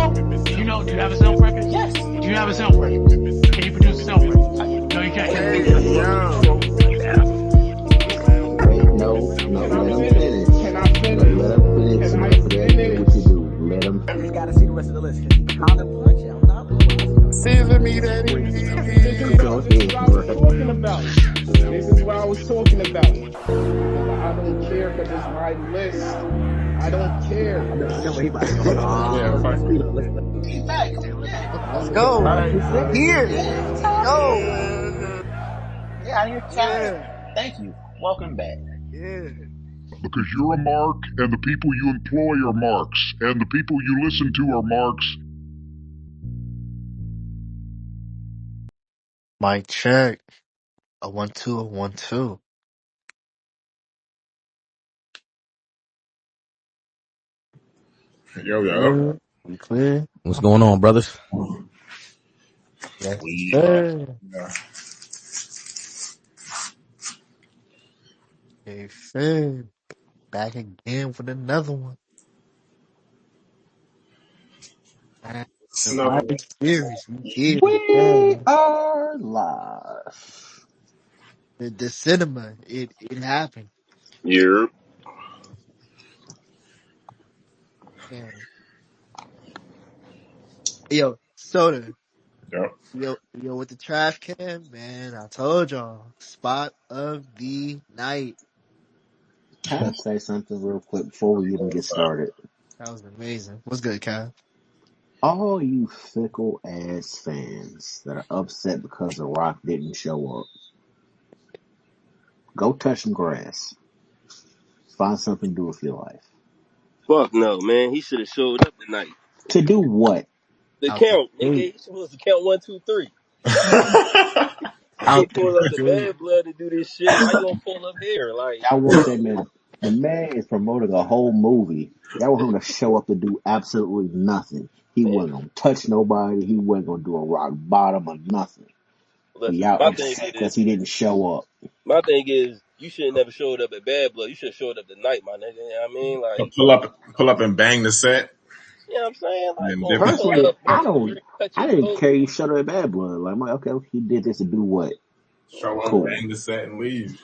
know? Do you know? Do you have a self record? Yes. Do you have a self record? Can you produce a self record? No, you can't. Hey, yo. Wait, no, Can I let him finish? finish. Can I finish? Let him finish, Can and I after that, do what you finish? do. Let him I just finish. gotta see the rest of the list because he kind of punching. I'm not gonna lie to y'all. Season me, daddy. Go This is ahead, what I was bro. talking about. This is what I was talking about. I don't care because it's my list. I don't care. I know what he about to say. Yeah, fuck Let's it. do it. I Let's don't care. go. All right. Let's hear it. Go. Yeah, I hear chat. Yeah. Thank you. Welcome back. Yeah. Because you're a mark, and the people you employ are marks, and the people you listen to are marks. Mic check. A 1-2, a 1-2. Yo. We clear? What's going on, brothers? Yes, We are. sir. Yeah. Hey, sir. Back again with another one. Man, Another Survivor one. Series. We here We again. are live. The cinema. It happened. Yeah. Man. Yo, Soda. Yep. Yo, with the trash can, man, I told y'all. Spot of the night. Can I say something real quick before we even get started? That was amazing. What's good, Cal? All you fickle ass fans that are upset because The Rock didn't show up, go touch some grass. Find something to do with your life. Fuck no, man. He should have showed up tonight. To do what? The Out the count, nigga. gate. He supposed to count 1, 2, 3. He Out ain't the pull up the gate. bad blood to do this shit. Why you gonna pull up here? Like, I want that man. The man is promoting a whole movie. Y'all want him to show up to do absolutely nothing. He man, wasn't gonna touch nobody. He wasn't gonna do a rock bottom or nothing. But listen. y'all upset because he didn't show up. My thing is, you should have never showed up at bad blood. You should have showed up tonight, my nigga. You know what I mean? Like, pull up and bang the set. you know what I'm saying? And Like, then gonna dip pull Personally, up 1, 2, 3, cut I your didn't throat. care you shut up at bad blood. Like, I'm like, okay, he did this to do what? show up, Cool. bang the set, and leave.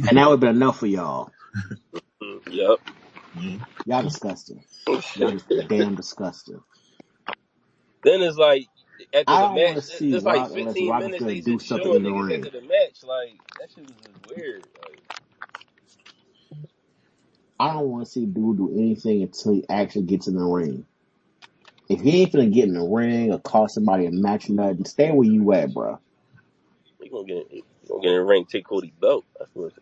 And that would have been enough for y'all. Yup. Mm-hmm. Y'all disgusting. Y'all just damn disgusting. Then it's like, after I the don't want match, to see it's like Rock unless 15 Rock is minutes. going They to do just something in showing the niggas ring. after the match. Like, that shit was just weird. Like, I don't want to see dude do anything until he actually gets in the ring. If he ain't finna get in the ring or cost somebody a match or nothing, stay where you at, bro. he gonna get in the ring, take Cody's belt. That's what's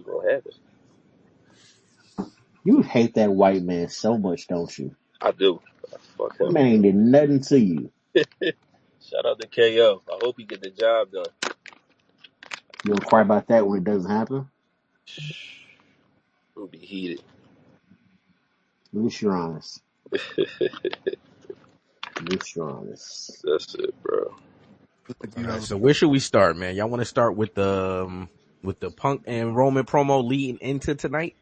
gonna happen. You hate that white man so much, don't you? I do. Fuck That him. man ain't did nothing to you. Shout out to KO. I hope he get the job done. You don't cry about that when it doesn't happen? I'm gonna be heated. At least you're honest. At least you're honest. That's it, bro. What All you right, have? so where should we start, man? Y'all want to start with the Punk and Roman promo leading into tonight,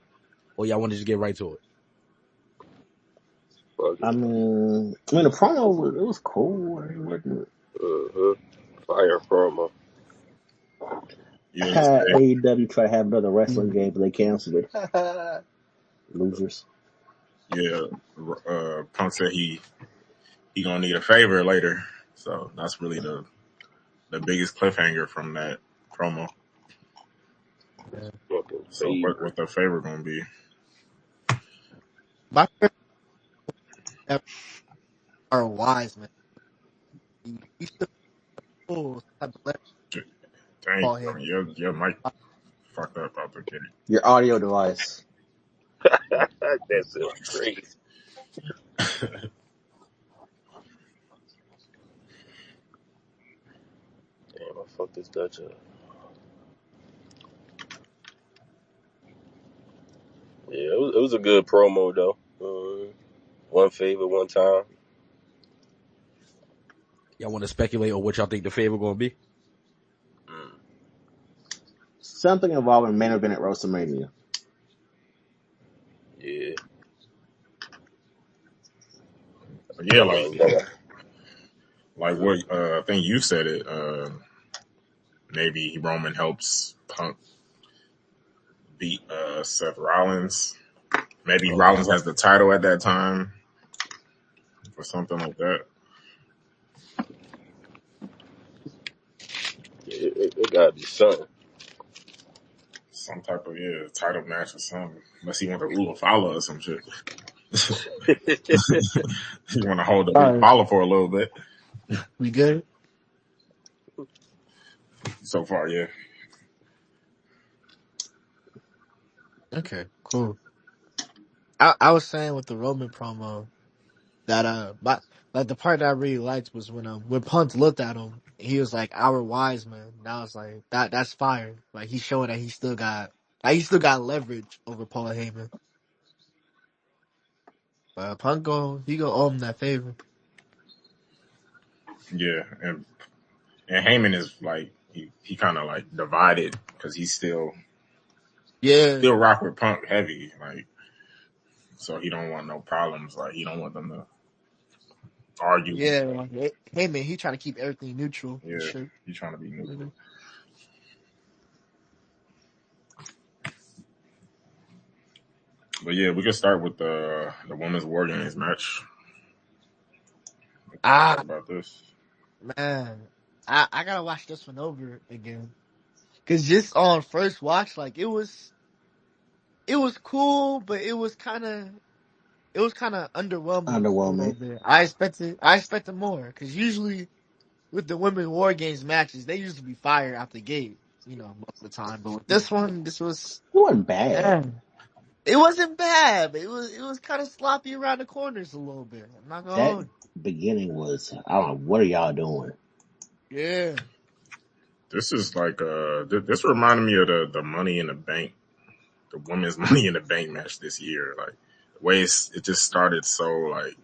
or y'all want to just get right to it? Fuck I it. mean, the promo was cool. I mean, wasn't Fire promo. You it? understand? AEW try to have another wrestling game, but they canceled it. Losers. Yeah. Punk said he gonna need a favor later. So that's really the biggest cliffhanger from that promo. Fucking So favor. what the favor gonna be? My favorite are wise, man. You should have type of letter Dang, call him. your mic fucked up out the gate. Your audio device. That's so crazy. Damn, I fucked this Dutch up. Yeah, it was a good promo though. One favor, one time. Y'all want to speculate on what y'all think the favor gonna be? Mm. Something involving main event at WrestleMania. Yeah. Yeah, Bloodline. like what I think you said it. Maybe Roman helps Punk beat Seth Rollins. Maybe Okay. Rollins has the title at that time or something like that. It gotta be something. Some type of title match or something. Unless he want to Ula Fala or some shit. You want to hold the All Ula right, Fala for a little bit. we good? So far, yeah. Okay, cool. I was saying with the Roman promo that but like the part that I really liked was when Punk looked at him, he was like our wise man. And I was like that's fire. Like he's showing that he still got leverage over Paul Heyman. But Punk he gonna owe him that favor. Yeah, and Heyman is like he kind of like divided because he's Yeah, still rock with Punk heavy, like so he don't want no problems. Like he don't want them to argue. yeah. Heyman, he trying to keep everything neutral and Yeah, shit. he's trying to be neutral. But yeah, we can start with the women's war games match. We can talk Ah about this. man, I gotta watch this one over again. Cause just on first watch, like it was cool, but it was kind of underwhelming a little Underwhelming. bit. I expected more because usually with the women war games matches, they usually be fire out the gate, most of the time. But with this one, this was It wasn't bad. man, it wasn't bad. But it was kind of sloppy around the corners a little bit. I'm not gonna That hold beginning was, I don't know, what are y'all doing? you. Yeah, This is like this reminded me of the Money in the Bank, the women's Money in the Bank match this year. Like the way it just started so like,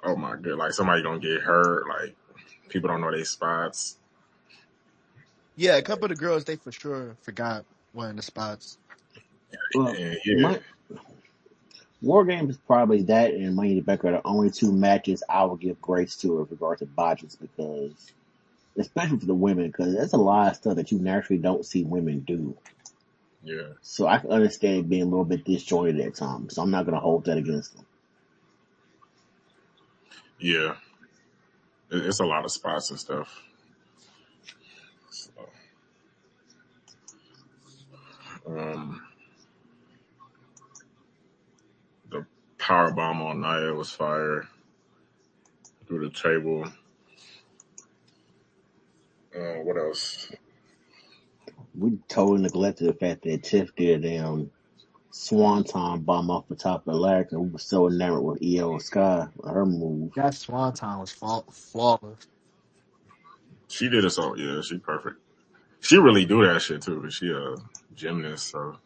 oh my god, like somebody gonna get hurt, like people don't know their spots. yeah. A couple of the girls they for sure forgot one of the spots. Well, And yeah, my War Games is probably that and Money in the Bank are the only two matches I will give grace to with regard to botches because, especially for the women, because there's a lot of stuff that you naturally don't see women do. yeah, So I can understand it being a little bit disjointed at times. So I'm not going to hold that against them. yeah. It's a lot of spots and stuff. So, um, the power bomb on Nia was fire through the table. What else? We totally neglected the fact that Tiff did a damn swanton bomb off the top of the ladder. We were so enamored with EO Sky, her move. That Swanton was flawless. She did it so yeah, she perfect. She really do that shit too. She a gymnast, so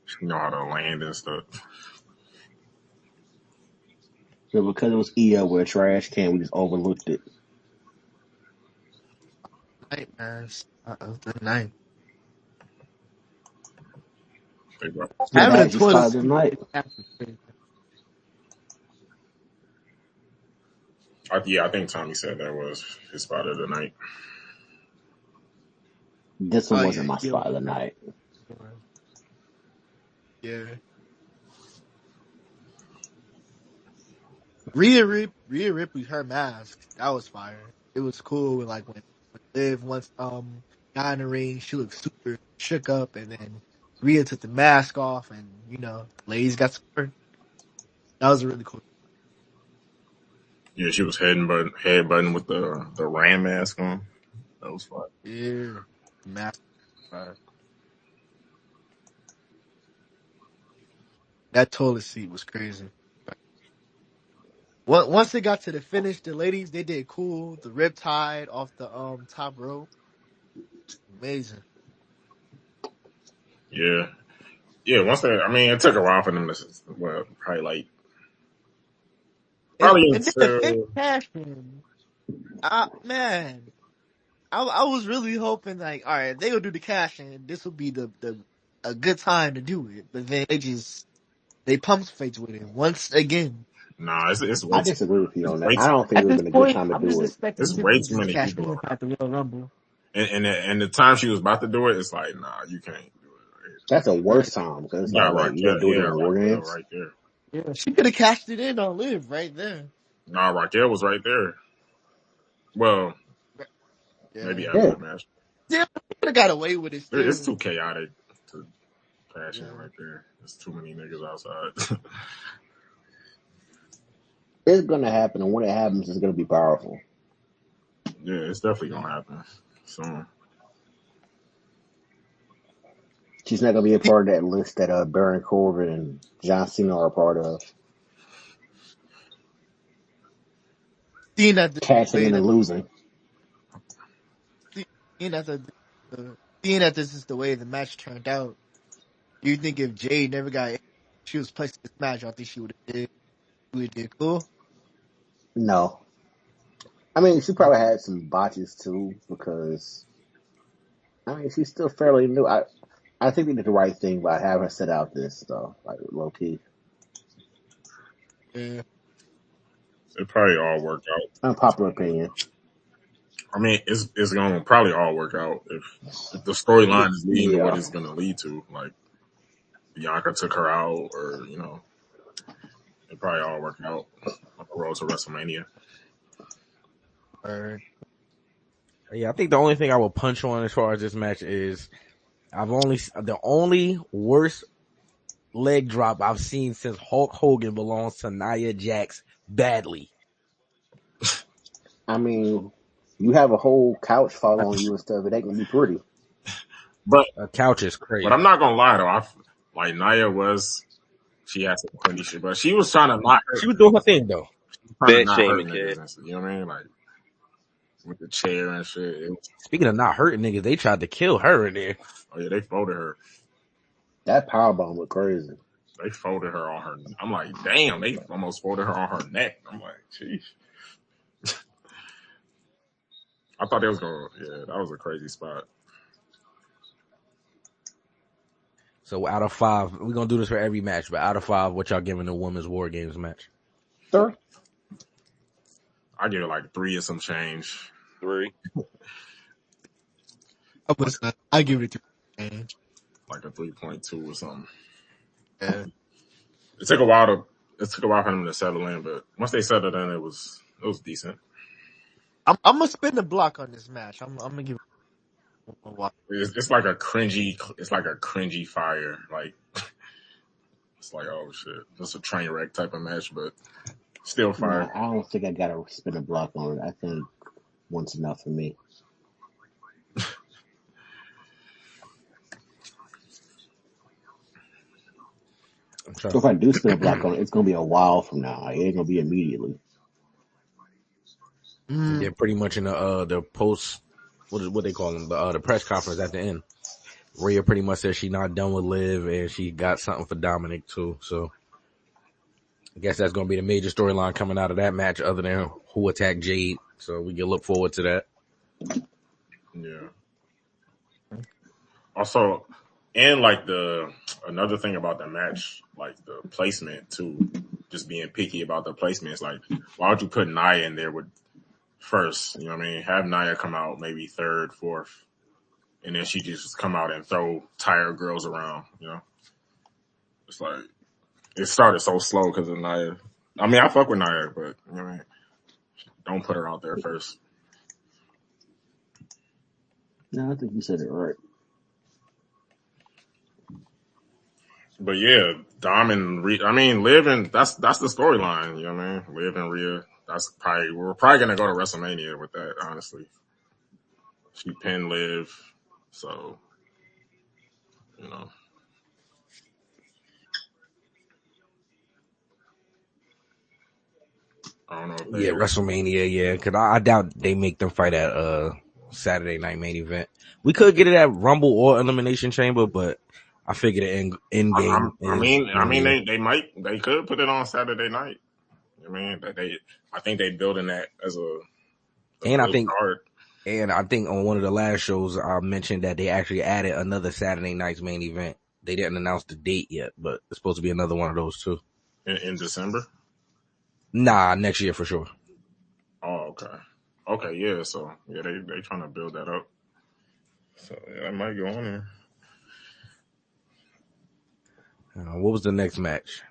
she know how to land and stuff. So because it was EO with a trash can, we just overlooked it. Night, man. Good night. They brought- Yeah, Having that a actually toilet started the seat. night. yeah, I think Tommy said that was his spot of the night. This one Oh wasn't yeah, my yeah, spot of the night. yeah. Rhea Ripley, her mask, that was fire. It was cool. Like when Liv once got in the ring, she looked super shook up, and then Rhea took the mask off, and ladies got scored. That was a really cool. Yeah, she was head button with the ram mask on. That was fun. Yeah, mask. Fire. That toilet seat was crazy. Once they got to the finish, the ladies they did cool. The riptide off the top rope, amazing. Yeah, yeah. Once they, I mean, it took a while for them to, well, probably like And probably and then the fake until cash in. Man, I was really hoping like, all right, if they gonna do the cash in, this will be the a good time to do it. But then they pump fakes with it once again. Nah, it's I way too, disagree with you it's on that. way I too, don't think it At would have this been a good point, time to I'm just do it. expecting it's way Tiffany too just to many cash people. in at the Royal Rumble. And the time she was about to do it, it's like, nah, you can't do it. That's a Right. worse time because it's Yeah, like, wait, you're gonna do it during War Raquel Games? right there. Yeah, she could have cashed it in on Liv right there. Nah, Raquel was right there. Well, maybe Yeah. after Yeah. the match. Still, she could have got away with it It's still. too chaotic to cash in Yeah. right there. There's too many niggas outside. It's gonna happen, and when it happens, it's gonna be powerful. Yeah, it's definitely gonna happen soon. She's not gonna be a part of that list that Baron Corbin and John Cena are a part of. Seeing that the Cashing way in that and losing. seeing that seeing that this is the way the match turned out, do you think if Jade never got in, she was placed in this match, I think she would did cool? No. I mean, she probably had some botches too, because I mean, she's still fairly new. I think they did the right thing by having her set out this stuff, like low key. Yeah. It probably all work out. Unpopular opinion. I mean, it's gonna probably all work out if the storyline is leading to what Yeah. it's gonna lead to. Like Bianca took her out, or it probably all work out on the road to WrestleMania. Or Yeah, I think the only thing I will punch on as far as this match is the only worst leg drop I've seen since Hulk Hogan belongs to Nia Jax badly. I mean, you have a whole couch fall on you and stuff. It ain't gonna be pretty. But A couch is but crazy. I'm not gonna lie though. Like Nia she had some cringy shit, but she was trying to not hurt. She was doing her thing though. Trying to Fat not hurt shaming, niggas kid. and shit. You know what I mean? Like with the chair and shit. Speaking of not hurting niggas, they tried to kill her in there. Oh yeah, they folded her. That powerbomb was crazy. They folded her on her. I'm like, damn, they almost folded her on her neck. I'm like, jeez. I thought they was gonna. Yeah, that was a crazy spot. So out of 5, we're gonna do this for every match, but out of 5, what y'all giving the women's War Games match? Sure. I give it like 3 or some change. 3. I give it a 3. Like a 3.2 or something. Yeah. It took a while for them to settle in, but once they settled in, it was decent. I'm gonna spin the block on this match. I'm gonna give it a while. It's like a cringy fire. Like it's like, oh shit, just a train wreck type of match, but still fire. No, I don't think I gotta spin a block on it. I think one's enough for me. So if I do spin a block on it, it's gonna be a while from now. It ain't gonna be immediately. Yeah, pretty much in the post, what they call them, the press conference at the end. Rhea pretty much said she's not done with Liv and she got something for Dominic too. So I guess that's gonna be the major storyline coming out of that match, other than who attacked Jade. So we can look forward to that. Yeah. Also, and like another thing about the match, like the placement too, just being picky about the placements. Like, why would you put Nia in there with first? You know what I mean? Have Nia come out maybe third, fourth, and then she just come out and throw tired girls around. You know, it's like it started so slow because of Nia. I mean, I fuck with Nia, but you know what I mean? Don't put her out there first. No, I think you said it right. But yeah, Dom and Rhea, I mean, Liv and that's the storyline. You know what I mean? Liv and Rhea. We're probably gonna go to WrestleMania with that. Honestly, she pinned Liv, so you know. I don't know if Yeah, WrestleMania, yeah, because I doubt they make them fight at Saturday night main event. We could get it at Rumble or Elimination Chamber, but I figured the end game. I mean, they could put it on Saturday night. I mean, I think they building that as a and good card. And I think on one of the last shows I mentioned that they actually added another Saturday night's main event. They didn't announce the date yet, but it's supposed to be another one of those too. In December. Nah, next year for sure. Oh, okay. Okay, yeah. So yeah, they trying to build that up. So yeah, that might go on there. What was the next match?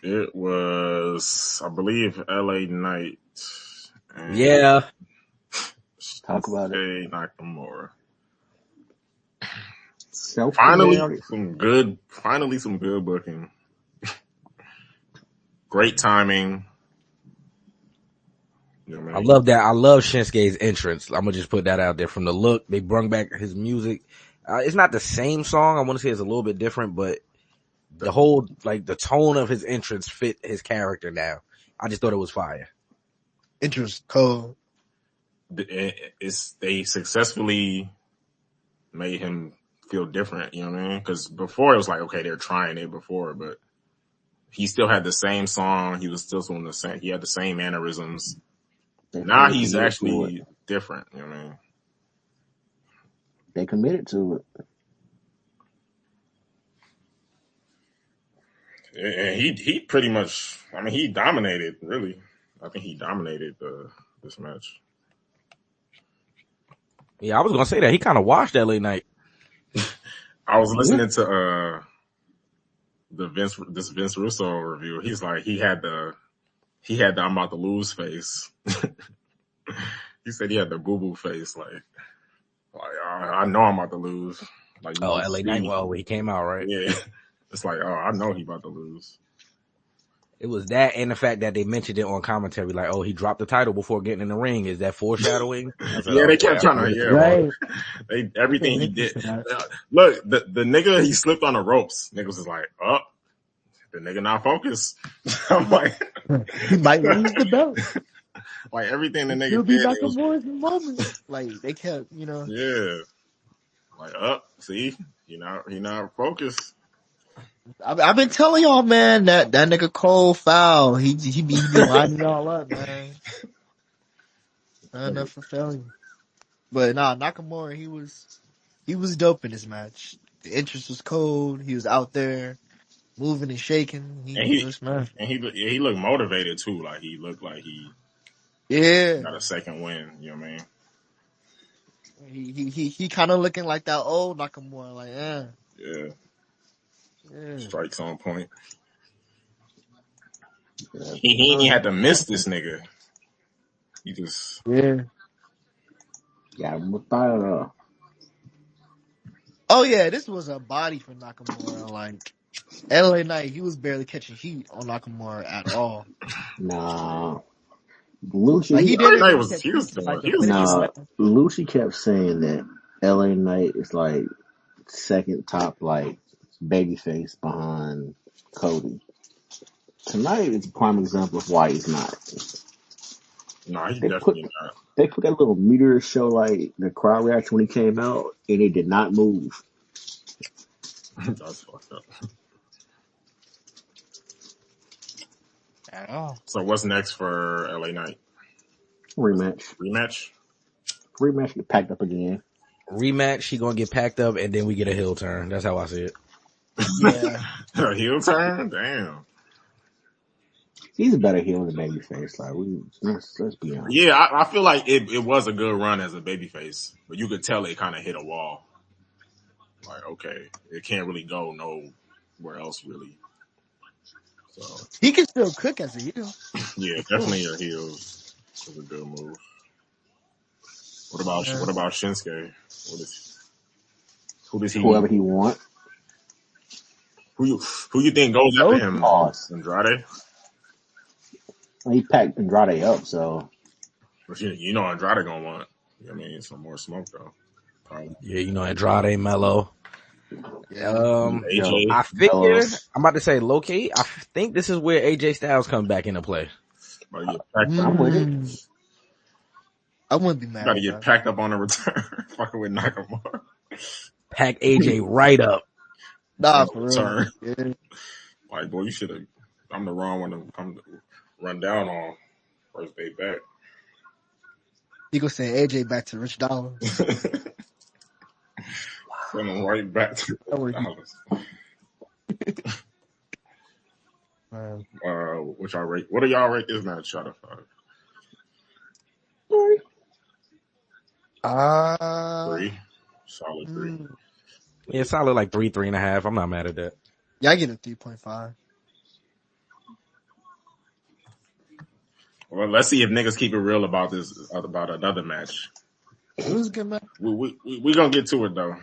It was, I believe, LA Knight and Yeah, Talk about it. Shinsuke Nakamura. Self-care. Finally some good booking. Great timing. You know what I I mean? love that. I love Shinsuke's entrance. I'm gonna just put that out there. From the look, they brung back his music. It's not the same song. I want to say it's a little bit different, but the whole like the tone of his entrance fit his character now. I just thought it was fire. Interest cold. They successfully made him feel different. You know what I mean? Because before it was like, okay, they're trying it before, but he still had the same song. He was still doing the same. He had the same mannerisms. They Now fully he's committed to it. actually different. You know what I mean? They committed to it. And he pretty much. I mean, he dominated. Really, I think he dominated this match. Yeah, I was gonna say that he kind of washed LA Knight. I was listening to this Vince Russo review. He's like he had the I'm about to lose face. He said he had the boo boo face, like I know I'm about to lose. Like you Oh, can LA Knight. see, Well, when he came out, right? yeah. It's like, oh, I know he about to lose. It was that and the fact that they mentioned it on commentary, like, oh, he dropped the title before getting in the ring. Is that foreshadowing? I said, Yeah, they okay, kept trying to, Right. everything he did. Look, the nigga, he slipped on the ropes. Niggas is like, oh, the nigga not focused. I'm like, He might lose the belt. like everything the He'll nigga be did, it was, Nakamura's moment. Like they kept, yeah, like, see, he not focused. I've been telling y'all, man, that nigga Cole foul. He be lining y'all up, man. Not enough for failure. But nah, Nakamura, he was dope in this match. The interest was cold. He was out there moving and shaking. And He was man. he looked motivated too. Like he looked like he Yeah. got a second win. You know what I mean? He kind of looking like that old Nakamura. Like, Yeah, yeah. strikes on point. Yeah. He ain't had to miss this nigga. He just Yeah. Got him fired up. Oh yeah, this was a body for Nakamura. Like LA Knight, he was barely catching heat on Nakamura at all. Nah. Like Lucy, he didn't Knight even was catch he was heat to doing like the he was finish of the decent. match. Lucy kept saying that LA Knight is like second top like babyface behind Cody. Tonight is a prime example of why he's not. No, he They put definitely not. they put that little meteor show like the crowd reaction when he came out, and it did not move. That's fucked up. At all. So what's next for LA Knight? Rematch, Rematch? rematch get packed up again. Rematch, he gonna get packed up, and then we get a heel turn. That's how I see it. Yeah. A heel turn? Damn. He's a better heel than babyface. Like let's be honest. Yeah, I feel like it was a good run as a babyface, but you could tell it kind of hit a wall. Like, okay, it can't really go nowhere else really. So He can still cook as a heel. yeah, For sure. definitely your heels is a good move. Yeah. What about Shinsuke? Who does Whoever he he want, who you think goes after No, him? pause. Andrade? He packed Andrade up, so But you know Andrade gonna want. I mean, some more smoke though. Probably Yeah, you know, Andrade, Mello. yeah. Joe I figure Bellows. I'm about to say low key. I think this is where AJ Styles comes back into play. About to get packed up. I'm with it. I wouldn't be mad About to at get that. packed up on the return. Fucking with Nakamura Pack AJ right up. Nah, on for the real. return. Yeah. Like, boy, you should have. I'm the wrong one to come to run down on first day back. He gonna send AJ back to Rich Dollar. Send him right back to That would be Dallas. Man. What y'all rate? What do y'all rate this match out of 5? Sorry. 3, solid 3. Yeah, solid like 3.5. I'm not mad at that. Yeah, I get a 3.5. Well, let's see if niggas keep it real about this about another match. It was a good match. We gonna get to it though.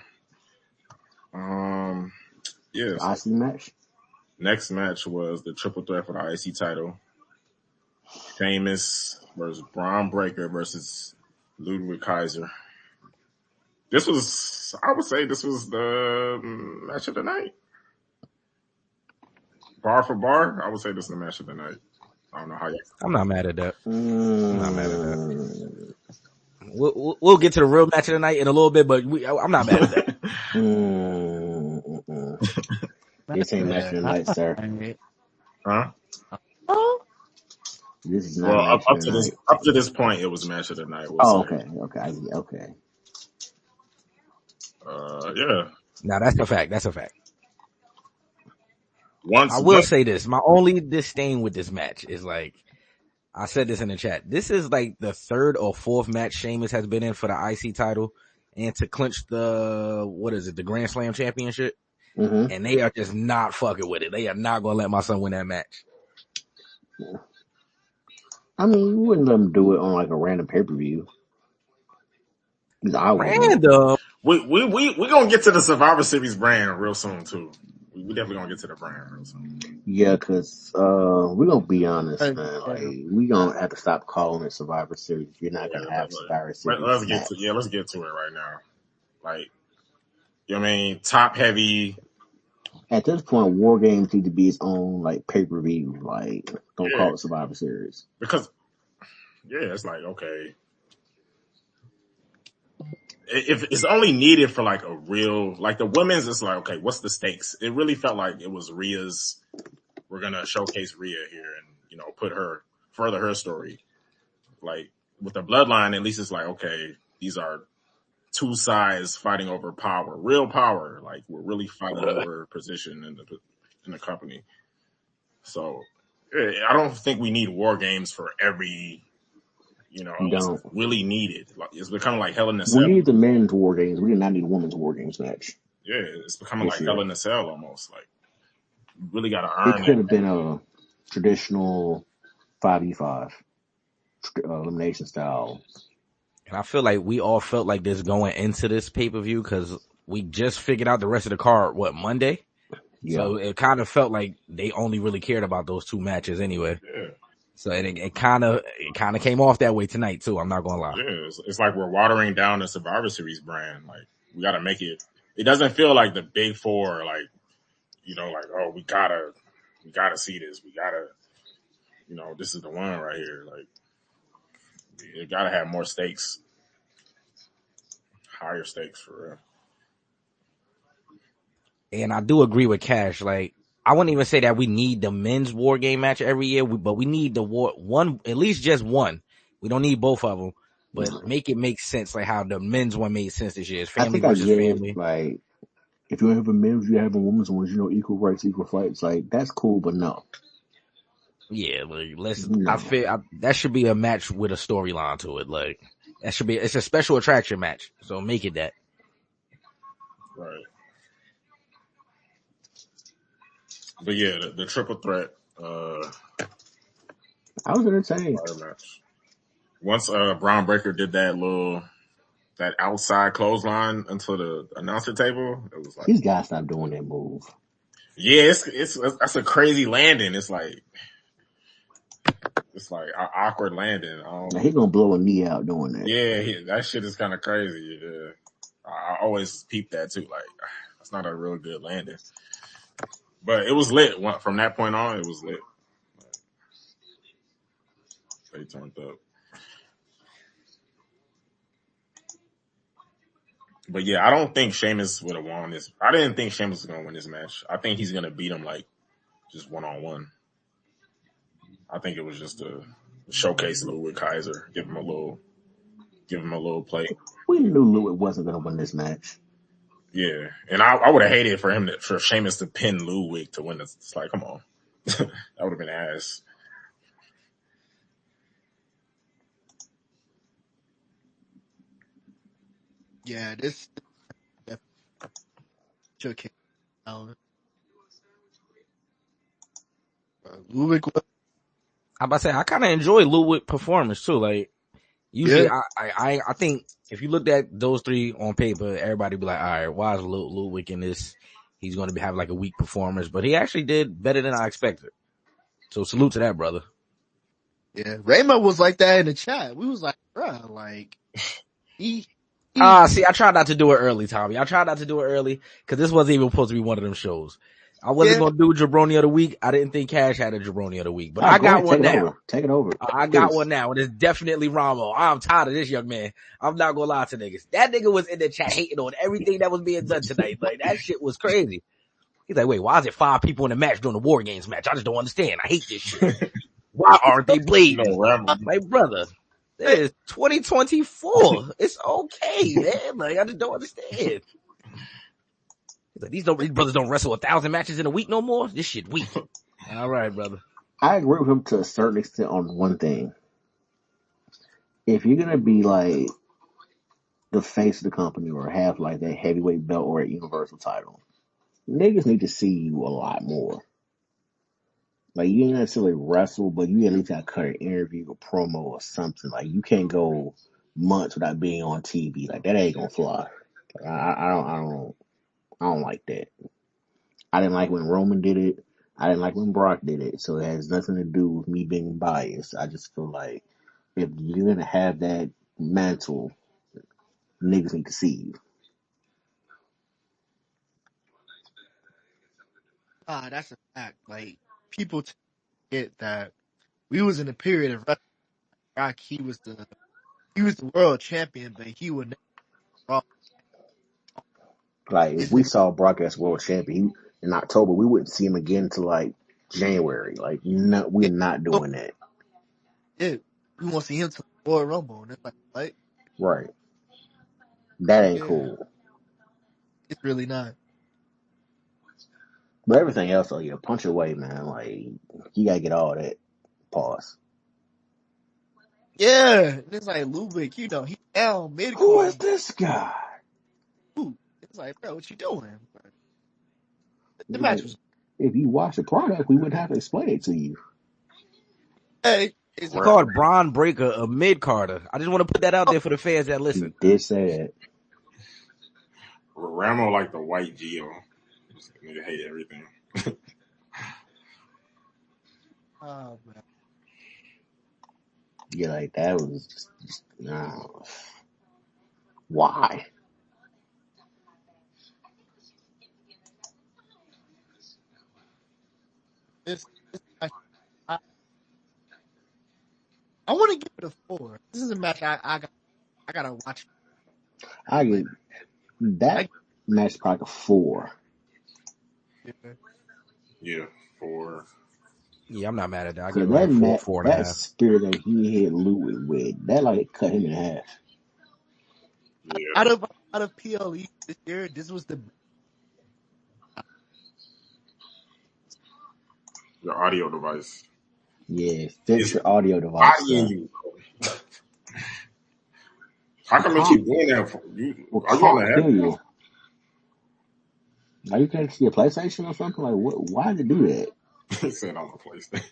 Yeah. So IC match. next match was the triple threat for the IC title. Sheamus versus Braun Breaker versus Ludwig Kaiser. This was, I would say, this was the match of the night. Bar for bar, I would say this is the match of the night. I don't know how you. I'm not mad at that. I'm not mad at that. Mm. We'll get to the real match of the night in a little bit, but I'm not mad at that. This ain't match of the night, sir. Huh? This is not Well, match of the night. up to this point, it was match of the night. We'll Oh, say. okay. Yeah. Now that's a fact. That's a fact. Once I will say this: my only disdain with this match is like I said this in the chat. This is like the third or fourth match Sheamus has been in for the IC title and to clinch the Grand Slam championship. Mm-hmm. And they are just not fucking with it. They are not going to let my son win that match. I mean, you wouldn't let them do it on like a random pay-per-view. Random. We gonna get to the Survivor Series brand real soon too. We definitely gonna get to the brand real soon. Yeah, because we're gonna be honest, man. Like, we gonna have to stop calling it Survivor Series. You're not gonna have Survivor Series. Let's get to it right now. Like, you know what I mean? Top heavy. At this point, War Games need to be its own like pay-per-view. Like, don't call it Survivor Series. Because it's like, okay, if it's only needed for like a real, like the women's, it's like, okay, what's the stakes? It really felt like it was Rhea's. We're gonna showcase Rhea here and further her story. Like with the Bloodline, at least it's like, okay, these are two sides fighting over power, real power. Like we're really fighting over position in the company. So I don't think we need War Games for every. It's really needed. Like, it's becoming like Hell in a Cell. We need the men's War Games. We do not need a women's War Games match. Yeah, it's becoming like Hell in a Cell almost. Like, you really got to earn it. It could have been a traditional 5v5 elimination style. And I feel like we all felt like this going into this pay-per-view because we just figured out the rest of the card, Monday? Yeah. So it kind of felt like they only really cared about those two matches anyway. Yeah. So it kind of came off that way tonight too. I'm not gonna lie. Yeah, it's like we're watering down the Survivor Series brand. Like we got to make it. It doesn't feel like the big four. Like like oh we gotta see this. We gotta this is the one right here. Like you gotta have more stakes, higher stakes for real. And I do agree with Cash. Like I wouldn't even say that we need the men's War Game match every year, but we need at least just one. We don't need both of them, but make it make sense, like how the men's one made sense this year. It's family versus family. Like, if you have a men's, you have a women's one, equal rights, equal fights. Like, that's cool, but no. Yeah, like, I feel that should be a match with a storyline to it. Like, it's a special attraction match, so make it that. Right. But yeah, the triple threat. I was entertained. Match. Once Braun Breaker did that outside clothesline into the announcer table, it was like these guys stop doing that move. Yeah, that's a crazy landing. It's like an awkward landing. Now he's gonna blow a knee out doing that. Yeah, that shit is kind of crazy. Yeah. I always peep that too. Like that's not a real good landing. But it was lit. From that point on, it was lit. They turned up. But yeah, I don't think Sheamus would have won this. I didn't think Sheamus was going to win this match. I think he's going to beat him like just one-on-one. I think it was just a showcase Ludwig Kaiser. Give him a little play. We knew Ludwig wasn't going to win this match. Yeah, and I would have hated for Sheamus to pin Ludwig to win this. It's like, come on. That would have been ass. Yeah, this definitely shook him down. Ludwig was I'm about to say I kind of enjoy Ludwig performance too. Like usually, yeah, I think if you looked at those three on paper, everybody be like, all right, why is Ludwig in this? He's going to have like a weak performance, but he actually did better than I expected. So salute to that brother. yeah. Raymond was like that in the chat. We was like, bruh, like he See, I tried not to do it early, Tommy. I tried not to do it early because this wasn't even supposed to be one of them shows. I wasn't yeah. going to do Jabroni of the week. I didn't think Cash had a Jabroni of the week, but All right, I go got ahead, one take it now. over. Take it over. I Hit got us. one now, and it's definitely Ramo. I'm tired of this young man. I'm not gonna lie to niggas. That nigga was in the chat hating on everything that was being done tonight. Like that shit was crazy. He's like, wait, why is it 5 people in the match during the War Games match? I just don't understand. I hate this shit. Why aren't they You know, blading? Ram, Like, brother, it is 2024. It's okay, man. Like, I just don't understand. He's like, these brothers don't wrestle 1,000 matches in a week no more. This shit weak. All right, brother. I agree with him to a certain extent on one thing. If you're gonna be like the face of the company or have like that heavyweight belt or a universal title, niggas need to see you a lot more. Like you ain't necessarily wrestle, but you at least gotta cut an interview or promo or something. Like you can't go months without being on TV. Like that ain't gonna fly. Like, I don't like that. I didn't like when Roman did it. I didn't like when Brock did it. So it has nothing to do with me being biased. I just feel like if you're gonna have that mantle, niggas need to see you. That's a fact. Like people forget that we was in a period of Rock. He was the world champion, but he would never draw. Like if This we nigga, saw Brock as world champion in October, we wouldn't see him again until like January. Like no, we're not doing that. yeah, we want to see him to the Royal Rumble, and it's like, what? Right. That ain't Yeah, cool. it's really not. But everything else, though, yeah, punch away, man. Like you gotta get all that. Pause. Yeah, and it's like Ludwig, he down mid Who is card. this guy? It's like, bro, what you doing? The match Like, was, if you watch the product, we wouldn't have to explain it to you. hey, it's He a, called Braun Breaker a mid Carter. I just want to put that out there for the fans that He listen. did say that. Ramo like the white Geo. Nigga hate everything. oh man, Yeah, like that was just no. Why? this match, I, I want to give it a 4. This is a match I gotta watch. I Like, get that I match probably a 4. yeah. Yeah, for Yeah, I'm not mad at that. I Cause give it like a four, four and a that half. spirit that he hit Ludwig with, that like cut him in half. yeah, Out of PLE this year, this was the your audio device Yeah, fix is your audio device, bodying sir. you. How come it Comp keep doing that? For you? will Are you on comp the kill headphones? you. Are you connected to your PlayStation or something? Like what? Why did it do that? He said on the PlayStation.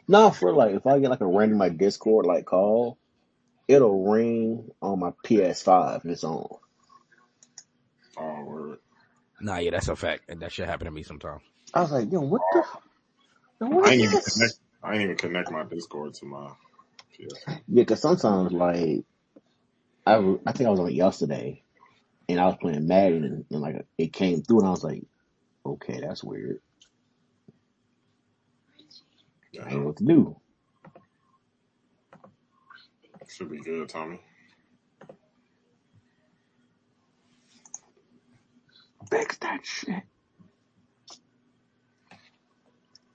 No, for like if I get like a random like Discord like call, it'll ring on my PS5 if it's on. Oh, word. Nah, yeah, that's a fact. And that shit happen to me sometimes. I was like, yo, what I is ain't even this? connect. I ain't even connect my Discord to my PS. Yeah, because sometimes like I think I was on it yesterday and I was playing Madden and like it came through and I was like, okay, that's weird. I didn't know Yeah, what to do. should be good, Tommy. Fix that shit.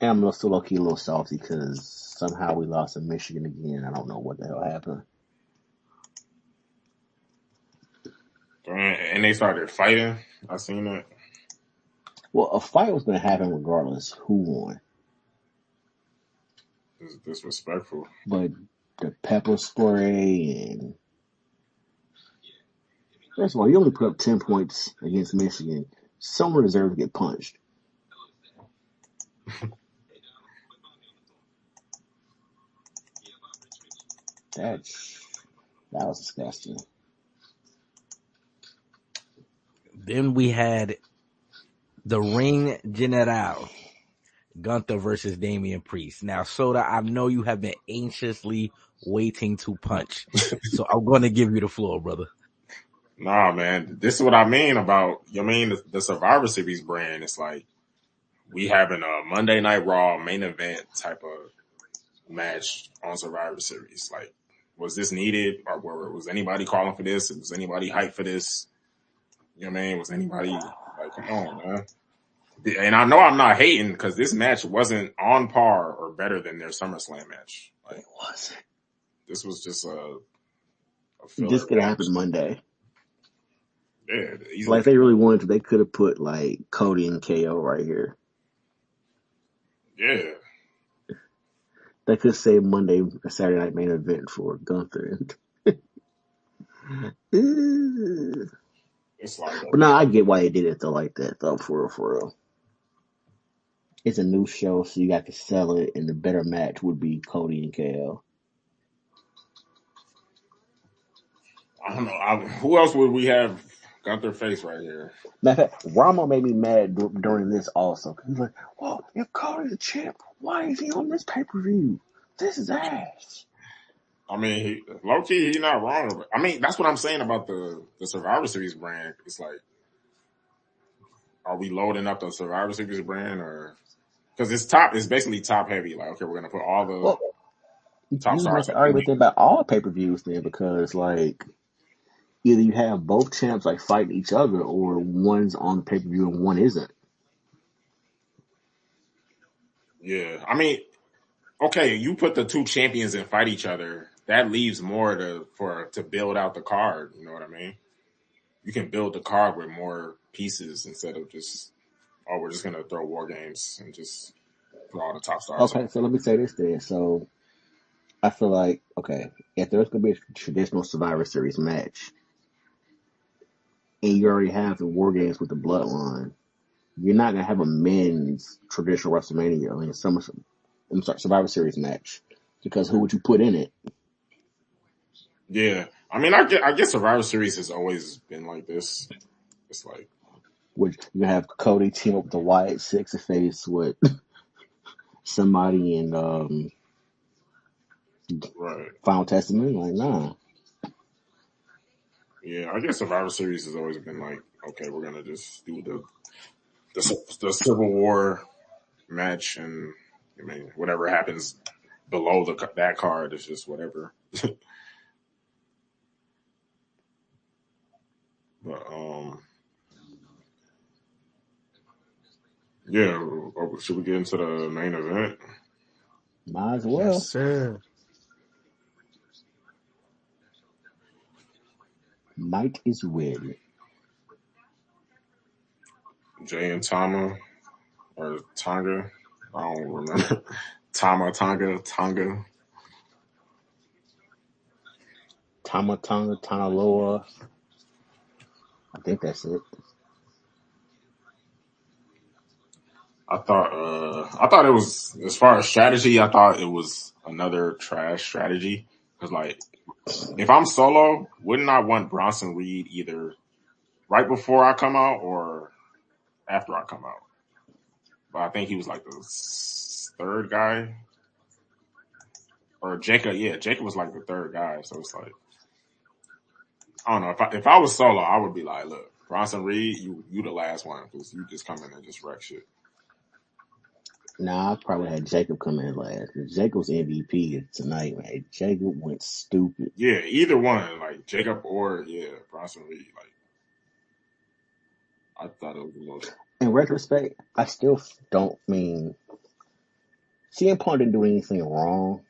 And I'm still low key a little salty because somehow we lost to Michigan again. I don't know what the hell happened. And they started fighting. I seen that. Well, a fight was going to happen regardless who won. It's disrespectful. But the pepper spray and first of all, you only put up 10 points against Michigan. Someone deserves to get punched. That was disgusting. Then we had the Ring General, Gunther versus Damian Priest. Now, Soda, I know you have been anxiously waiting to punch, so I'm going to give you the floor, brother. Nah, man, this is what I mean about, the Survivor Series brand. It's like we having a Monday Night Raw main event type of match on Survivor Series. Like, was this needed, or was anybody calling for this? Was anybody hyped for this? You know what I mean? Was anybody like, come on, man? And I know I'm not hating because this match wasn't on par or better than their SummerSlam match. Like, It wasn't. this was just a filler This could have match. happened Monday. Yeah, easily. Like, if they really wanted to, they could have put, like, Cody and KO right here. Yeah. They could say Monday, a Saturday night main event for Gunther. It's like, But no, I get why they did it though like that though, for real. It's a new show, so you got to sell it, and the better match would be Cody and KO. I don't know. Who else would we have Gunther face right here? Matter of fact, Rama made me mad during this also. He's like, well, if Cody's a champ, why is he on this pay-per-view? This is ass. I mean, low key, he's not wrong. I mean, that's what I'm saying about the Survivor Series brand. It's like, are we loading up the Survivor Series brand, or because it's basically top heavy. Like, okay, we're gonna put all the Well, top you stars make the at the argument main. about all pay-per-views then, because like either you have both champs like fighting each other, or one's on pay-per-view and one isn't. Yeah, I mean, okay, you put the two champions and fight each other. That leaves more to build out the card. You know what I mean? You can build the card with more pieces instead of just, oh, we're just gonna throw war games and just put all the top stars on. Okay, so let me say this then. So I feel like, okay, if there's going to be a traditional Survivor Series match, and you already have the War Games with the Bloodline, you're not going to have a men's traditional WrestleMania, Survivor Series match, because who would you put in it? Yeah, I mean, I guess Survivor Series has always been like this. It's like, Would you have Cody team up with the Wyatt Six to face with somebody in right? Final Testament? Like, nah. Yeah, I guess Survivor Series has always been like, okay, we're gonna just do the Civil War match, and I mean, whatever happens below that card is just whatever. But yeah. Should we get into the main event? Might as Yes, well. sir. Might as well. Jay and Tama or Tonga? I don't remember. Tonga. Tama Tonga, Tanaloa. I think that's it. I thought it was, as far as strategy, I thought it was another trash strategy. Cause like, if I'm solo, wouldn't I want Bronson Reed either right before I come out or after I come out? But I think he was like the third guy, or Jacob. Yeah, Jacob was like the third guy. So it's like, I don't know. If I was solo, I would be like, look, Bronson Reed, you the last one because you just come in and just wreck shit. Nah, I probably had Jacob come in last. Jacob's MVP tonight, man. Jacob went stupid. Yeah, either one, like Jacob or Bronson Reed. Like, I thought it was the most. In retrospect, I still don't mean CM Punk didn't do anything wrong.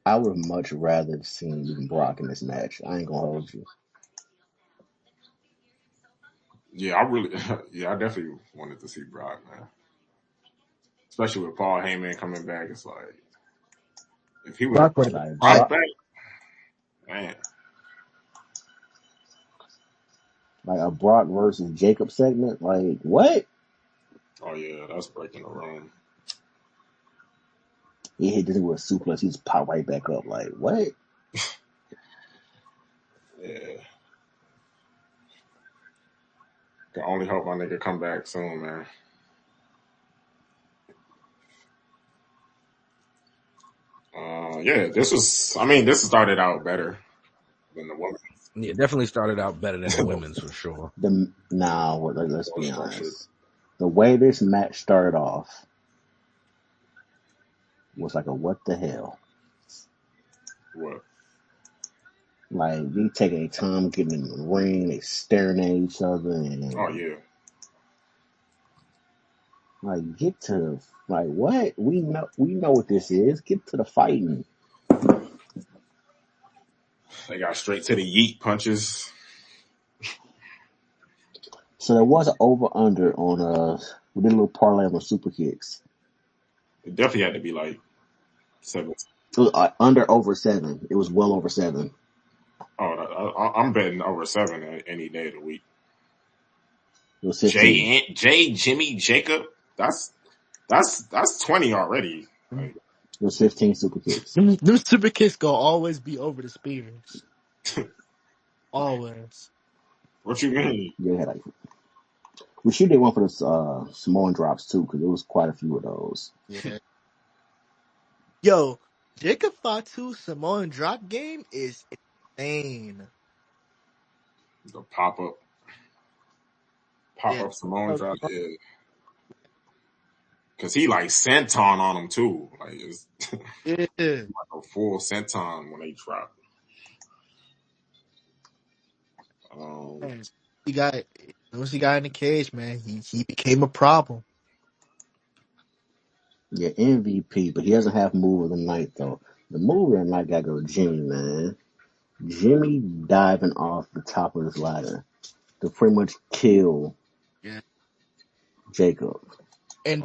I would have much rather seen even Brock in this match. I ain't gonna hold you. Yeah, I really, yeah, I definitely wanted to see Brock, man. Especially with Paul Heyman coming back, it's like, If he would have Brock would have Like brought Brock, back, man. like a Brock versus Jacob segment. Like what? Oh yeah, that's breaking the room. He hit this with a suplex. He just popped right back up. Like what? Yeah. Can only hope my nigga come back soon, man. Yeah, this started out better than the women. Yeah, definitely started out better than the women's for sure. Let's More be structured. honest. The way this match started off was like a what the hell? What? Like they taking their time getting in the ring, they staring at each other, Oh and yeah. like get to the like what we know what this is. Get to the fighting. They got straight to the yeet punches. So there was an over under on we did a little parlay on the super kicks. It definitely had to be like 7. It was under over 7. It was well over 7. Oh, I'm betting over 7 any day of the week. It was 15. Jimmy Jacob. That's 20 already. Like, It was 15 super kicks. Them super kicks gonna always be over the spears. Always. what you mean? Yeah, had like we should did one for the Samoan drops too, because there was quite a few of those. Yeah. Yo, Jacob Fatu's Samoan drop game is insane. The pop Yeah. up Simone drop. Yeah. Cause he like senton on him too. Like it's Yeah. like a full senton when they drop. Um, Man, he got once he got in the cage, man, he became a problem. Yeah, MVP, but he doesn't have move of the night though. The move of the night gotta go to Jimmy, man. Jimmy diving off the top of this ladder to pretty much kill Yeah. Jacob. And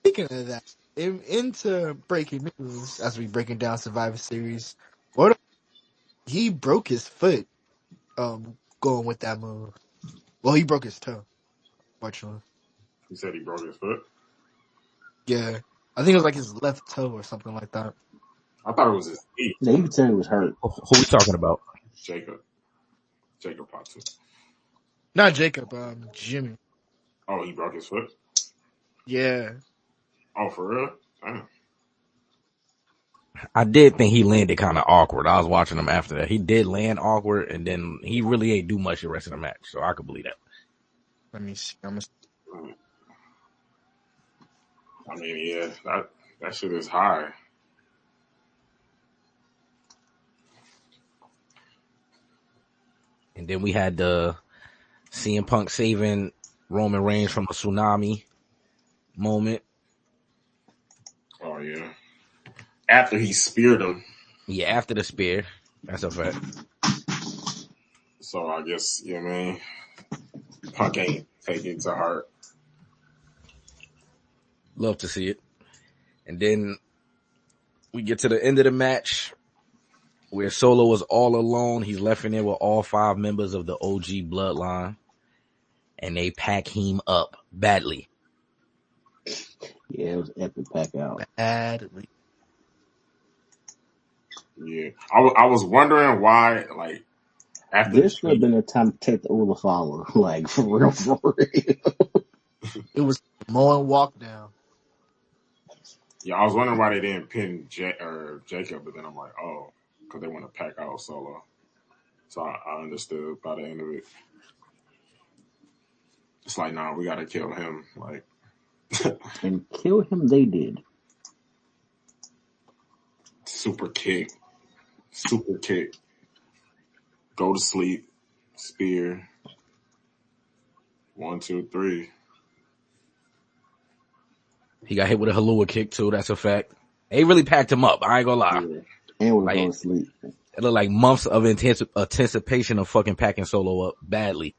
speaking of that, into breaking news as we breaking down Survivor Series, what he broke his foot going with that move. Well, he broke his toe, fortunately. he said he broke his foot. Yeah. I think it was like his left toe or something like that. I thought it was his feet. Yeah, you could tell he was hurt. Who we talking about? Jacob Patu. Not Jacob, Jimmy. Oh, he broke his foot. Yeah. Oh, for real? Damn. I did think he landed kind of awkward. I was watching him after that. He did land awkward, and then he really ain't do much the rest of the match, so I could believe that. Let me see. I mean, yeah, that shit is high. And then we had the CM Punk saving Roman Reigns from a tsunami moment. Oh yeah. After he speared him. Yeah, after the spear. That's a fact. So I guess, you know what I mean? Punk ain't taking it to heart. Love to see it. And then we get to the end of the match where Solo was all alone. He's left in there with all 5 members of the OG Bloodline. And they pack him up badly. Yeah, it was epic pack out. Badly. Yeah. I was wondering why, like, after This would have been the time to take the Ula follow. Like, for real, for real. It was Samoan walk down. Yeah, I was wondering why they didn't pin Jacob, but then I'm like, oh, because they want to pack out Solo. So I understood by the end of it. It's like, nah, we got to kill him. Like, And kill him they did. super kick. Go to sleep. Spear. 1, 2, 3. He got hit with a Halua kick too. That's a fact. They really packed him up. I ain't gonna lie. Yeah. And was Like, going to sleep. it looked like months of anticipation of fucking packing Solo up badly.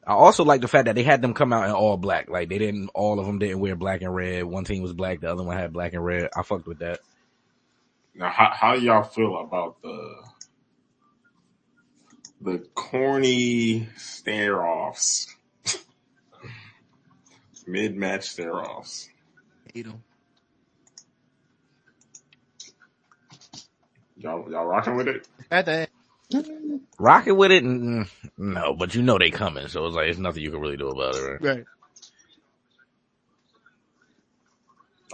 I also like the fact that they had them come out in all black. Like all of them didn't wear black and red. One team was black, the other one had black and red. I fucked with that. Now, how y'all feel about the corny stare offs, mid match stare offs? Hate him. Y'all rocking with it? At the end, Rocking with it? No, but you know they coming, so it's like it's nothing you can really do about it, right? right.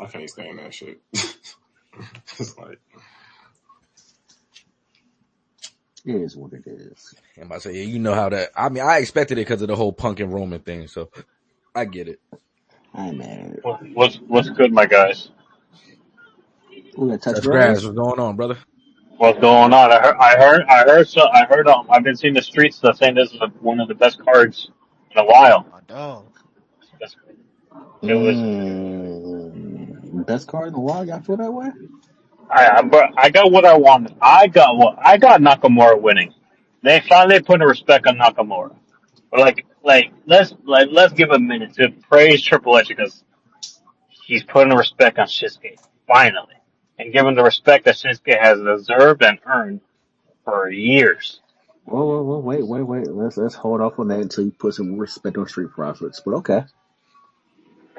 I can't stand that shit. It's like, It is what it is. And I say, yeah, you know how that. I mean, I expected it because of the whole Punk and Roman thing, so I get it. I ain't mad at it. What's good, my guys? Ooh, that touch Touch grass. grass? What's going on, brother? What's going on? I heard. I've been seeing the streets that saying this is one of the best cards in a while. My dog. That's- It was. Best card in the wild. Y'all feel that way? But I got what I wanted. I got Nakamura winning. They finally put a respect on Nakamura. But let's give a minute to praise Triple H because he's putting respect on Shinsuke finally, and given the respect that Shinsuke has deserved and earned for years. Whoa, wait. Let's hold off on that until you put some respect on Street Profits. But okay.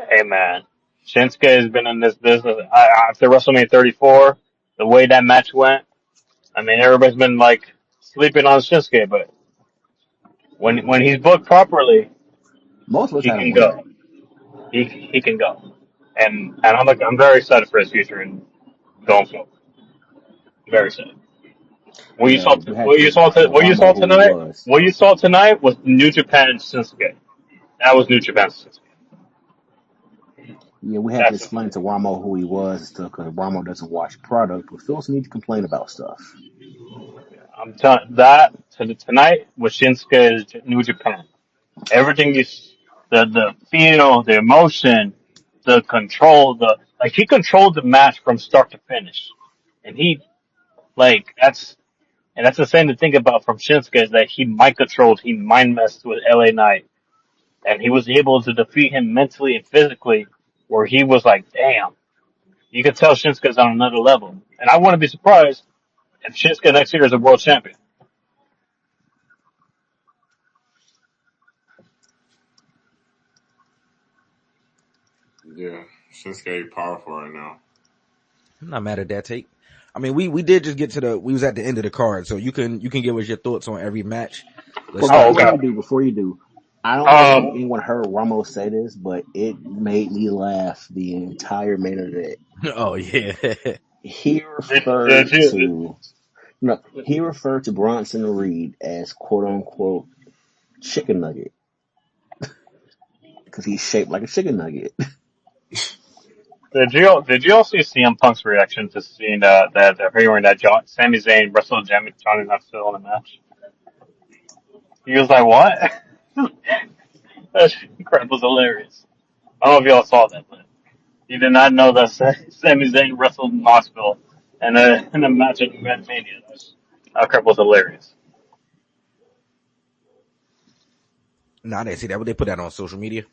Hey man, Shinsuke has been in this business after WrestleMania 34. The way that match went, I mean, everybody's been like sleeping on Shinsuke, but when he's booked properly, Most of us he had him can winning. go. He can go, and I'm very excited for his future and going forward. Very excited. What you Yeah, saw, we had what you to saw, tell what you Ramo saw who he tonight, was. what you saw tonight was New Japan Shinsuke. That was New Japan Shinsuke. Yeah, we had to That's explain to Ramo who he was and stuff because Ramo doesn't watch product, but Phil's need to complain about stuff. I'm telling that tonight was Shinsuke's New Japan. Everything is the feel, the emotion, the control, he controlled the match from start to finish, and that's the same to think about from Shinsuke is that he mind controlled, he mind messed with LA Knight, and he was able to defeat him mentally and physically, where he was like, damn, you could tell Shinsuke's on another level, and I wouldn't be surprised if Shinsuke next year is a world champion. yeah, Shinsuke powerful right now. I'm not mad at that take. I mean, we did just get to we was at the end of the card, so you can give us your thoughts on every match. Let's But start Oh, with okay. before you do, I don't know if Um, anyone heard Ramos say this, but it made me laugh the entire main event. oh yeah. He did referred you? to he referred to Bronson Reed as quote unquote chicken nugget because he's shaped like a chicken nugget. Did you all see CM Punk's reaction to seeing that they're hearing that Sami Zayn wrestled Johnny Knoxville in a match? He was like, "What?" That crap was hilarious. I don't know if y'all saw that, but he did not know that Sami Zayn wrestled Knoxville in a match at Mania. That crap was hilarious. No, I didn't see that. But they put that on social media.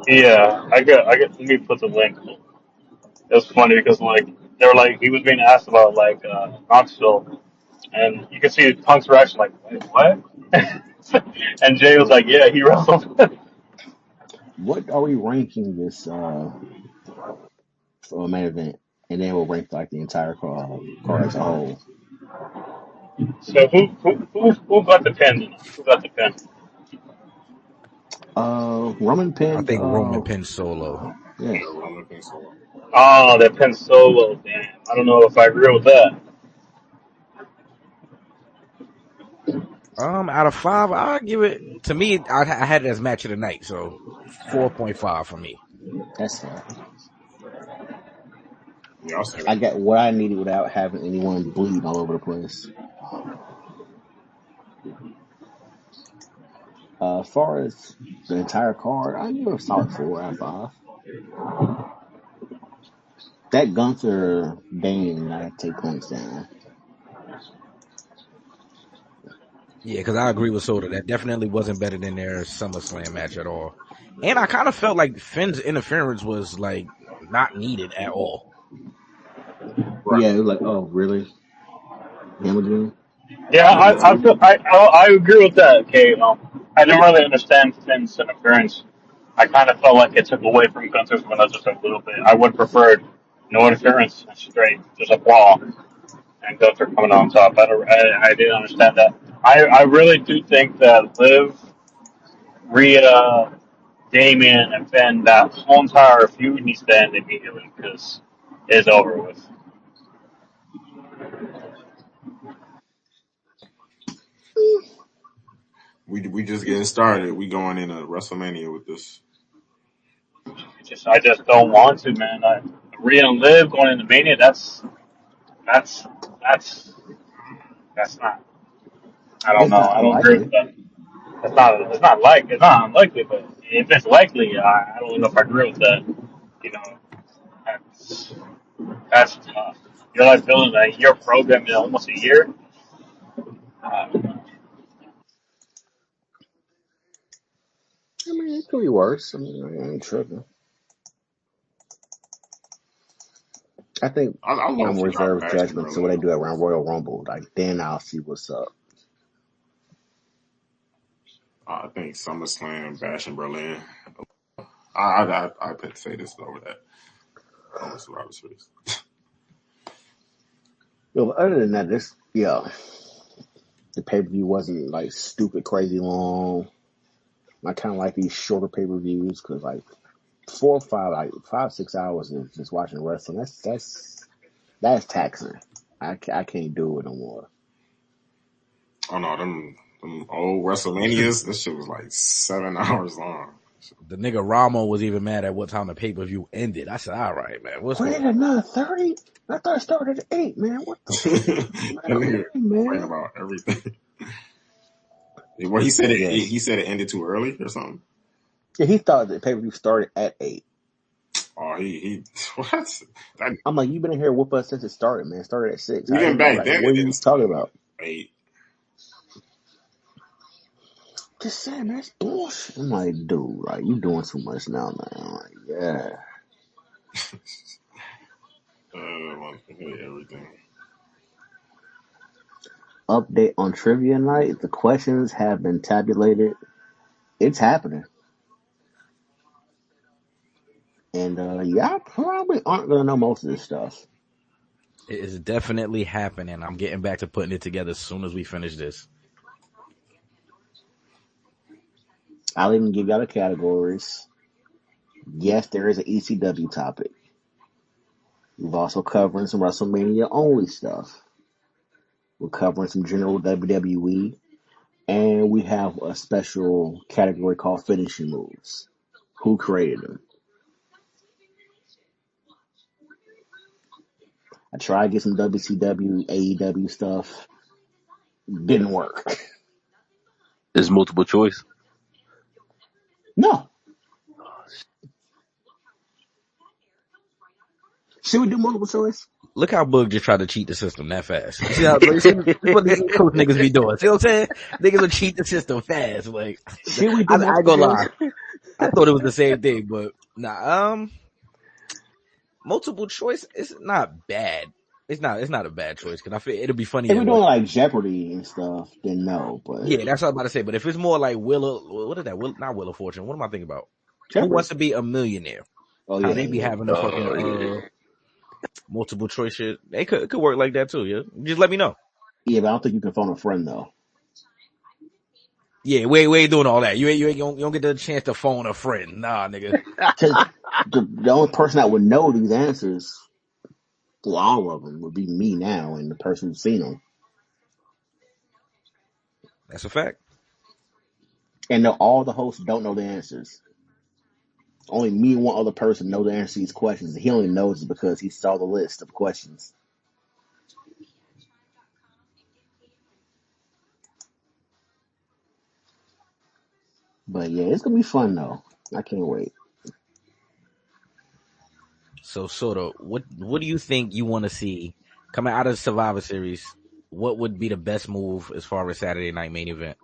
Yeah, Let me put the link. It was funny because they were like he was being asked about Knoxville. And you can see Punk's reaction, like, wait, what? And Jay was like, yeah, he wrestled. What are we ranking this for main event? And then we'll rank like the entire card as a whole. So who got the pin tonight? Who got the pin? Roman I pinned. think Roman pinned Solo. Yeah, Yeah, Roman and Solo. Oh, that pin solo. Damn, I don't know if I agree with that. Out of 5, I give it to me. I had it as match of the night, so 4.5 for me. that's fair. Yeah, I'll say I that. got what I needed without having anyone bleeding all over the place. As far as the entire card, I give it a solid 4 out of 5. That Gunther Dane, I take points down. Yeah, because I agree with Soda. That definitely wasn't better than their SummerSlam match at all. And I kind of felt like Finn's interference was like not needed at all. Right. Yeah, it was like, oh, really? Him again? Yeah, Yeah, me I too. feel I agree with that. Okay, I didn't really understand Finn's interference. I kind of felt like it took away from Gunther's win just a little bit. I would prefer no interference, straight, just a brawl, and Gunther coming on top. I didn't understand that. I really do think that Liv, Rhea, Damien, and Finn, that whole entire feud needs to end immediately because it's over with. We just getting started. We going into WrestleMania with this. I just don't want to, man. Rhea and Liv going into Mania. That's that's that's not. I don't It's know. not I don't agree unlikely. with that. It's not unlikely, but if it's likely, I don't know if I agree with that. You know, that's that's tough. You're like building a year program in almost a year. Uh, I mean, it could be worse. I mean, I ain't tripping. I think I low I'm key like reserved Bash and judgment, so what Berlin. they do around Royal Rumble, like then I'll see what's up. I think SummerSlam, Bash and Berlin. I could say this over that over Survivor Series. But other than that, the pay per view wasn't like stupid crazy long. I kind of like these shorter pay per views because like 4 or 5, like 5, 6 hours of just watching wrestling. That's taxing. I can't do it no more. Oh no, them old WrestleManias. This shit was like 7 hours long. The nigga Ramo was even mad at what time the pay per view ended. I said, all right, man, what's Put going it on? at 9:30. I thought it started at 8, man. What the That let nigga me, complain man? about everything. Well, he said it. Yes. He said it ended too early or something. Yeah, he thought the pay per view started at 8. Oh, he what? That, I'm like, you've been in here with us since it started, man. It started at 6. How even you back like? then, What it are didn't you start talking at about? 8. Just saying, man. It's bullshit. I'm like, dude, like you doing too much now, man. I'm like, yeah. Everything. Update on trivia night. The questions have been tabulated. It's happening. And y'all probably aren't gonna know most of this stuff. It is definitely happening. I'm getting back to putting it together as soon as we finish this. I'll even give y'all the categories. Yes, there is an ECW topic. We've also covering some WrestleMania only stuff. We're covering some general WWE, and we have a special category called finishing moves. Who created them? I tried to get some WCW, AEW stuff. Didn't work. It's multiple choice. No. Should we do multiple choice? Look how Boog just tried to cheat the system that fast. You see how you see, this is what these coach niggas be doing. See what I'm saying? Niggas will cheat the system fast. Like Should we do I ain't multiple gonna lie. choice? I thought it was the same thing, but nah. Multiple choice is not bad. It's not a bad choice because I feel it'll be funny If as we're like doing like Jeopardy and stuff, then no. But yeah, that's what I'm about to say. But if it's more like what is that? Not Wheel of Fortune. What am I thinking about? Who Jeopardy. wants to be a millionaire? Oh How yeah, they be yeah. having the fucking Yeah. multiple choice shit? It could work like that too. Yeah, just let me know. Yeah, but I don't think you can phone a friend though. Yeah, we ain't doing all that. You don't get the chance to phone a friend. Nah, nigga. Because the only person that would know these answers, well, all of them, would be me now and the person who's seen them. That's a fact. And all the hosts don't know the answers. Only me and one other person know the answer to these questions. And he only knows it because he saw the list of questions. But yeah, it's gonna be fun though. I can't wait. So sort of, what do you think you want to see coming out of the Survivor Series? what would be the best move as far as Saturday night main event?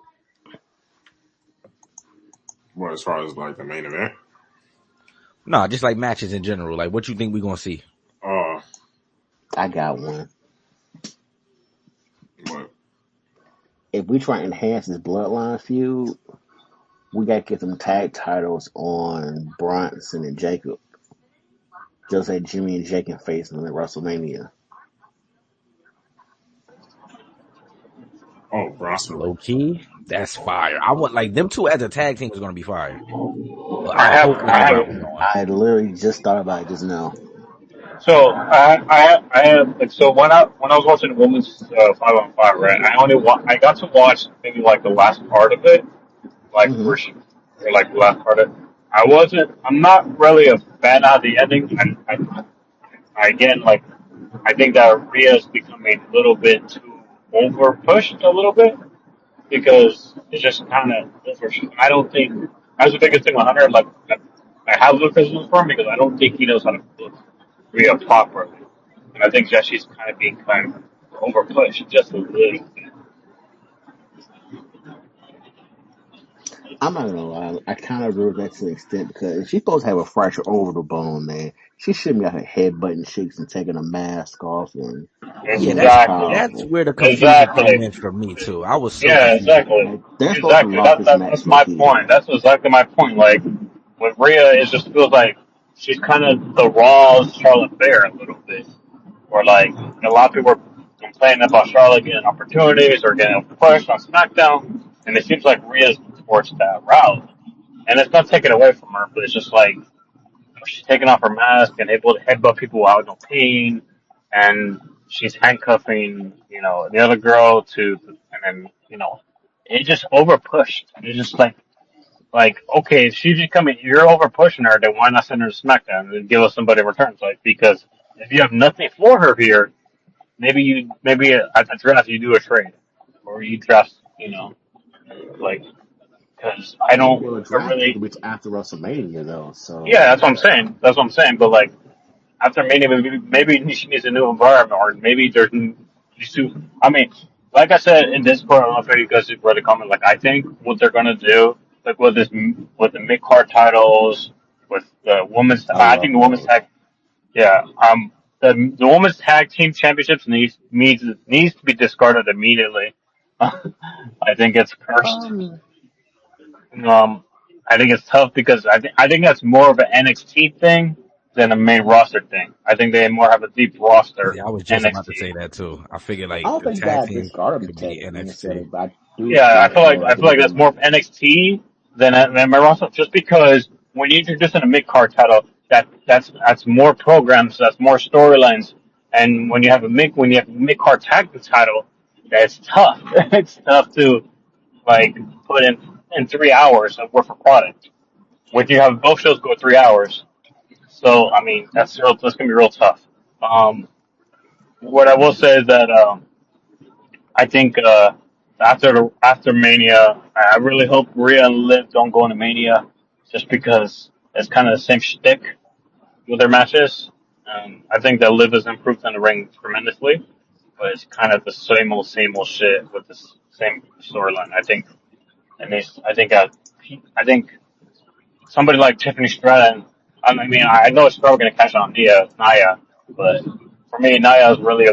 Well, as far as like the main event, No, just like matches in general. Like, what you think we gonna see? uh, I got one. what? If we try to enhance this bloodline feud, we got to get some tag titles on Bronson and Jacob. Just like Jimmy and Jake can face them at WrestleMania. Oh, Bronson. Low key, that's fire. I want like them two as a tag team is gonna be fire. Well, I have, hopefully I they get have. that going. I literally just thought about it just now. So I have like so when I was watching the women's 5-on-5, right? I got to watch maybe like the last part of it, like Hmm. where she, or like the last part of it. I'm not really a fan of the ending. Again, like I think that Rhea is becoming a little bit too over pushed a little bit because it's just kind of over. I don't think that's the biggest thing with Hunter. Like I have Lucas for him because I don't think he knows how to book Rhea properly, and I think that she's kind of being kind of over pushed just a little bit. I'm not gonna lie, I kind of agree with that to an extent because if she's supposed to have a fracture over the bone, man, she shouldn't be out here headbutting chicks and taking a mask off and Yeah, being this Exactly, that's powerful. where the confusion come exactly. in for me too. I was so Yeah, confused. exactly. Like they're supposed to Exactly. lock this match That's low my key. point. That's exactly my point. Like, with Rhea, it just feels like she's kind of the raw Charlotte Flair a little bit. Or, like, a lot of people are complaining about Charlotte getting opportunities or getting pushed on SmackDown, and it seems like Rhea's towards that route. And it's not taken away from her, but it's just like, she's taking off her mask and able to headbutt people without no pain, and she's handcuffing, the other girl and then, it just over pushed. It's just like, okay, if she's becoming, you're over pushing her, then why not send her to SmackDown and give us somebody returns? Like, because if you have nothing for her here, maybe at the draft you do a trade, or you draft, like, because Well, the I draft is really, gonna be after WrestleMania though, yeah, so that's what I'm saying. That's what I'm saying. But like, after Mania, maybe she needs a new environment, or maybe there's these two. I mean, like I said in Discord, I don't know if you guys read the comment. Like, I think what they're gonna do, like with the mid card titles, with the women's, I I think love the women's those. tag, yeah, the women's tag team championships needs to be discarded immediately. I think it's cursed. Um, Um, I think it's tough because I think that's more of an NXT thing than a main roster thing. I think they more have a deep roster See, I was just about to NXT. say that too. I figured I like don't the think you tag gotta team discard them could be technically NXT. necessarily, but I do Yeah, feel I feel like like more I like feel like a that's more of NXT than main roster, just because when you introduce in a mid card title, that's more programs, that's more storylines, and when you have a mid card tag team title, that's tough. It's tough to like put in 3 hours of worth of product. When you have both shows go 3 hours, so I mean that's gonna be real tough. Um, what I will say is that I think after Mania, I really hope Rhea and Liv don't go into Mania, just because it's kind of the same shtick with their matches. I think that Liv has improved in the ring tremendously, but it's kind of the same old shit with the same storyline. I think somebody like Tiffany Stratton. I mean, I know it's probably going to catch on Naya, but for me, Naya is really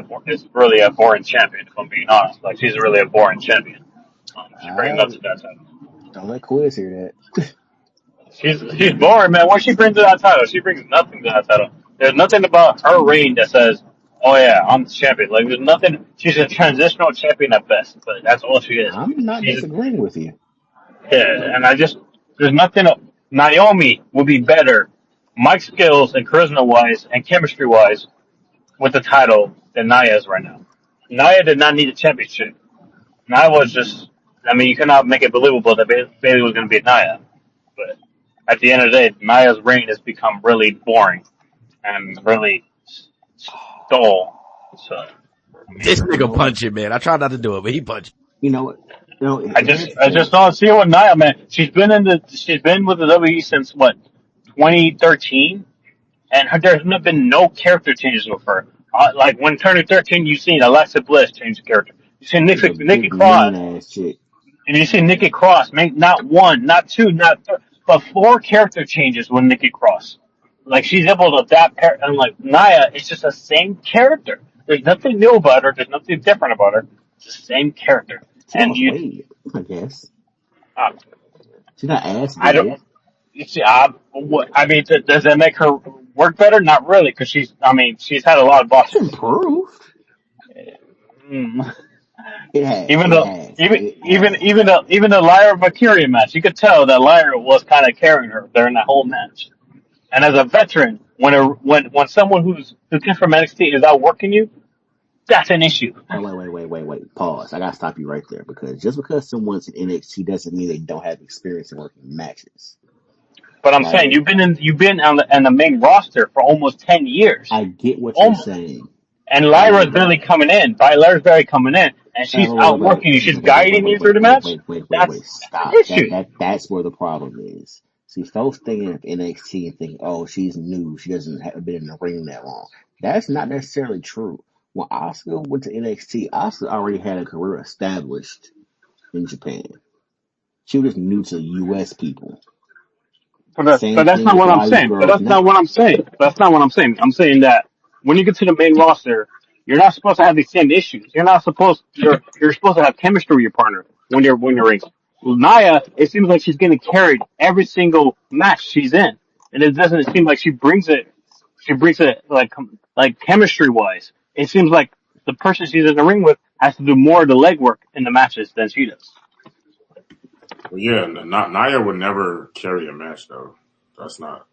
a boring champion. If I'm being honest, like she's really a boring champion. She brings I nothing to that title. don't let Quiz hear that. She's boring, man. What she brings to that title? She brings nothing to that title. There's nothing about her reign that says, "Oh yeah, I'm the champion." Like there's nothing. She's a transitional champion at best, but that's all she is. I'm not She's disagreeing with you. Yeah, and there's nothing. Naomi would be better, mic skills and charisma wise and chemistry wise with the title than Nia is right now. Nia did not need a championship. Nia was just, I mean, you cannot make it believable that Bailey was going to be Nia. But at the end of the day, Nia's reign has become really boring and really dull. So, I This mean, You nigga know what? punching, man. I try not to do it, but he punched. You know what? Here's the I just thing. don't see it with Nia, man. She's been with the WWE since what, 2013? And there's been no character changes with her. Like when turning 13, you've seen Alexa Bliss change the character. You see She's a Nikki big Cross, mean ass chick. and you see Nikki Cross make not one, not two, not three, but four character changes with Nikki Cross. Like she's able to adapt. And like Naya, it's just the same character. There's nothing new about her. There's nothing different about her. It's the same character. She And lost you, weight, I guess. uh, She's not ass I big. don't. You see, what, I mean, does that make her work better? Not really, because she's. I mean, she's had a lot of It's bosses. improved. Mm. It has. Even It though, has. It has. even the Lyra Valkyria match, you could tell that Lyra was kind of carrying her during that whole match. And as a veteran, when someone who came from NXT is outworking you, that's an issue. Oh, wait. Pause. I gotta stop you right there because someone's in NXT doesn't mean they don't have experience in working matches. But I'm saying Like, you've been on the main roster for almost 10 years. I get what you're Almost. saying. And I Lyra's get barely that. coming in. Lyra's barely coming in, and she's outworking you. She's guiding you through the match. That's an Stop. issue. That's where the problem is. See, folks thinking of NXT and think, oh, she's new. She doesn't have been in the ring that long. That's not necessarily true. When Asuka went to NXT, Asuka already had a career established in Japan. She was new to US people. But Same that's thing not with a what I'm lot of these saying. But girls that's not now. what I'm saying. That's not what I'm saying. I'm saying that when you get to the main roster, you're not supposed to have these same issues. You're supposed to have chemistry with your partner when you're in. Well, Naya, it seems like she's getting carried every single match she's in, and it doesn't seem like she brings it. She brings it like chemistry wise. It seems like the person she's in the ring with has to do more of the legwork in the matches than she does. Well, yeah, Naya would never carry a match though. That's not.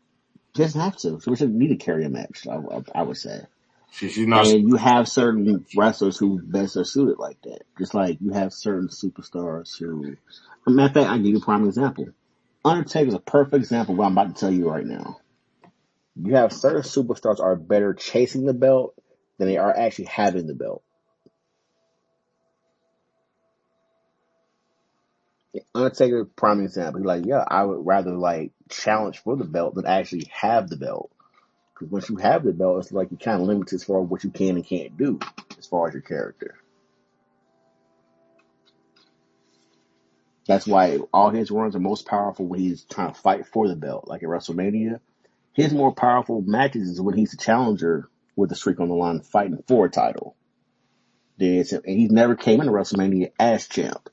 She doesn't have to. She doesn't need to carry a match, I would say. She's not. And you have certain wrestlers who best are suited like that. Just like you have certain superstars who, a matter of fact, I'll give you a prime example. Undertaker's a perfect example of what I'm about to tell you right now. You have certain superstars are better chasing the belt than they are actually having the belt. Undertaker, prime example. He's like, yeah, I would rather like challenge for the belt than actually have the belt. Because once you have the belt, it's like you kind of limited as far as what you can and can't do as far as your character. That's why all his runs are most powerful when he's trying to fight for the belt, like at WrestleMania. His more powerful matches is when he's the challenger with the streak on the line fighting for a title. And he's never came into WrestleMania as champ.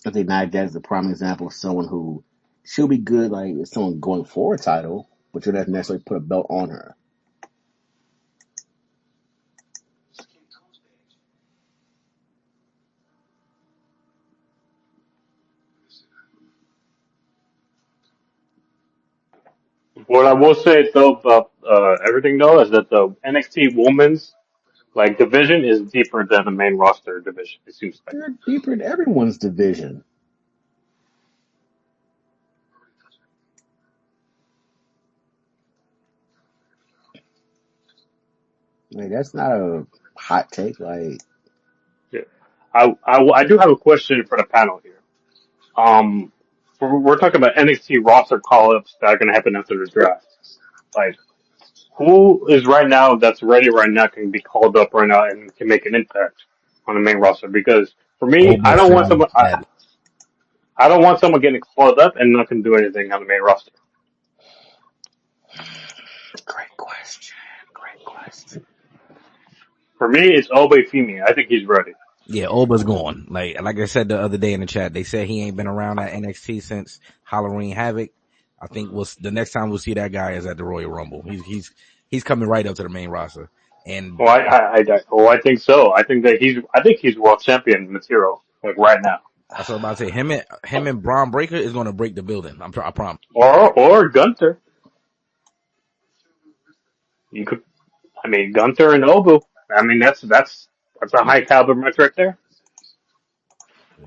I think Nia is the prime example of someone who she'll be good like if someone going for a title, but you don't necessarily put a belt on her. What I will say though about everything though is that the NXT Women's like division is deeper than the main roster division. It seems like. They're deeper in everyone's division. Like that's not a hot take. Like Yeah. I do have a question for the panel here. Um, we're talking about NXT roster call-ups that are going to happen after the draft. Like, who is right now that's ready right now can be called up right now and can make an impact on the main roster? Because for me, Oba, Finn, Chad. I don't want someone getting called up and not going to do anything on the main roster. great question. Great question. For me, it's Obe Femi. I think he's ready. Yeah, Oba's gone. Like I said the other day in the chat, they said he ain't been around at NXT since Halloween Havoc. I think the next time we'll see that guy is at the Royal Rumble. He's coming right up to the main roster. And Well, I think so. I think he's world champion material like right now. that's what I'm about to say. Him and Braun Breaker is going to break the building. I promise. Or Gunther. You could, I mean, Gunther and Obu. I mean, that's a high caliber match right there.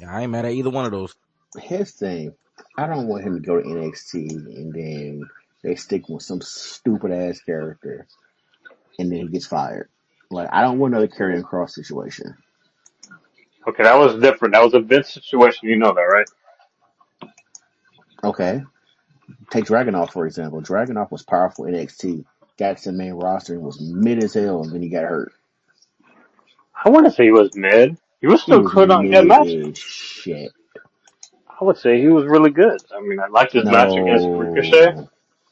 Yeah, I ain't mad at either one of those. His thing, I don't want him to go to NXT and then they stick with some stupid ass character and then he gets fired. Like I don't want another carrying cross situation. Okay, that was different. That was a Vince situation. You know that, right? Okay. Take Dragunov for example. Dragunov was powerful in NXT. got to the main roster and was mid as hell, and then he got hurt. I wouldn't say he was mid. He was He still was good on good mid matches. as shit. I would say he was really good. I mean, I liked his match against Ricochet. No,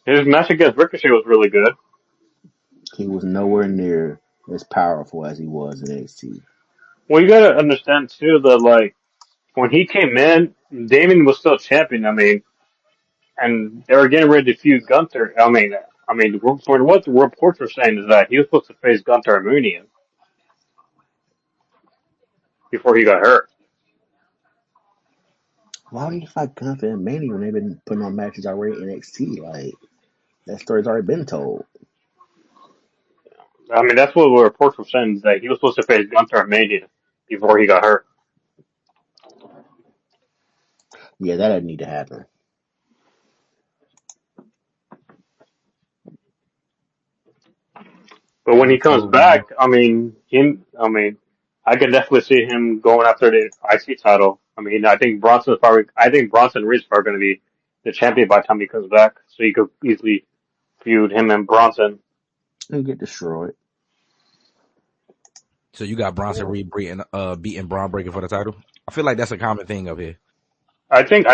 His match against Ricochet was really good. he was nowhere near as powerful as he was in NXT. Well, you gotta understand too that like when he came in, Damon was still champion. I mean, and they were getting ready to feud Gunther. I mean, for what the reports were saying is that he was supposed to face Gunther at Mania before he got hurt. Why would he fight Gunther and Mania when they've been putting on matches already in NXT? Like, that story's already been told. I mean, that's what the reports were saying is that he was supposed to face Gunther at Mania before he got hurt. Yeah, that didn't need to happen. But when he comes So back, I could definitely see him going after the IC title. I mean, I think Bronson Reed's probably going to be the champion by the time he comes back, so you could easily feud him and Bronson. And get destroyed. you got Bronson Reed beating Braun Breaker for the title. I feel like that's a common thing up here. I think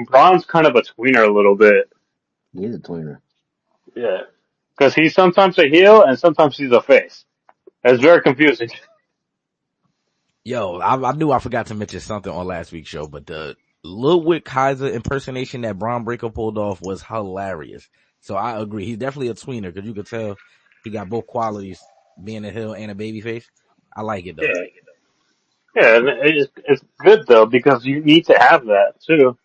Braun's kind of a tweener a little bit. He is a tweener. Yeah. Because he's sometimes a heel and sometimes he's a face. It's very confusing. Yo, I knew I forgot to mention something on last week's show, but the Ludwig Kaiser impersonation that Braun Breaker pulled off was hilarious. So I agree. He's definitely a tweener because you could tell he got both qualities, being a heel and a babyface. I like it though. Yeah. Yeah, and it's good though because you need to have that too.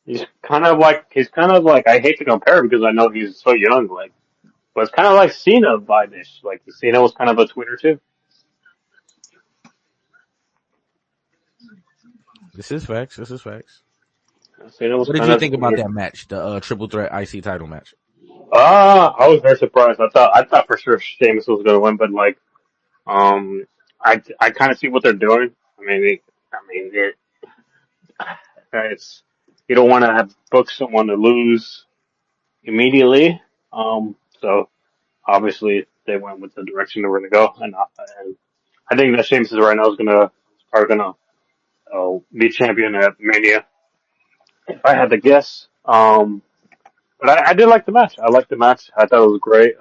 He's kind of like I hate to compare him because I know he's so young, like, but it's kind of like Cena vibe-ish. Like Cena was kind of a tweener too. This is facts. This is facts. Cena was What did kind you of a think about tweener. that match, the triple threat IC title match? I was very surprised. I thought for sure Sheamus was going to win, but like, um, I kind of see what they're doing. It's you don't want to have book someone to lose immediately. So obviously they went with the direction they were going to go, and I think that Sheamus is right now is gonna be champion at Mania. If I had to guess, but I did like the match. I liked the match. I thought it was great.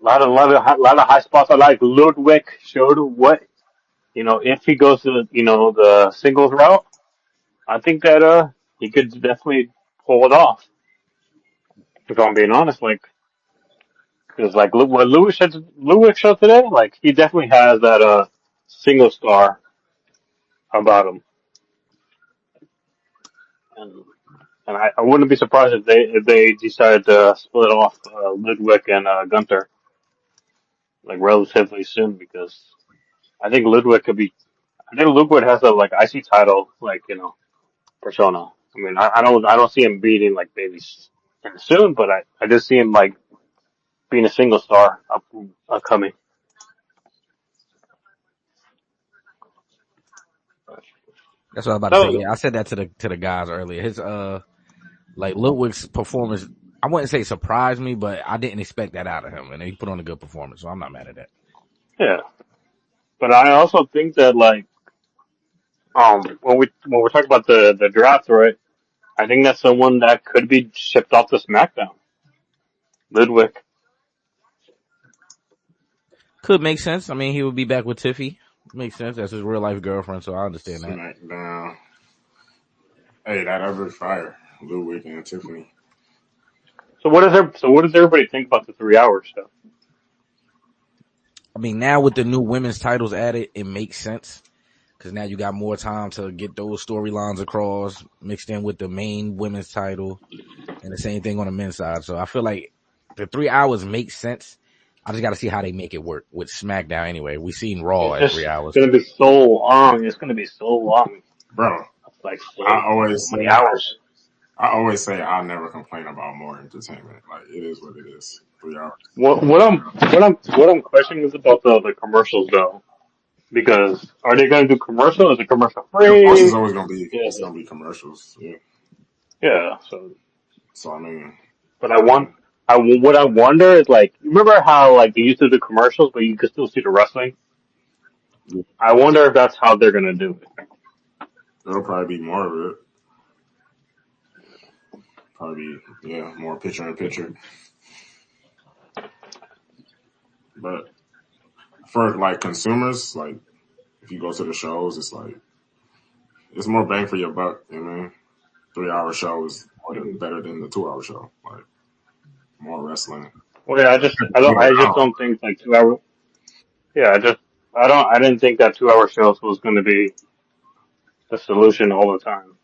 Lot of high spots. I like Ludwig showed what if he goes to the singles route. I think that he could definitely pull it off. If I'm being honest, like because like what Ludwig showed today, like he definitely has that single star about him, and I wouldn't be surprised if they decided to split off Ludwig and Gunther like relatively soon because I think Ludwig could be. I think Ludwig has a like IC title like persona. I mean, I don't see him beating like babies soon, but I just see him like being a single star upcoming. That's what I was about to say. So Yeah, I said that to the guys earlier. His like Ludwig's performance, I wouldn't say surprised me, but I didn't expect that out of him, and he put on a good performance, so I'm not mad at that. yeah, but I also think that like when we're talking about the draft, right? I think that's someone that could be shipped off to SmackDown. Ludwig. Could make sense. I mean, he would be back with Tiffy. Makes sense. That's his real life girlfriend, so I understand that. SmackDown. Hey, that ever fire. Ludwig and Tiffany. So what does everybody think about the 3 hour stuff? I mean, now with the new women's titles added, it makes sense because now you got more time to get those storylines across, mixed in with the main women's title, and the same thing on the men's side. So I feel like the 3 hours makes sense. I just got to see how they make it work with SmackDown. Anyway, we seen Raw It's at just 3 hours. gonna be so long. It's gonna be so long. Bro, It's like I so always many say hours. I'll never complain about more entertainment. Like it is what it is. 3 hours. What I'm questioning is about the commercials though, because are they going to do commercial? Is it commercial Of course, free? it's always gonna be Yeah, it's gonna be commercials. Yeah, yeah. So So I mean, But what I wonder is like, you remember how like they used to do commercials, but you could still see the wrestling. I wonder if that's how they're gonna do it. it'll probably be more of it. Probably yeah, more picture in picture. But for like consumers, like if you go to the shows, it's like it's more bang for your buck. You know what I mean? 3 hour show is more than, Mhm. better than the 2 hour show. Like more wrestling. Well, yeah, I just don't think like 2 hour. Yeah, I didn't think that 2 hour shows was gonna be the solution all the time.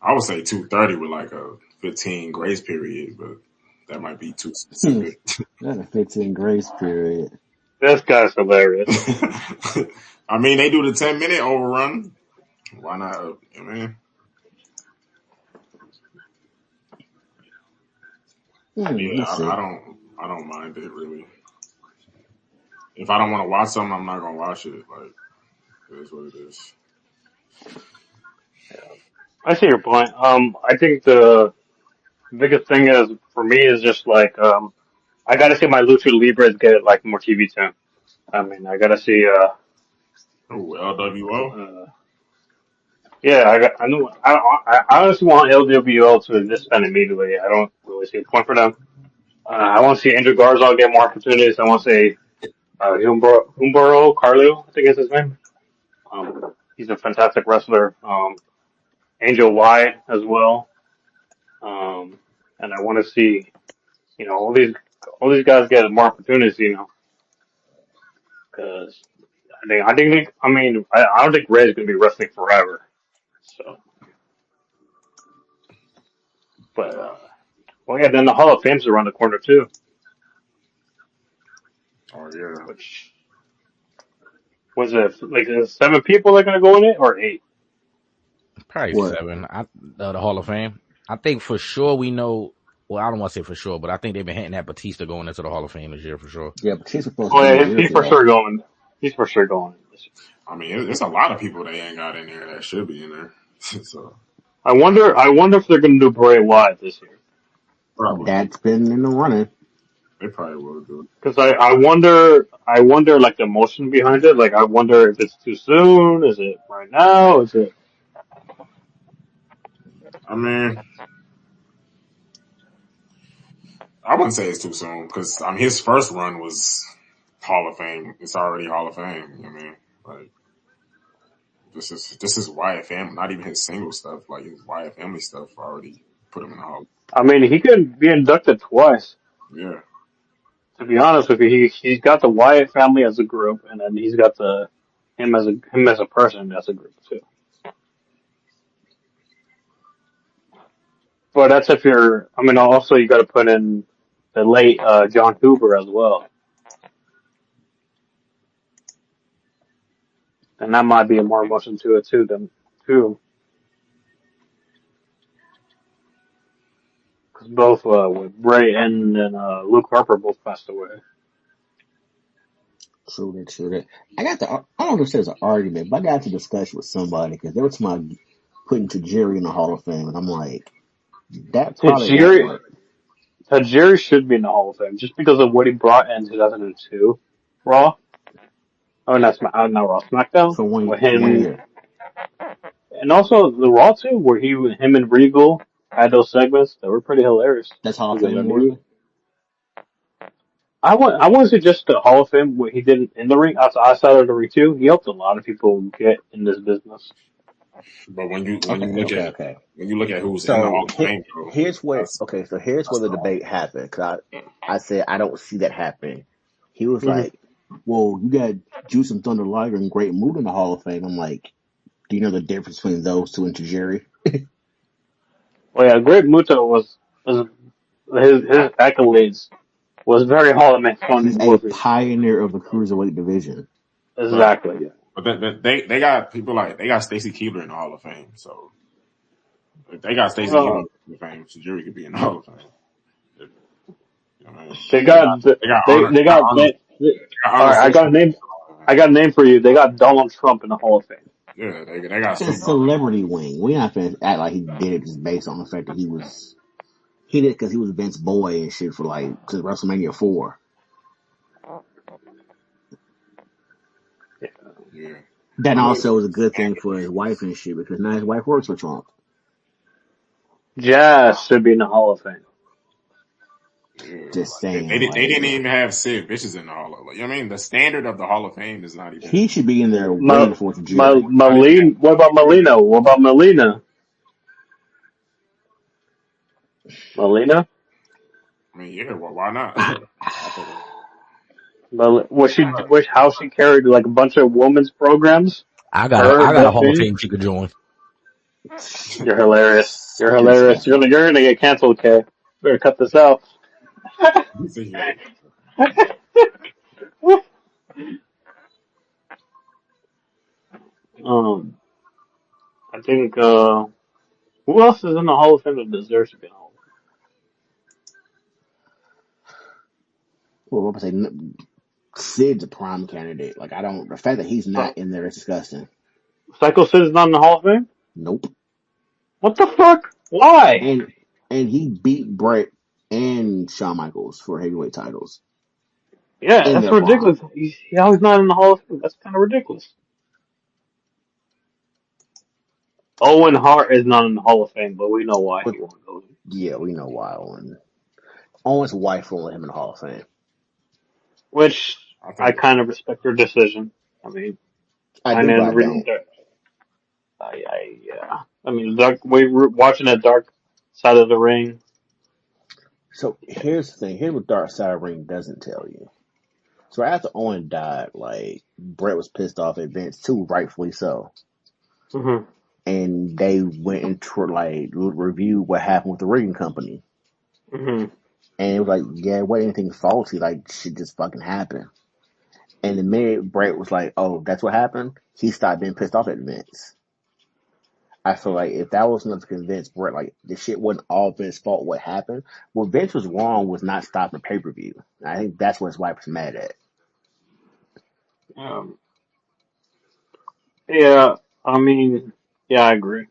I would say 2:30 with like a 15 grace period, but that might be too Hmm. specific. That's a 15 grace period. This guy's hilarious. I mean, they do the 10-minute overrun. Why not? I mean, yeah, Let's see. I don't mind it really. If I don't want to watch something, I'm not gonna watch it. Like it is what it is. I see your point. I think the biggest thing is for me is just like I gotta see my Lucha Libres get like more TV time. I mean, I gotta see Oh, LWO. uh yeah, I know I honestly want LWO to disband immediately. I don't really see a point for them. I want to see Andrew Garzal get more opportunities. I want to see Humbaro Carlo, I think is his name. He's a fantastic wrestler. Angel White as well. And I want to see, all these guys get more opportunities, because I don't think Ray's going to be wrestling forever. So, but, well, yeah, then the Hall of Fame's around the corner too, Oh yeah. which was it like is 7 people that are going to go in it or 8? Probably What? 7. The Hall of Fame. I think for sure we know. Well, I don't want to say for sure, but I think they've been hinting at Batista going into the Hall of Fame this year for sure. Yeah, but she's supposed to Oh be yeah, years he's for ago. sure going. He's for sure going. I mean, it's a lot of people they ain't got in there that should be in there. So I wonder if they're going to do Bray Wyatt this year. probably That's been in the running. they probably will do it. Because I wonder like the emotion behind it. Like I wonder if it's too soon. Is it right now? Is it? I mean, I wouldn't say it's too soon because I mean his first run was Hall of Fame. It's already Hall of Fame. You know what I mean, like this is Wyatt family, not even his single stuff. Like his Wyatt family stuff already put him in the Hall. I mean, he could be inducted twice. Yeah, To be honest with you, he's got the Wyatt family as a group, and then he's got the him as a person as a group too. But that's if you're. I mean, also you got to put in the late John Huber as well, and that might be a more emotion to it too. Because both with Bray and Luke Harper both passed away. True that, true that. I don't know if there's an argument, but I got to discuss with somebody because there was somebody putting Tajiri in the Hall of Fame, and I'm like, that probably won't Tajiri work. Tajiri should be in the Hall of Fame just because of what he brought in 2002 Raw. Oh, not Raw, SmackDown For with one him, year. and also the Raw too, where him and Regal had those segments that were pretty hilarious. That's Hall of Because I Fame mean, worthy? I want to say just the Hall of Fame what he did in the ring outside of the ring too. He helped a lot of people get in this business. but when you Okay, look okay, at okay. who's in the Hall So of Fame, though, here's where that's the the Hall. debate happened. Cause I said I don't see that happening. He was hmm like, "Well, you got Juice and Thunder Liger and Great Mood in the Hall of Fame." I'm like, "Do you know the difference between those two and Tajiri?" Well, yeah, Great Muta was his accolades was very Hall of Fame He's a worthy. pioneer of the cruiserweight division. But Exactly. Yeah. they got people like they got Stacy Keibler in the Hall of Fame. So if they got Stacy Keibler Well, in the Hall of Fame, Tajiri could be in the Hall of Fame. If, you know what I mean? they They got got they got honor they they got got Arnold they got all Arnold right. Schwarzenegger in the Hall of Fame. I got a name for you. They got Donald Trump in the Hall of Fame. Yeah, they got It's Snoop Dogg. celebrity wing. We're not gonna act like he did it just based on the fact that he was. He did because he was Vince's boy and shit for like to WrestleMania 4. Yeah. That I mean, also was a good thing for his wife and shit because now his wife works for Trump. Jazz should be in the Hall of Fame. yeah, Just like they, saying, they didn't like even have Sid Vicious in the Hall of, like, you know what I mean? The standard of the Hall of Fame is not even he should be in there way Ma- before Jerry. not even Melina. What about Melina? What about Melina? Melina? I mean, yeah, well, why not? I think How she carried like a bunch of women's programs? Her, I got a Hall of Delphine. Fame she could join. You're hilarious. You're Just hilarious. saying. You're gonna get canceled, Kay. Better cut this out. yeah. um, I think who else is in the Hall of Fame that deserves to be in the Hall Well, what was I say? Sid's a prime candidate. Like I don't. The fact that he's of Fame? not in there is disgusting. Psycho Sid is not in the Hall of Fame. Nope. What the fuck? Why? And he beat Brett and Shawn Michaels for heavyweight titles Yeah, in that's their prime. ridiculous. How he's not in the Hall of Fame? That's kind of ridiculous. Owen Hart is not in the Hall of Fame, but we know why But he won't go. yeah, we know why Owen's wife won't let him in the Hall of Fame. Which I I think kind of respect her decision. I mean, I and do, but then I don't. yeah. I mean, we were watching that Dark Side of the Ring. So here's the thing. Here's what Dark Side Ring doesn't tell you. So after Owen died, like Brett was pissed off at Vince too, rightfully so. Hmm. And they went into like review what happened with the rigging company. Hmm. And it was like, yeah, it wasn't anything faulty. Like shit just fucking happened. And the minute Brett was like, "Oh, that's what happened," he stopped being pissed off at Vince. I feel like if that was enough to convince Brett, like the shit wasn't all Vince's fault, what happened? What Vince was wrong was not stopping pay per view. I think that's what his wife was mad at Um, yeah, I mean, yeah, I agree.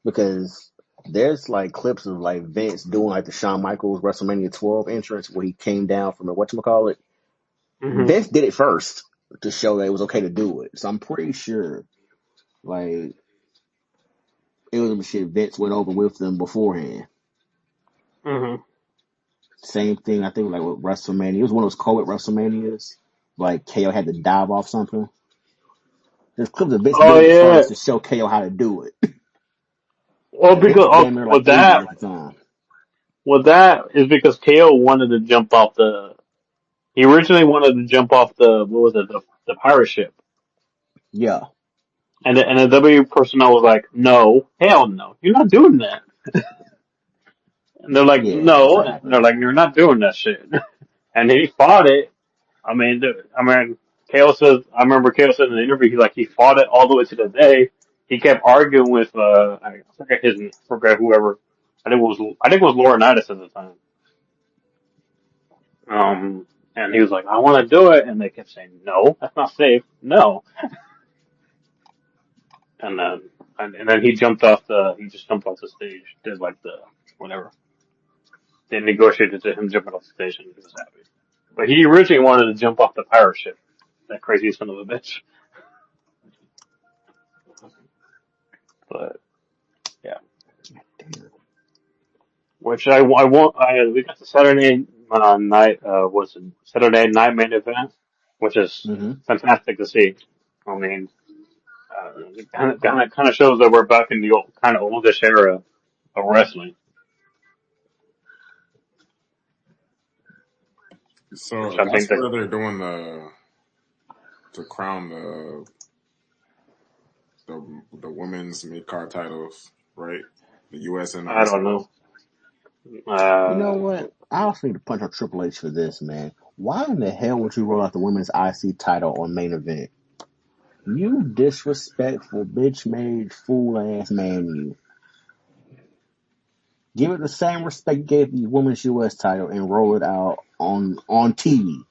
because there's like clips of like Vince doing like the Shawn Michaels WrestleMania 12 entrance where he came down from the whatchamacallit. Hmm. Vince did it first to show that it was okay to do it. So I'm pretty sure like it was some shit Vince went over with them beforehand. Hmm. Same thing, I think, like with WrestleMania. It was one of those COVID WrestleManias. Like KO had to dive off something. There's clips of Vince Oh doing it yeah. first to show KO how to do it. Well, Vince because was damn near like with injured that, at the time. because KO wanted to jump off the. He originally wanted to jump off the what was it the pirate ship, Yeah, and the W personnel was like, no, hell no, you're not doing that. And they're like, yeah, that's no, what and happened. they're like, you're not doing that shit. And he fought it. I mean, Kale says. I remember Kale said in the interview, he fought it all the way to the day. He kept arguing with I forget whoever. I think it was Laurinaitis at the time. Um, and he was like, I want to do it, and they kept saying, no, that's not safe. No, and then and then he just jumped off the stage, did like the whatever. They negotiated to him jumping off the stage, and he was happy. But he originally wanted to jump off the pirate ship. That crazy son of a bitch. But yeah, which I won't. We got the Saturday night was a Saturday night main event, which is Hmm. fantastic to see. I mean, it kind of shows that we're back in the old kind of oldish era of wrestling, which so. I think That's that where they're doing the to crown the women's mid card titles, right? The U.S. and the I don't IC. know. You know Uh, what? I also need to punch out Triple H for this, man. Why in the hell would you roll out the women's IC title on main event? You disrespectful, bitch made, fool ass man, you. Give it the same respect you gave the women's US title and roll it out on TV.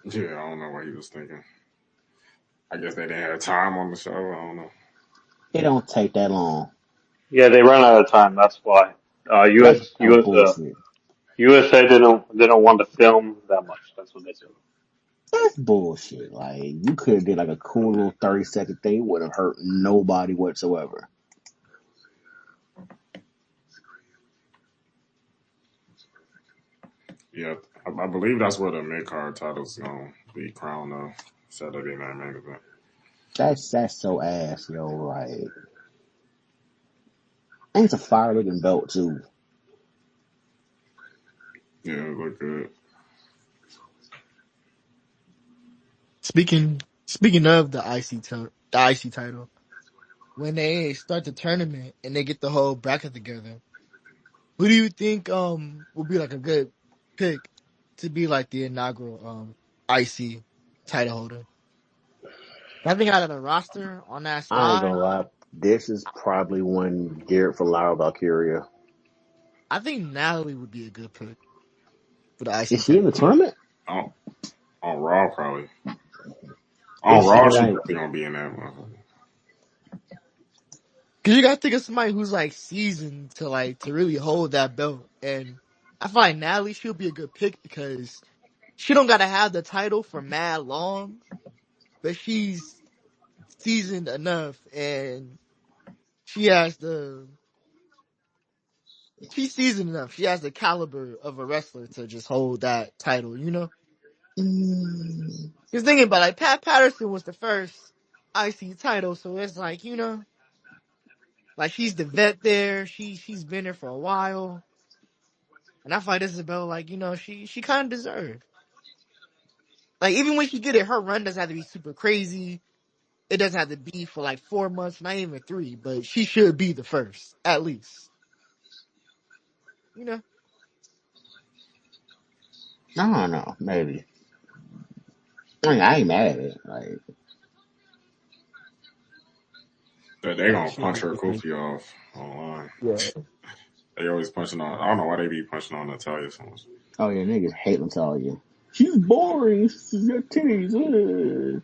Yeah, I don't know what he was thinking. I guess they didn't have time on the show. I don't know. It don't take that long. Yeah, they ran out of time. That's why. That's dumb bullshit. USA didn't want to film that much. That's what they said. That's bullshit. Like you could have did like a cool little 30-second thing. It wouldn't have hurt nobody whatsoever. Yeah, I believe that's where the mid card title's gonna be crowned though. Saturday Night Main Event. That's so ass, yo. Like, and it's a fire looking belt too. Yeah, it look good. Speaking of the IC title, when they start the tournament and they get the whole bracket together, who do you think will be like a good pick to be like the inaugural IC title holder? I think out of the roster on that I ain't side, gonna lie. This is probably one geared for Lara Valkyria. I think Natalie would be a good pick for the IC Is she in title. the tournament? On Raw probably. On Is I Raw, mean, she I definitely gonna be in that motherfucker. Cause you gotta think of somebody who's like seasoned to really hold that belt. And I find Natalie, she'll be a good pick because she don't gotta have the title for mad long, but she's seasoned enough and she has the, she's seasoned enough. She has the caliber of a wrestler to just hold that title, you know? Cause thinking about like Pat Patterson was the first IC title, so it's like, you know, like she's the vet there. She's been there for a while. And I find Isabel like, you know, she kind of deserved. Like, even when she get it, her run doesn't have to be super crazy. It doesn't have to be for like 4 months, not even 3, but she should be the first, at least. You know? I don't know. Maybe. I mean, I ain't mad at it. Like, But they Yeah, gonna she'll punch be her the first. goofy off online. Yeah. They always punching on. I don't know why they be punching on Natalia so much. oh yeah, niggas hate Natalia. She's boring. She's got titties.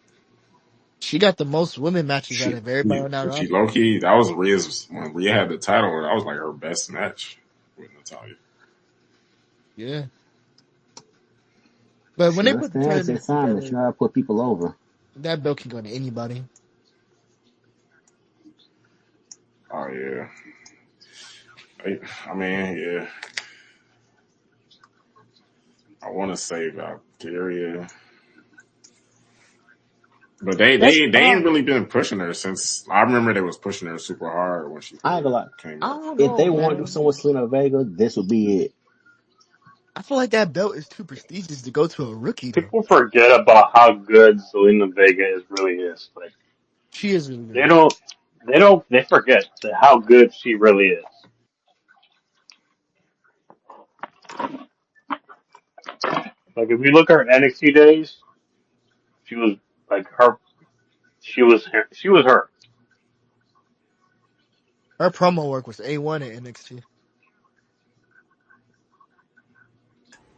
She got the most women matches out She, of everybody on that she roster. low key. That was Rhea's when Rhea had the title. That was like her best match with Natalia. Yeah. But when She they put the understands the tournament assignment. She together, know how to put people over. that belt can go to anybody. Oh yeah. I mean, yeah. I want to say Valkyria, but That's they ain't really been pushing her since. I remember they was pushing her super hard when she I ain't first gonna lie. came I up. don't If know, they want to do man. something with Selena Vega, this would be it. I feel like that belt is too prestigious to go to a rookie, though. People forget about how good Selena Vega really is. Like She is really they good. don't, they forget how good she really is. Like if you look at her NXT days, she was like her, she was her. Her promo work was A1 at NXT.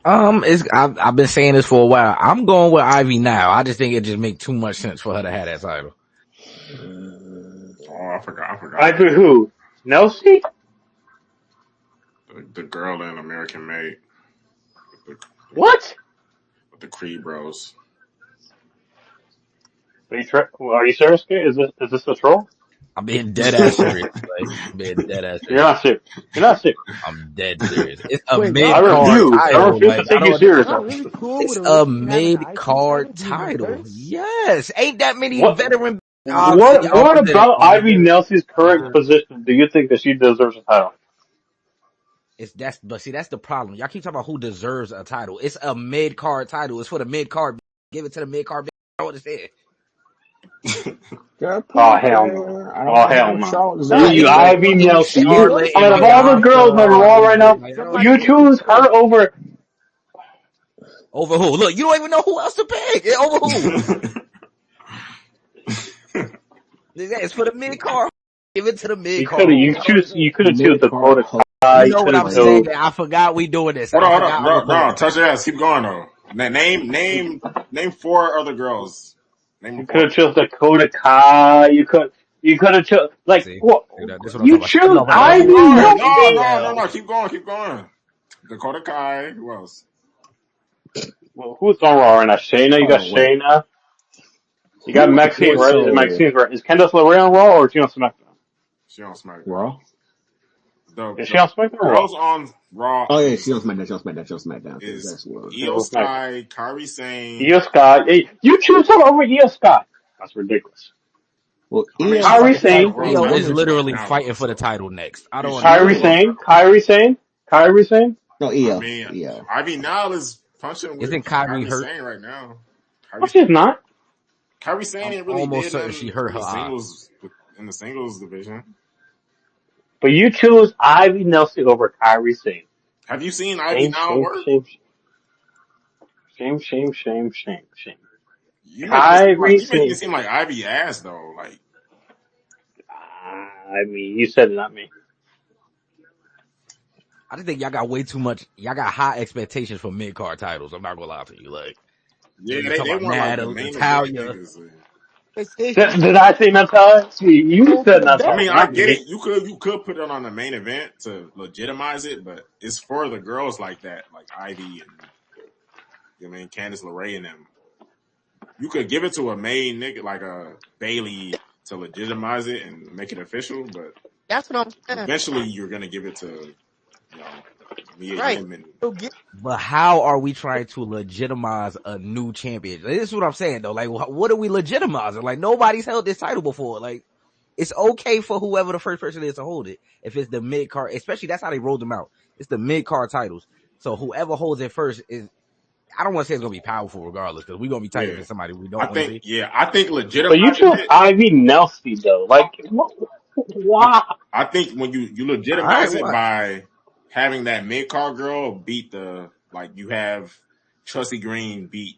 I've been saying this for a while. I'm going with Ivy now. I just think it just makes too much sense for her to have that title. Oh, I forgot I her could name. who? Nelsie? The girl in American Made with the, What? with the Creed Bros. Are you serious? Is this a troll? I'm being dead ass serious. Like, I'm being dead ass You're serious. not serious. You're not serious. I'm dead serious. It's a Wait, I mid y'all card refuse. I title. refuse to Like, I take you don't. serious. y'all really cool with It's a a rookie having an mid IC title card being the title. first? Yes, ain't that many What veteran. Obviously, what opposite about ain't Ivy good. Nelsie's current position do you think that she deserves a title? But see, that's the problem. Y'all keep talking about who deserves a title. It's a mid card title. It's for the mid card. Give it to the mid card. I don't understand. Got Oh put hell no. there. I don't Oh know hell how no. Charlotte Nah, deserves You it, ain't no but Ivy fucking Nelsie. Charlotte Somebody and Out of put all the Bianca. girls on Raw right now, Like, I don't somebody you put understand. choose her over. Over who? Look, you don't even know who else to pick. Over who? It's for the mid card. Give it to the mid card. You could have choose mid card Dakota Hulk Kai. You You know could what have I'm crazy. saying? chose. I forgot we doing this. Hold I on, hold forgot on, I was no, doing no, this. touch your ass. Keep going though. Name 4 other girls. Name You them could 4. have chose Dakota Kai. You could. You could have chose like See, what that's what I'm talking you about. Starting choose off with the Keep Ivy wrong going. foot No, and Nelson. no, no, now no. Keep going. Keep going. Dakota Kai. Who else? Well, who's on Raw right now? Shayna. You Hold got on, wait. Shayna. You got Who? Maxine. Wait, Right? so Maxine's right. Is Candice LeRae on Raw or is she on SmackDown? She on SmackDown. Raw? Is she The on SmackDown or Raw? girls on Raw Oh yeah, she on is SmackDown. She on SmackDown. She on SmackDown. Because is that's what. She's on Io SmackDown. Sky, Kairi Sane. Io Sky. Hey, you choose her over Io Sky. That's ridiculous. Well, I mean, Io she's Kairi fighting for Sane. like Sky world Io title is women's. right literally now, though. fighting for the So title next. I yeah, don't she Kairi is. understand. Sane. Kairi Sane. Kairi Sane. No, I Io. mean, Io. Ivy Nile is punching with Isn't Kyrie Kairi hurt? Sane right now. No, Kairi she's not. Kairi Sane I'm ain't really almost did certain she nothing hurt in her the eye. singles division. But you choose Ivy Nelson over Kairi Sane. Have you seen Ivy Shame, Nile shame, work? shame, shame, shame, shame, shame, shame. You Kairi making it Sane. seem like Ivy ass though. Like I mean, you said it, not me. I just think y'all got way too much. Y'all got high expectations for mid card titles. I'm not gonna lie to you. Like, yeah, you they talk about want like the Natalia, main event Natalia. niggas. Did I say Natalia? You Go said to I Natalia, mean, bed. I not get me. it. You could put it on the main event to legitimize it, but it's for the girls like that, like Ivy and Candice LeRae and them. You could give it to a main nigga like a Bailey to legitimize it and make it official, but That's what I'm saying. eventually you're gonna give it to you know Mia Right. Yim and Go get But how are we trying to legitimize a new champion? This is what I'm saying though. Like, what are we legitimizing? Like, nobody's held this title before. Like, it's okay for whoever the first person is to hold it. If it's the mid card, especially that's how they rolled them out. It's the mid card titles. So whoever holds it first is, I don't want to say it's going to be powerful regardless because we're going to be tight if yeah. it's somebody we don't want to see. I think But you legitimizing chose it. Ivy Nelson though. Like, why? I think when you All right, legitimize it what? by having that mid card girl beat you have Chelsea Green beat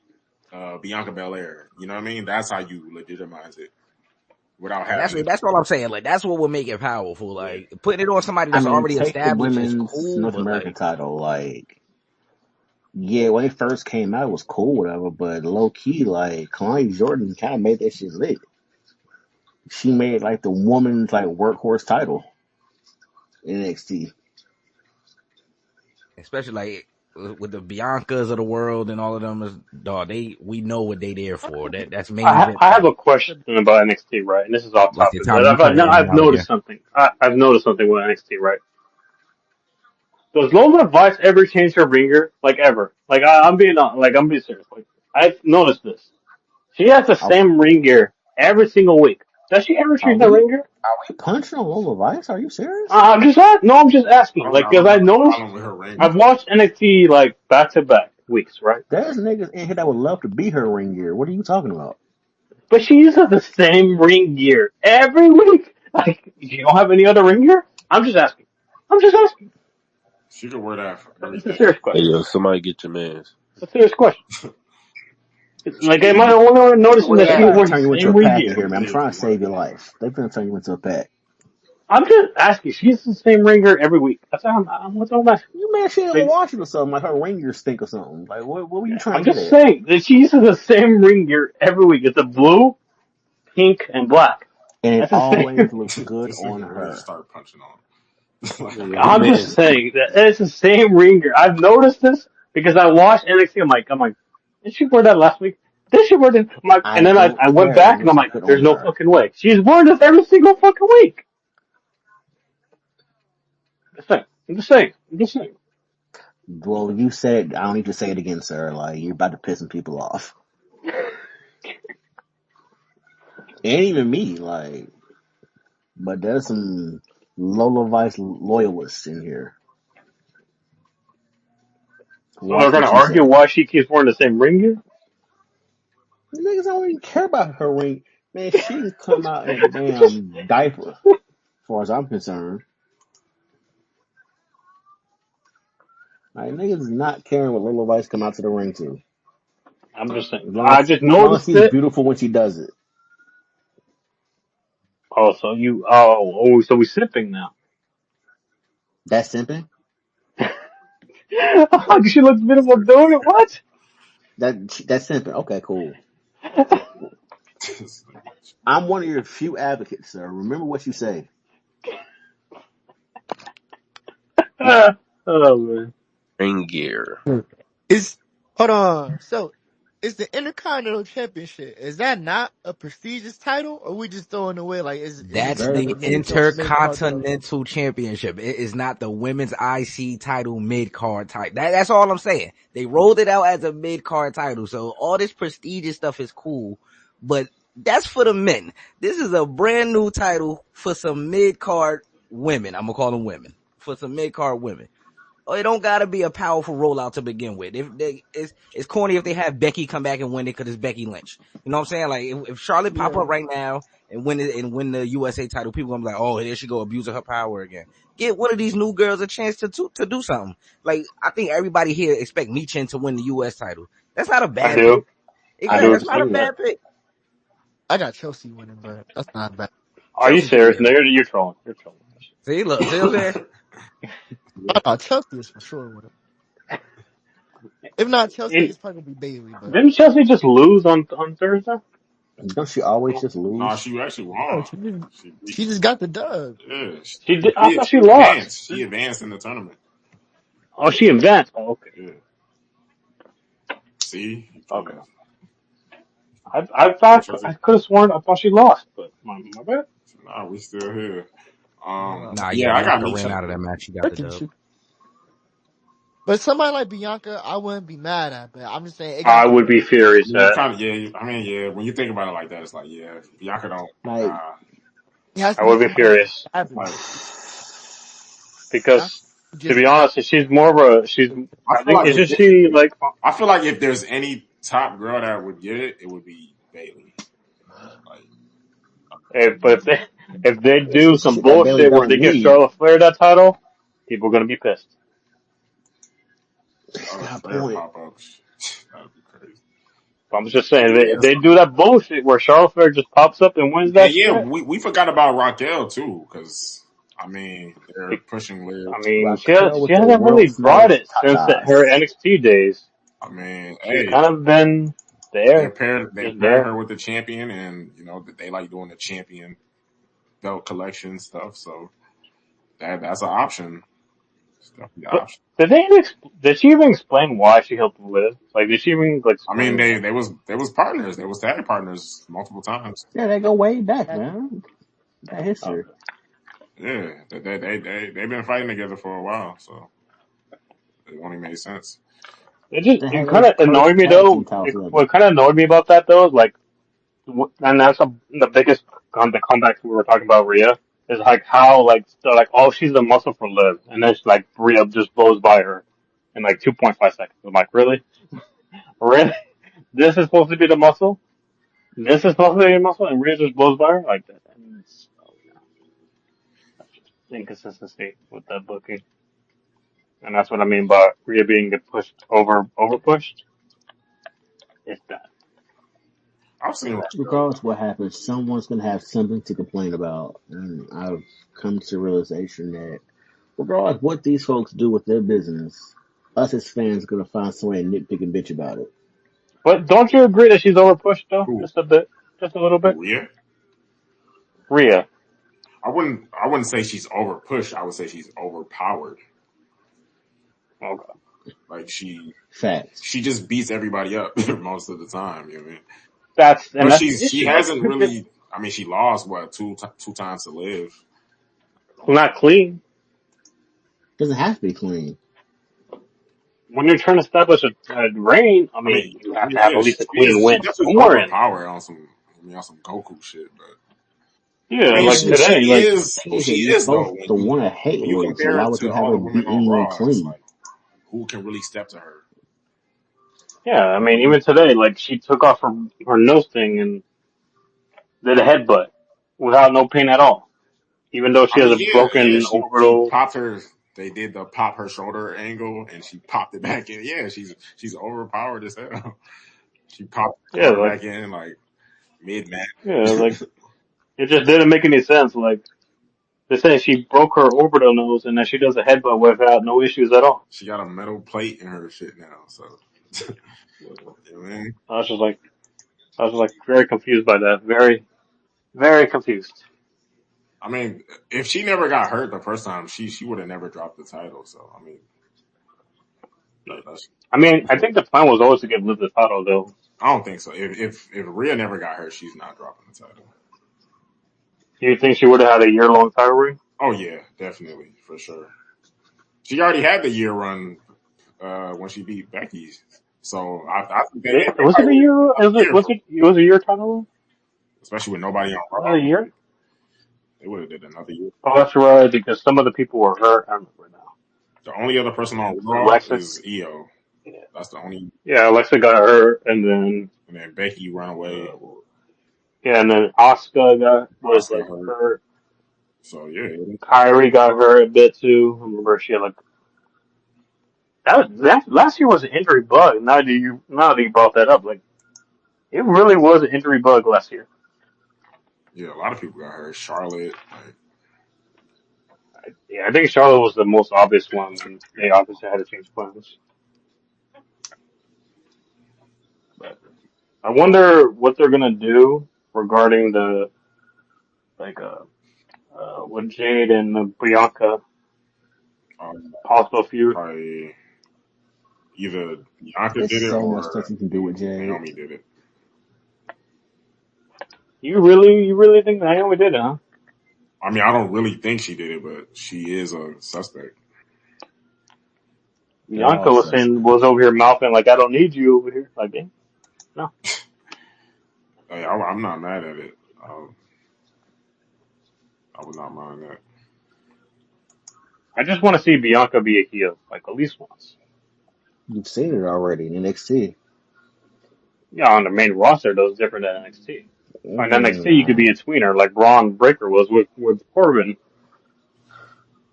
Bianca Belair. You know what I mean? That's how you legitimize it without And having it. that's all I'm saying. Like, that's what will make it powerful. Yeah. Like, putting it on somebody I that's mean, already take the established is women's cool, North but American like, title. Like, yeah, when it first came out, it was cool, whatever. But low key, like, Kalani Jordan kind of made that shit lit. She made like the woman's like workhorse title in NXT. especially like with the Biancas of the world and all of them is dog. We know what they there for. That's main event I have a fight. question about NXT, right? And this is off What's your topic, time? but You cut in and I've out again. noticed something. I've noticed something with NXT, right? Does Lola Vice ever change her ringer? Like ever? Like I'm being serious. Like I've noticed this. She has the Are, same ring gear every single week. Does she ever are change her we ring gear? punching on Lola Vice? Are you serious? I'm just asking. Like, I cause don't I have a noticed, problem with her ring. I've watched NXT like back to back weeks, right? There's niggas in here that would love to be her ring gear. What are you talking about? But she uses the same ring gear every week. Like, you don't have any other ring gear? I'm just asking. I'm just asking. She could wear that for It's a everything. serious Hey, question. yo, somebody get your mans. It's a serious question. Like, am I She the only one she could noticing wear that They she that finna wears the turn you into same a ring pack in gear? here, man. I'm day if trying to you want. save your life. They finna turn you into a pack. I'm just asking. She uses the same ring gear every week. What's all that? You man, she didn't Like, wash it or something. Like her ring gear stink or something. Like what were you trying I'm to get just at? saying that she uses the same ring gear every week. It's a blue, pink, and black. And it That's the always same. looks good This on nigga ready to her. start punching on. Nigga, them I'm just mans. saying that it's the same ring gear. I've noticed this because I watched NXT. I'm like, did she wear that last week? Did she wear this? I And then don't I went care. It back and I'm looks like, good there's on no her. fucking way. She's wearing this every single fucking week. Just saying. I'm just saying. I'm just saying. Well, you said I don't need to say it again, sir. Like you're about to piss some people off. And even me, like, but there's some Lola Vice loyalists in here. So they're Watch gonna what you argue say. why she keeps wearing the same ring gear. The niggas don't even care about her ring. Man, she can come out in a damn diaper, as far as I'm concerned. Like, niggas is not caring what Lola Vice come out to the ring to. I'm just saying. As long I as, just as long as noticed she's it. beautiful when she does it. Oh, so so we sipping now. That's simping. Oh, she looks beautiful doing it. What? That's simping. Okay, cool. I'm one of your few advocates, sir. Remember what you say. Oh man. Ring gear. Is hold on. So, is the Intercontinental Championship, is that not a prestigious title, or we just throwing away like is it That's just Very the a prestigious. mid card title? Intercontinental Championship. It is not the women's IC title mid card title. That's all I'm saying. They rolled it out as a mid card title. So all this prestigious stuff is cool, but that's for the men. This is a brand new title for some mid card women. I'm gonna call them women. For some mid card women. Oh, it don't gotta be a powerful rollout to begin with. It's corny if they have Becky come back and win it because it's Becky Lynch. You know what I'm saying? Like if Charlotte pop Yeah. up right now and win the USA title, people gonna be like, oh, there she go abusing her power again. Get one of these new girls a chance to do something. Like I think everybody here expect Michin to win the US title. That's not a I bad pick. do. I Exactly, do that's not a expect that. bad pick. I got Chelsea winning, but that's not bad. Are you Chelsea could be serious? a No, you're trolling. You're trolling. see. Look, see what I'm saying? I thought Chelsea is for sure winning. If not Chelsea, It, it's probably gonna be Bailey, but didn't Chelsea just lose on Thursday? Don't she always just Nah, lose? she actually no, won. she She beat. just got the dub. Yeah, She did. I thought she she lost. advanced. She advanced in the tournament. Oh, she advanced. Oh, okay. Yeah. See, you could Okay. have. I Yeah, thought I Chelsea. could have sworn I thought she lost, but my bad. Nah, we still here. Wow. Nah, yeah, Yeah, I got Bianca me. ran out of that match. She got the Look at dub. you. But somebody like Bianca, I wouldn't be mad at. But I'm just saying it got I to be would be furious You at. kind of, yeah. I mean, yeah. When you think about it like that, it's like, yeah, Bianca don't. Like, Nah, it has I to be would be somebody furious like established. Bianca because, to just be got honest, she's more of a she's. I I feel think like isn't she like I feel like if there's any top girl that would get it, it would be Bailey. Like, if they do some shit that Bailey bullshit where don't they give need. Charlotte Flair that title, people are gonna be pissed. Charlotte Got a Flair point. pop ups, that'd be crazy. But I'm just saying Yeah, if they do that bullshit where Charlotte Flair just pops up and wins and that yeah, shit, we forgot about Raquel too, because I mean they're pushing Liv. I mean Raquel she with the hasn't world's really brought smallest it since her tatas. NXT days. I mean, She's hey, kind of been there, they're just pairing there. her with the champion, and you know they like doing the champion belt collection stuff, so that's an option. It's definitely an But option. did she even explain why she helped live? Like, did she even like I mean, explain why? they was partners. They was tag partners multiple times. Yeah, they go way back, man. That history. Okay. Yeah, they've been fighting together for a while, so it only made sense. They It had kind their of first annoyed me tag team though. title together. What kind of annoyed me about that though is like, and that's the biggest the comeback we were talking about Rhea is like how like they're like, oh, she's the muscle for Liv, and then she, like Rhea just blows by her in like 2.5 seconds. I'm like, really, really? This is supposed to be the muscle? This is supposed to be the muscle, and Rhea just blows by her like that. And it's, oh, yeah, that's just inconsistency with that booking. And that's what I mean by Rhea being pushed over pushed. It's that. I've seen Regardless of what happens, someone's going to have something to complain about. And I've come to the realization that regardless of what these folks do with their business, us as fans are going to find some way to nitpick and bitch about it. But don't you agree that she's over pushed though? who Just a bit, just a little bit. Rhea. Rhea. I wouldn't say she's over pushed. I would say she's overpowered. Okay. Like Facts. she just beats everybody up most of the time. You know what I mean? That's But the she issue. hasn't really. I mean, she lost what two times to Live. Not clean. Doesn't have to be clean. When you're trying to establish a reign, I I mean, mean, you have to have yeah, at least a clean she win definitely somewhere in there. overpowered on some. I mean, on some Goku shit, but I Yeah, mean, like Thing is, she today, like is thing who is that she you're is though. supposed to want to hate When you Rhea, so compare why her would you to have all her the women beat on anyone Raw, it's clean? like who can really step to her? yeah, I mean, even today, like she took off her nose thing and did a headbutt without no pain at all, even though she I has mean, a yeah, broken she orbital. popped her. They did the pop her shoulder angle, and she popped it back in. Yeah, she's overpowered as hell. She popped Yeah, her like back in like mid yeah, match. like it just didn't make any sense. Like they say she broke her orbital nose and then she does a headbutt without no issues at all. She got a metal plate in her shit now, so you know what I mean? I was just like, I was like very confused by that. Very, very confused. I mean, if she never got hurt the first time, she would have never dropped the title. So I mean, that's I mean, I think the plan was always to give Liv the title, though. I don't think so. If Rhea never got hurt, she's not dropping the title. Do you think she would have had a year-long title reign? Oh yeah, definitely for sure. She already had the year run when she beat Becky. So I think they Was it a probably year? would have year for It was a year title reign? especially with nobody on Was Raw. it a year? They would have did another year. Oh, that's right, because some of the people were hurt. I remember now. The only other person on Was it Raw Alexa? is Io. Yeah. That's the only. Yeah, Alexa got hurt, and then And then Becky run away. yeah, and then Asuka was Oscar like hurt. hurt. So yeah, Kyrie got hurt a bit too. I remember she had like that last year was an injury bug. Now that you brought that up, like it really was an injury bug last year. yeah, a lot of people got hurt. Charlotte, like, Yeah, I think Charlotte was the most obvious one, and they obviously had to change plans. But I wonder what they're gonna do regarding the like with Jade and Bianca possible feud. probably either Bianca There's did it so much or stuff you can do with Jade. Naomi did it. You really think Naomi did it, huh? I mean, I don't really think she did it, but she is a suspect. They're Bianca all suspects. was over here mouthing like I don't need you over here. Like, eh, no. Hey, I'm not mad at it. I would not mind that. I just want to see Bianca be a heel, like at least once. You've seen it already in NXT. Yeah, on the main roster, though, it's different than NXT. On NXT, you could be a No. tweener like Braun Breaker was with Corbin.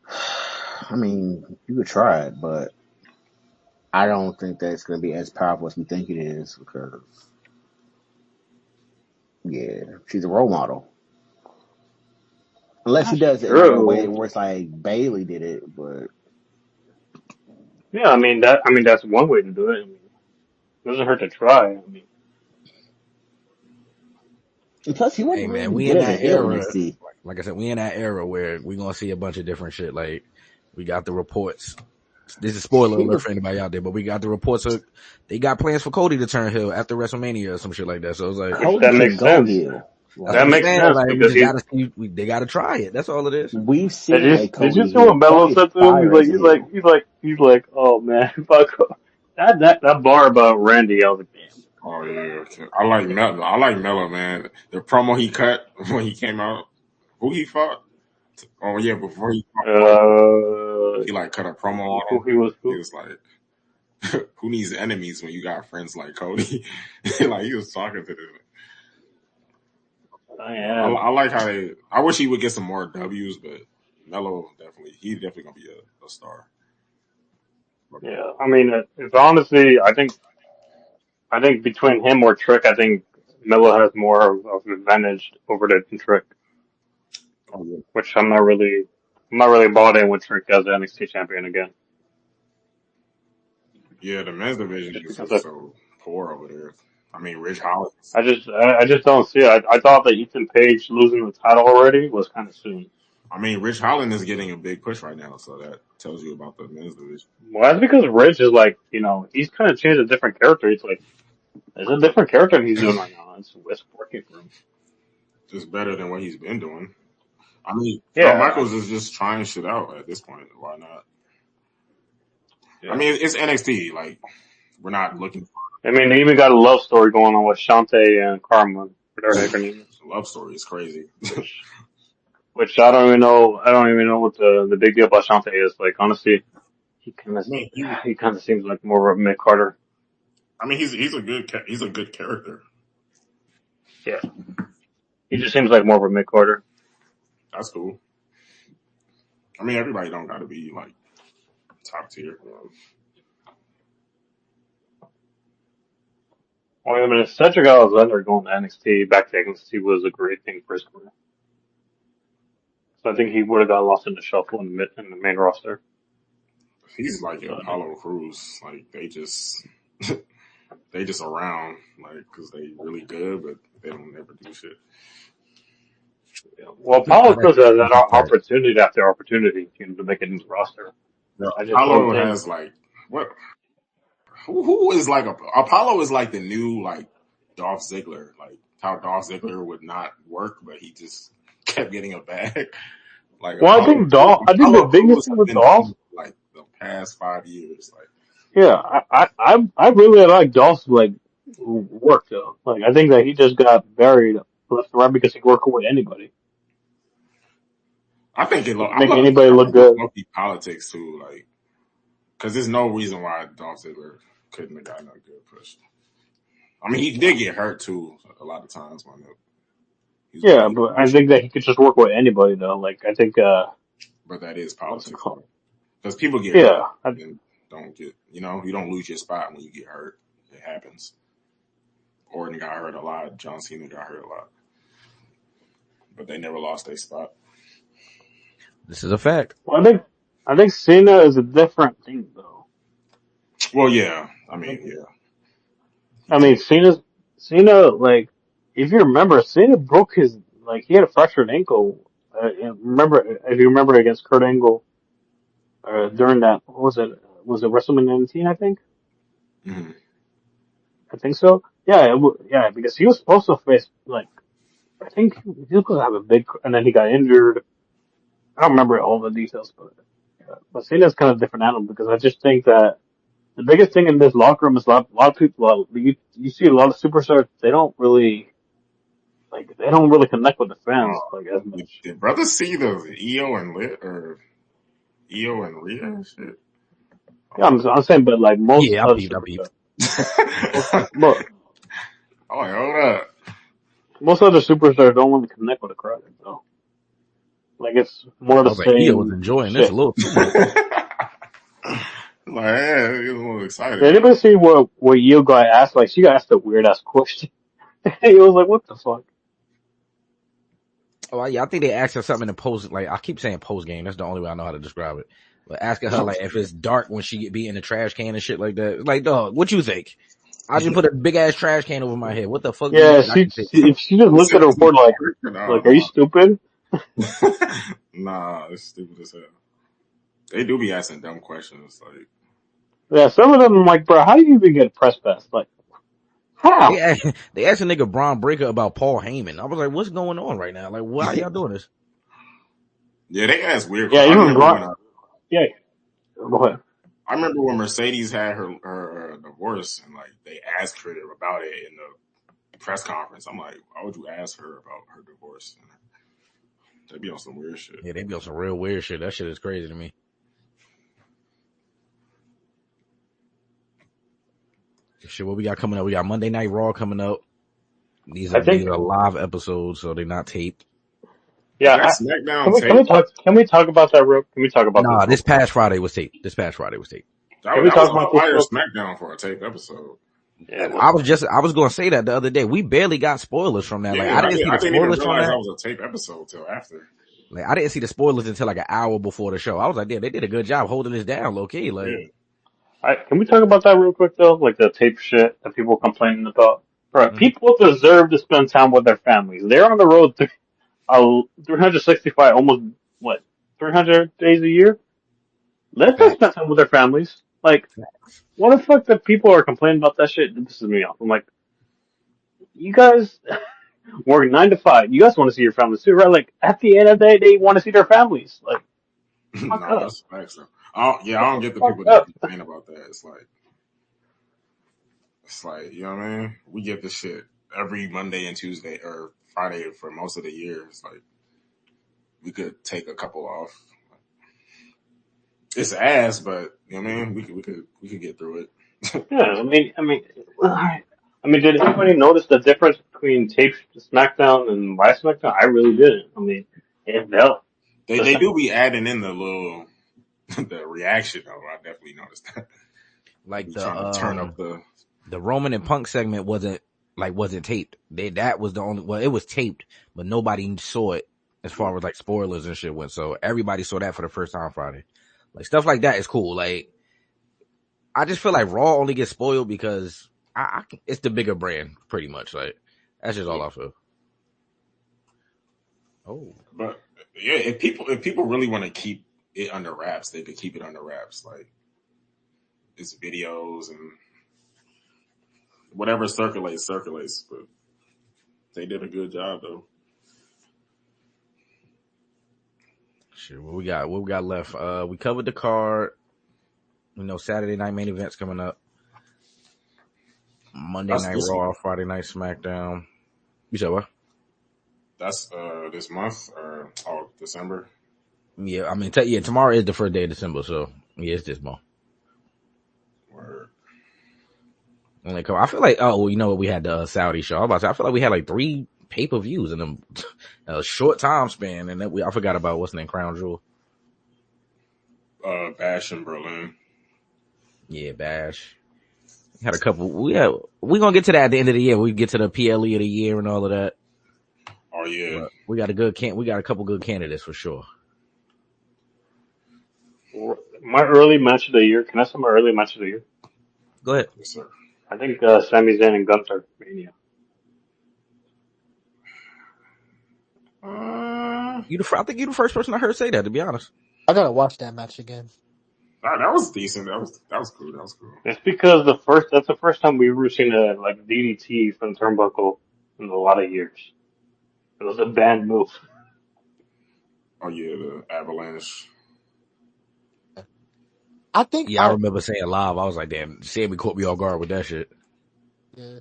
I mean, you could try it, but I don't think that's going to be as powerful as we think it is because, yeah, she's a role model. Unless she That's does it in a way true. where it's like Bailey did it, but Yeah, I mean that's one way to do it. I mean, it doesn't hurt to try. I mean, and plus he Hey wasn't man, really we good in as a that heel in era. NXT. Like I said, we in that era where we gonna see a bunch of different shit. Like we got the reports. This is spoiler He alert was for anybody out there, but we got the reports of they got plans for Cody to turn heel after WrestleMania or some shit like that. So it's like which Cody that can makes go sense. heel. that's what That I'm Like makes saying. sense Like we because just he's. gotta see. They gotta try it. That's all it is. we've seen a Did you Cody see what heel. Bello Cody is said to him? fire as a heel. Oh man, fuck that bar about Randy. I was like, damn. Oh yeah, okay. I like Melo. I like Melo, man. The promo he cut when he came out, who he fought? Oh yeah, before he fought Cody, he like cut a promo on Who him. he was He who? was like, "Who needs enemies when you got friends like Cody?" Like he was talking to them. I I, am. I like how they. I wish he would get some more W's, but Melo he's definitely gonna be a star. Yeah, I mean, it's honestly, I think between him or Trick, I think Miller has more of an advantage over the Trick, Oh, yeah. which I'm not really bought in with Trick as the NXT champion again, Yeah, the men's division just is because just so poor over there. I mean, Rich Hollins. I just don't see it. I thought that Ethan Page losing the title already was kind of soon. I mean, Rich Holland is getting a big push right now, so that tells you about the men's division. Well, that's because Rich is like, he's kind of changed a different character. He's like, there's a different character he's doing right now. It's working for him. Just better than what he's been doing. I mean, Shawn Yeah, Michaels is just trying shit out at this point. Why not? I yeah. mean, it's NXT. Like, we're not looking I mean, they even got a love story going on with Shantae and Karma, whatever the heck her name is. love story is crazy. Which, which I don't even know. I don't even know what the big deal about Shantae is. Like, honestly, he kind of I mean, he kind of seems like more of a Mick Carter. he's a good character. Yeah, he just seems like more of a Mick Carter. That's cool. I mean, everybody don't got to be like top tier. Well, I mean, Cedric Alexander going to NXT back to NXT was a great thing for his career. So I think he would have got lost in the shuffle in the main roster. He's like But Apollo Crews. Like they just They just around, like, because they really good, but they don't never do shit. Well, That Apollo still has that part. opportunity after opportunity to make it into the roster. Yeah, I just don't Apollo think. has like what? Who is like Apollo is like the new like Dolph Ziggler, like how Dolph Ziggler would not work, but he just kept getting a bag. Like Well, I think Dolph. I think the Apollo biggest Crews thing have with been the Dolph. heat like the past 5 years. Like Yeah, I really like Dolph's like work though. Like I think that he just got buried left and right because he could work with anybody. I think He can I make love anybody I look think it's good. mostly politics too, like because there's no reason why Dolph Ziggler couldn't have gotten a good push. I mean, he did get hurt too a lot of times when he's Yeah, winning, but I think that he could just work with anybody though. Like I think but that is what's it politics called? because people get hurt Yeah, and don't get you don't lose your spot when you get hurt. It happens. Orton got hurt a lot. John Cena got hurt a lot, but they never lost their spot. This is a fact. well, I think Cena is a different thing though. Well, yeah, I I mean, think yeah, he I mean did. Cena like if you remember Cena broke his like he had a fractured ankle. Remember if you remember against Kurt Angle during that what was it WrestleMania 19 I think. Mm-hmm. I think so. Yeah, yeah, because he was supposed to face like I think he was supposed to have a big, and then he got injured. I don't remember all the details, but Cena's kind of a different animal because I just think that the biggest thing in this locker room is a lot of people. You see a lot of superstars. They don't really connect with the fans like as much. Did brother see the EO and Lit or EO and Rhea shit? Yeah, I'm saying, but like most Yeah, I other peeped. I superstars, peeped. most look, I'm like, hold up. most other superstars don't want to connect with the crowd. So like it's more I the was like, Io was same enjoying this a shit. little too much. Like, yeah, he was a little excited Did about anybody see what Yu got asked? Like she got asked a weird ass question. He was like, "What the fuck?" Oh yeah, I think they asked her something in the post. Like I keep saying post game. That's the only way I know how to describe it. But asking her like if it's dark when she be in the trash can and shit like that. Like, dog, what you think? I just put a big ass trash can over my head. What the fuck do you Yeah, think I can take? if she just He looked said, at the is it report dark? like, are you stupid? Nah, it's stupid as hell. They do be asking dumb questions. Like, Yeah, some of them I'm like, bro, how do you even get a press pass? Like, They how? asked, they asked a nigga Braun Breaker about Paul Heyman. I was like, what's going on right now? Like, why y'all doing this? yeah, they ask weird Yeah, questions. even Braun. Yeah, go ahead. I remember when Mercedes had her divorce and like they asked her about it in the press conference. I'm like, why would you ask her about her divorce? They'd be on some weird shit. Yeah, they be on some real weird shit. That shit is crazy to me. Shit, what we got coming up? We got Monday Night Raw coming up. These I think. are live episodes, so they're not taped. Yeah, Is that SmackDown can we tape? talk? Can we talk about that real? Can we talk about this Nah, real this quick? past Friday was taped. Can we That was talk a about this fire real quick? SmackDown for a taped episode. Yeah, I was gonna say that the other day. We barely got spoilers from that. Like Yeah, I didn't see I the didn't even spoilers from realize that. that was a taped episode till after. Like I didn't see the spoilers until like an hour before the show. I was like, yeah, they did a good job holding this down, low key. Like, Yeah. can we talk about that real quick though? Like the tape shit that people are complaining about. Right, mm-hmm. people deserve to spend time with their families. They're on the road 365, almost what 300 days a year. Let them spend Facts. time with their families. Like, what the fuck that people are complaining about that shit? It pisses me off. I'm like, you guys work 9 to 5. You guys want to see your families too, right? Like, at the end of the day, they want to see their families. Like, fuck Nah, up. that's facts though. I Shut don't the get the fuck people that up. complain about that. It's like, you know what I mean? We get this shit every Monday and Tuesday or Friday for most of the year. It's like we could take a couple off. It's ass, but you know what I mean? We could get through it. Yeah, did anybody notice the difference between tape SmackDown and live SmackDown? I really didn't. I mean, no. They do be adding in the little the reaction though. I definitely noticed that. They Like be trying to turn up the Roman and Punk segment wasn't taped. That was the only. Well, it was taped, but nobody saw it as far as like spoilers and shit went. So everybody saw that for the first time Friday. Like stuff like that is cool. Like I just feel like Raw only gets spoiled because it's the bigger brand, pretty much. Like that's just all Yeah. I feel. Oh, But yeah, if people really want to keep it under wraps, they could keep it under wraps. Like it's videos and whatever circulates. But they did a good job though. shit. What we got left? We covered the card. Saturday night main events coming up. Monday That's night this Raw, Friday night SmackDown. You said what? that's this month or December. Yeah, I mean, tomorrow is the first day of December, so yeah, it's this month. Word. I feel like, oh, well, what we had the Saudi show. I feel like we had like 3 pay-per-views in a short time span, and then I forgot about what's the name, Crown Jewel. Bash in Berlin. Yeah, Bash. We had a couple. We're gonna get to that at the end of the year. We get to the PLE of the year and all of that. Oh yeah. But we got a couple good candidates for sure. My early match of the year. Can I say my early match of the year? Go ahead. Yes, sir. I think Sami Zayn and Gunther Mania. I think you're the first person I heard say that, to be honest. I gotta watch that match again. That was decent. That was cool. That was cool. It's because that's the first time we've ever seen a like DDT from turnbuckle in a lot of years. It was a banned move. Oh yeah, the Avalanche. I think Yeah, I remember saying live. I was like, damn, Sammy caught me off guard with that shit. Yeah.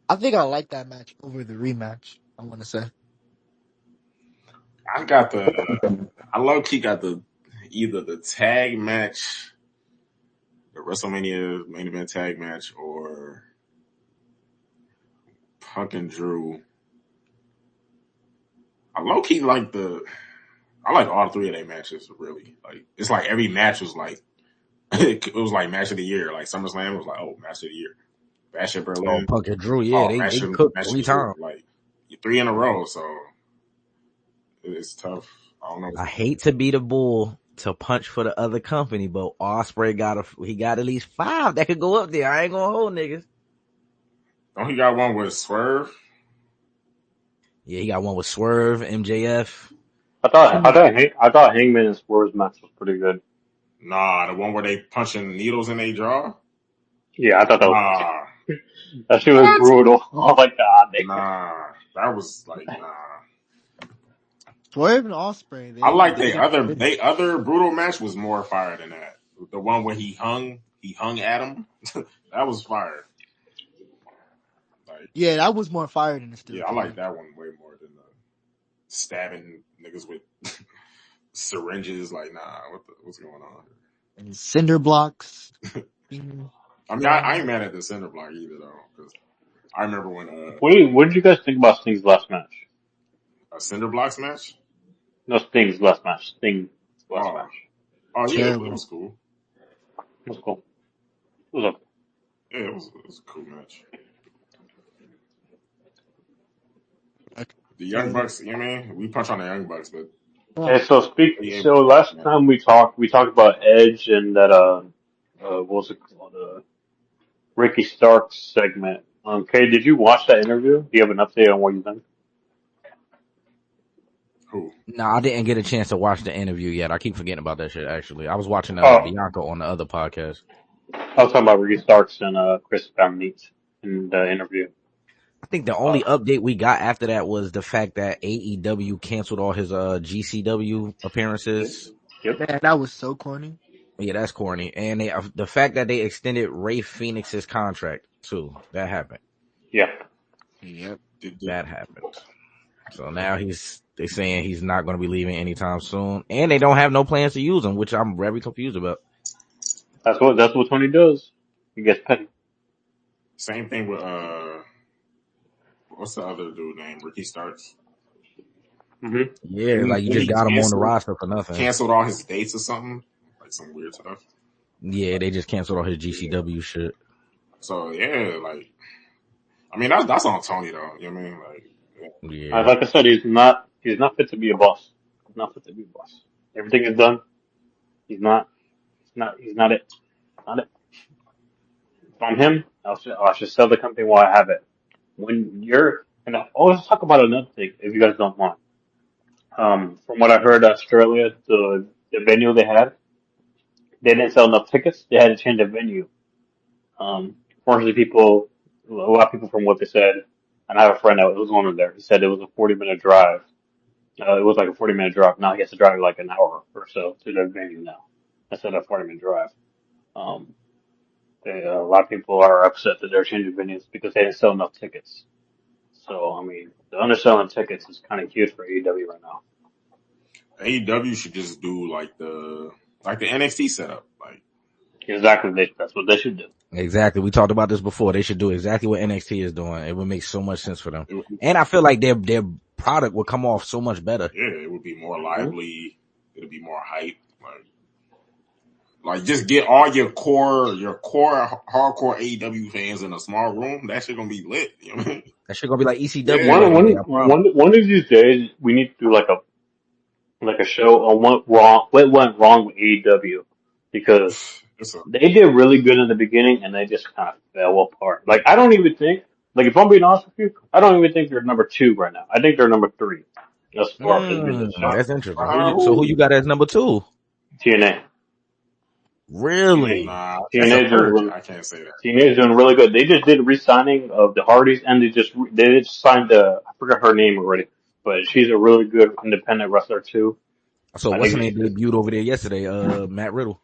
I think I like that match over the rematch, I want to say. I low key got either the tag match, the WrestleMania main event tag match, or Punk and Drew. I low key I like all 3 of their matches, really. Like it's like every match was like it was like match of the year. Like SummerSlam was like, oh, match of the year. Bash at Oh, Berlin. Punk and Drew, yeah, they match cooked match 3 of Drew. times. Like 3 in a row, so it's tough. I don't know. I hate to be the bull to punch for the other company, but Ospreay got at least 5 that could go up there. I ain't gonna hold niggas. Don't he got one with Swerve? Yeah, he got one with Swerve, MJF. I thought Hangman and Swerve's match was pretty good. Nah, the one where they punching needles in their jaw? Yeah, I thought that was Nah. that shit was brutal. I was like, God, Nah. That was like, nah. Swerve and Ospreay. I like they other brutal match was more fire than that. The one where he hung Adam. That was fire. Like, yeah, that was more fire than the steel. Yeah, I like that one way more than the stabbing niggas with syringes. Like, nah, what's going on? And cinder blocks. I mean, I ain't mad at the cinder block either though, because I remember when What did you guys think about Sting's last match? a cinder blocks match. No, Sting's last match. Sting's last match. Oh yeah, it was cool. It was cool. It was okay. Yeah, it was a cool match. The Young Bucks, you know what I mean? We punch on the Young Bucks, but Okay, so last time we talked about Edge and that what was it called? Ricky Starks segment. Kay, did you watch that interview? Do you have an update on what you think? Who? No, I didn't get a chance to watch the interview yet. I keep forgetting about that shit, actually. I was watching Bianca on the other podcast. I was talking about Ricky Starks and Chris Benoit in the interview. I think the only update we got after that was the fact that AEW canceled all his GCW appearances. Yep. Man, that was so corny. Yeah, that's corny. And the fact that they extended Ray Phoenix's contract too. That happened. Yeah. Yep. That happened. So now they saying he's not going to be leaving anytime soon, and they don't have no plans to use him, which I'm very confused about. That's what Tony does. He gets petty. Same thing with what's the other dude name? Ricky Starks. Mm-hmm. Yeah, like you just got him on the roster for nothing. Canceled all his dates or something, like some weird stuff. Yeah, they just canceled all his GCW shit. So yeah, like, I mean that's on Tony though. You know what I mean? Like, yeah. Like I said, he's not fit to be a boss. He's not fit to be a boss. Everything is done. He's not it. Not it. If I'm him, I should sell the company while I have it. When you're, and I'll always talk about another thing, if you guys don't mind. From what I heard, Australia, the venue they didn't sell enough tickets. They had to change the venue. Fortunately, a lot of people from what they said, and I have a friend that was on there. He said it was a 40-minute drive. It was like a 40-minute drive. Now he has to drive like an hour or so to the venue now instead of a 40-minute drive. Um, a lot of people are upset that they're changing venues because they didn't sell enough tickets. So, I mean, the underselling tickets is kind of huge for AEW right now. AEW should just do like the NXT setup. Like Exactly. That's what they should do. Exactly. We talked about this before. They should do exactly what NXT is doing. It would make so much sense for them. it would, And I feel like their product would come off so much better. yeah, it would be more Mm-hmm. lively. It'd be more hype. Like just get all your core hardcore AEW fans in a small room. That shit gonna be lit. You know what I mean? That shit gonna be like ECW Yeah. back in the day, I promise. One of these days, we need to do like a show on what went wrong with AEW because they did really good in the beginning and they just kind of fell apart. Like I don't even think, like if I'm being honest with you, I don't even think they're number 2 right now. I think they're number 3 as far as business shows. That's interesting. So who you got as number 2? TNA. Really? Nah, TNA I can't say that. TNA is doing really good. They just did a re-signing of the Hardys and they just signed I forgot her name already, but she's a really good independent wrestler too. So what's her name debuted over there yesterday? Matt Riddle.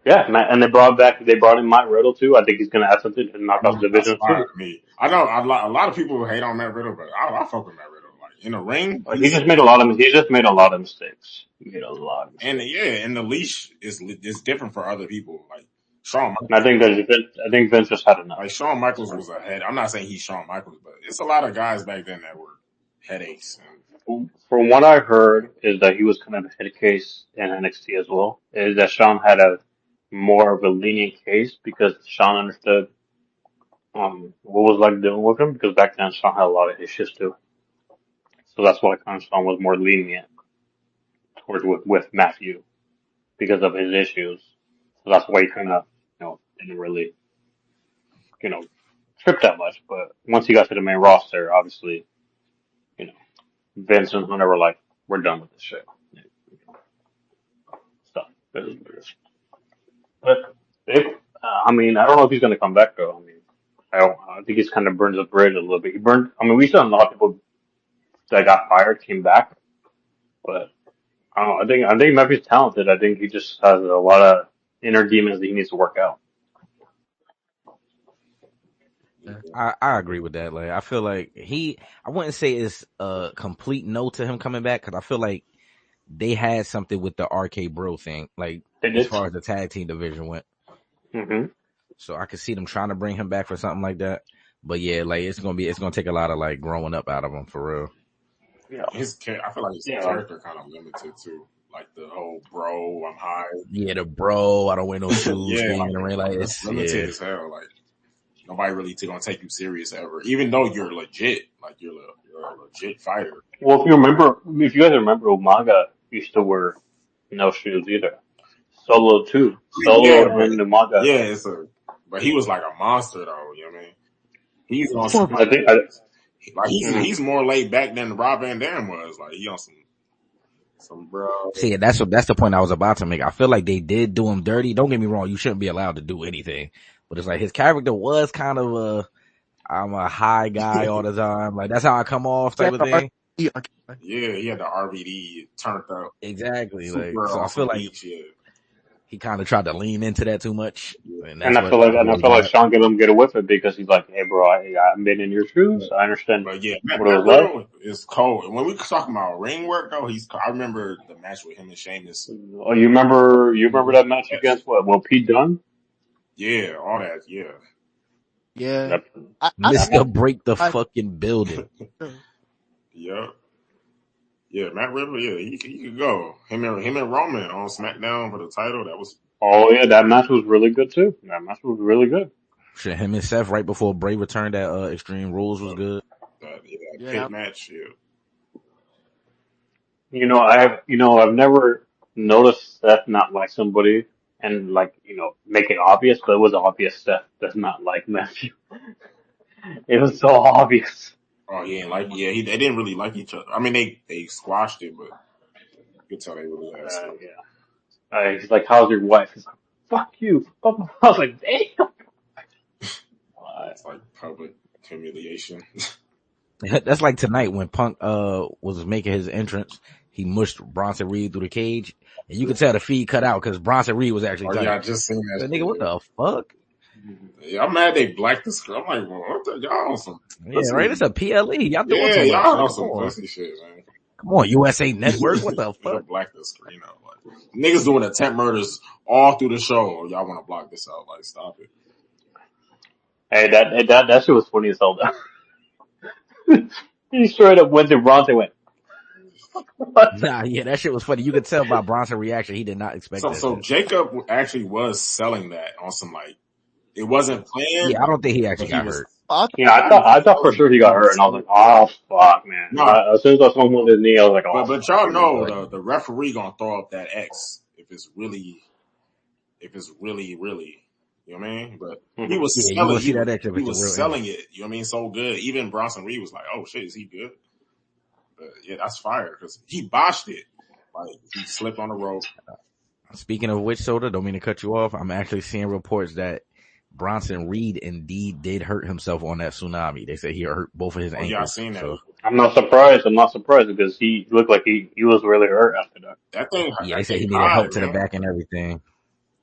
Yeah, and they brought in Matt Riddle too. I think he's going to add something to knock off the division too. I know a lot of people hate on Matt Riddle, but I fuck with Matt Riddle. Like in the ring, he just made a lot of mistakes. He made a lot of mistakes. And the leash is different for other people. Like Shawn Michaels. I think Vince just had enough. Like Shawn Michaels was a head. I'm not saying he's Shawn Michaels, but it's a lot of guys back then that were headaches. From what I heard is that he was kind of a head case in NXT as well. Is that Shawn had more of a lenient case because Shawn understood what was like dealing with him because back then Shawn had a lot of issues too. So that's why kind of Shawn was more lenient towards with Matthew because of his issues. So that's why he kind of didn't really trip that much. But once he got to the main roster, obviously Vince and Hunter were like, we're done with this shit. Stuff. But I mean, I don't know if he's going to come back though. I mean, I think he's kind of burned the bridge a little bit. We saw a lot of people that got fired came back, but I don't know. I think Matthew's talented. I think he just has a lot of inner demons that he needs to work out. I agree with that. Like, I feel like I wouldn't say it's a complete no to him coming back because I feel like they had something with the RK Bro thing, like as far as the tag team division went. Mm-hmm. So I could see them trying to bring him back for something like that. But yeah, like it's gonna take a lot of like growing up out of him for real. Yeah, I feel like his character kind of limited too. Like the whole bro, I'm high. Yeah, the bro, I don't wear no shoes. Yeah, in the ring, like it's limited as hell. Like nobody really gonna take you serious ever, even though you're legit. Like you're a legit fighter. Well, if you guys remember, Umaga used to wear no shoes either. Solo too. And Umaga. Yeah, but he was like a monster though. You know what I mean? He's on some. He's more laid back than Rob Van Dam was. Like he on some bro. See, that's the point I was about to make. I feel like they did do him dirty. Don't get me wrong, you shouldn't be allowed to do anything. But it's like his character was kind of I'm a high guy all the time. Like that's how I come off type of thing. Yeah, he had the RVD turned up. Exactly. Like so I feel like he kind of tried to lean into that too much. And I feel like Shawn can let him get away with it because he's like, hey bro, I've been in your shoes. I understand. But yeah, what it was like. It's cold. And when we talking about ring work though, I remember the match with him and Sheamus. Oh, you remember that match against what? Well, Pete Dunne? Yeah, all that, yeah. Yeah. Mr. Break the fucking building. Yep. Yeah, Matt Riddle, yeah, he could go. Him and Roman on SmackDown for the title, that was... Oh, yeah, that match was really good, too. That match was really good. Shit, him and Seth right before Bray returned at Extreme Rules was good. Pit match, yeah. I've never noticed Seth not like somebody and like, make it obvious, but it was obvious Steph does not like Matthew. It was so obvious. Oh yeah, they didn't really like each other. I mean, they squashed it, but you could tell they really had stuff. Yeah. He's like, how's your wife? He's like, fuck you. I was like, damn. It's like public humiliation. That's like tonight when Punk was making his entrance. He mushed Bronson Reed through the cage, and you could tell the feed cut out because Bronson Reed was actually Oh cutting. yeah, I just seen that. Like, nigga, what the fuck? Yeah, I'm mad they blacked the screen. I'm like, well, what the, y'all on some Yeah, right. It's a PLE. Y'all doing yeah, too much. y'all on some pussy shit, man. Come on, USA Network. What the They fuck? black the screen out. Like, niggas doing attempt murders all through the show. Y'all want to block this out? Like, stop it. Hey, that shit was funny as hell though. He straight up went to Bronson and went, what? Nah, yeah, that shit was funny. You could tell by Bronson's reaction. He did not expect that So shit. Jacob actually was selling that on some like it wasn't planned. Yeah, I don't think he actually got hurt. Yeah, I thought for sure he got hurt, and I was like, oh fuck, man. No. As soon as I saw him with his knee, I was like, oh. But y'all know the referee gonna throw up that X if it's really, you know what I mean? But he was selling, see that X if he it's was a real selling it. You know what I mean? So good. Even Bronson Reed was like, "Oh shit, is he good?" But yeah, that's fire because he botched it. Like he slipped on the rope. Speaking of which, Soda, don't mean to cut you off. I'm actually seeing reports that Bronson Reed indeed did hurt himself on that tsunami. They said he hurt both of his ankles. Yeah, I seen that. So. I'm not surprised because he looked like he was really hurt after that. That thing. Yeah, they said he needed help to the back and everything.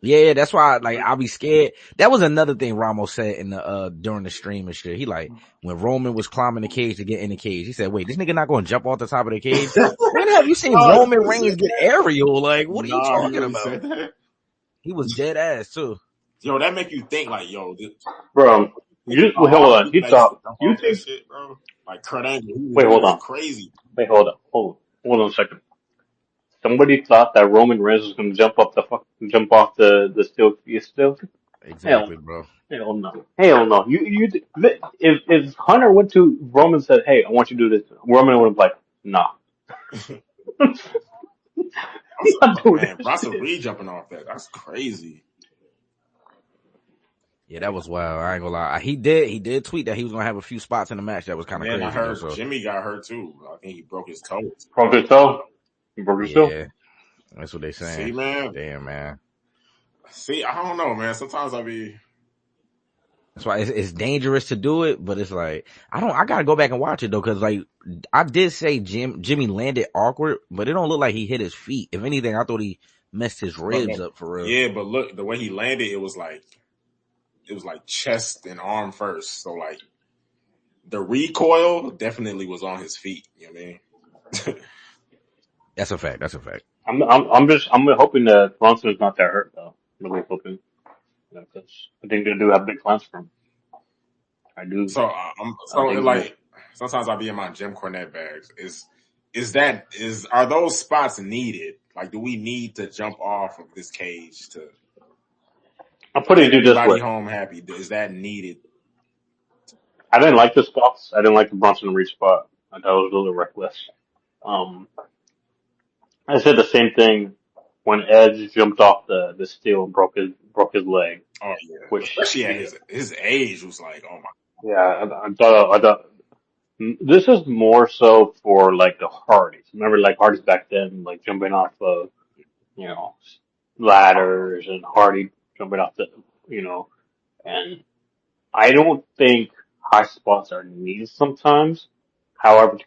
Yeah, that's why, like, I'll be scared. That was another thing Ramos said in the, during the stream and shit. He like, when Roman was climbing the cage to get in the cage, he said, wait, this nigga not gonna jump off the top of the cage? When have you seen Roman Reigns get aerial? Like, what are you talking about? He was dead ass too. Yo, that make you think like, yo, bro, hold on. You thought, you think, shit, bro? Like Kurt Angle. Wait, hold on. Crazy. Wait, hold on a second. Somebody thought that Roman Reigns was gonna jump off the steel. Exactly, bro. Hell no. If Hunter went to Roman and said, "Hey, I want you to do this," Roman would have like, "Nah." Man, Bronson Reed jumping off that's crazy. Yeah, that was wild. I ain't gonna lie. He did tweet that he was gonna have a few spots in the match that was kind of crazy. I heard Jimmy got hurt too. I think he broke his toe. He broke his toe? Yeah. That's what they saying. See, man. Damn, man. See, I don't know, man. Sometimes that's why it's dangerous to do it, but it's like, I gotta go back and watch it though, cause like, I did say Jimmy landed awkward, but it don't look like he hit his feet. If anything, I thought he messed his ribs up for real. Yeah, but look, the way he landed, it was like chest and arm first. So like, the recoil definitely was on his feet. You know what I mean? That's a fact. I'm hoping that Bronson is not that hurt though. I'm really hoping, because I think they do have big plans for him. I do. So like sometimes I'll be in my Jim Cornette bags. Are those spots needed? Like, do we need to jump off of this cage to? I'll put it this way. Home happy. Is that needed? I didn't like the spots. I didn't like the Bronson Reed spot. I thought it was a little reckless. I said the same thing when Edge jumped off the steel and broke his leg. Oh yeah, especially at his age was like, oh my. Yeah, I thought this is more so for like the Hardys. Remember, like Hardys back then, like jumping off of ladders, and Hardy jumping off and I don't think high spots are needed sometimes. However,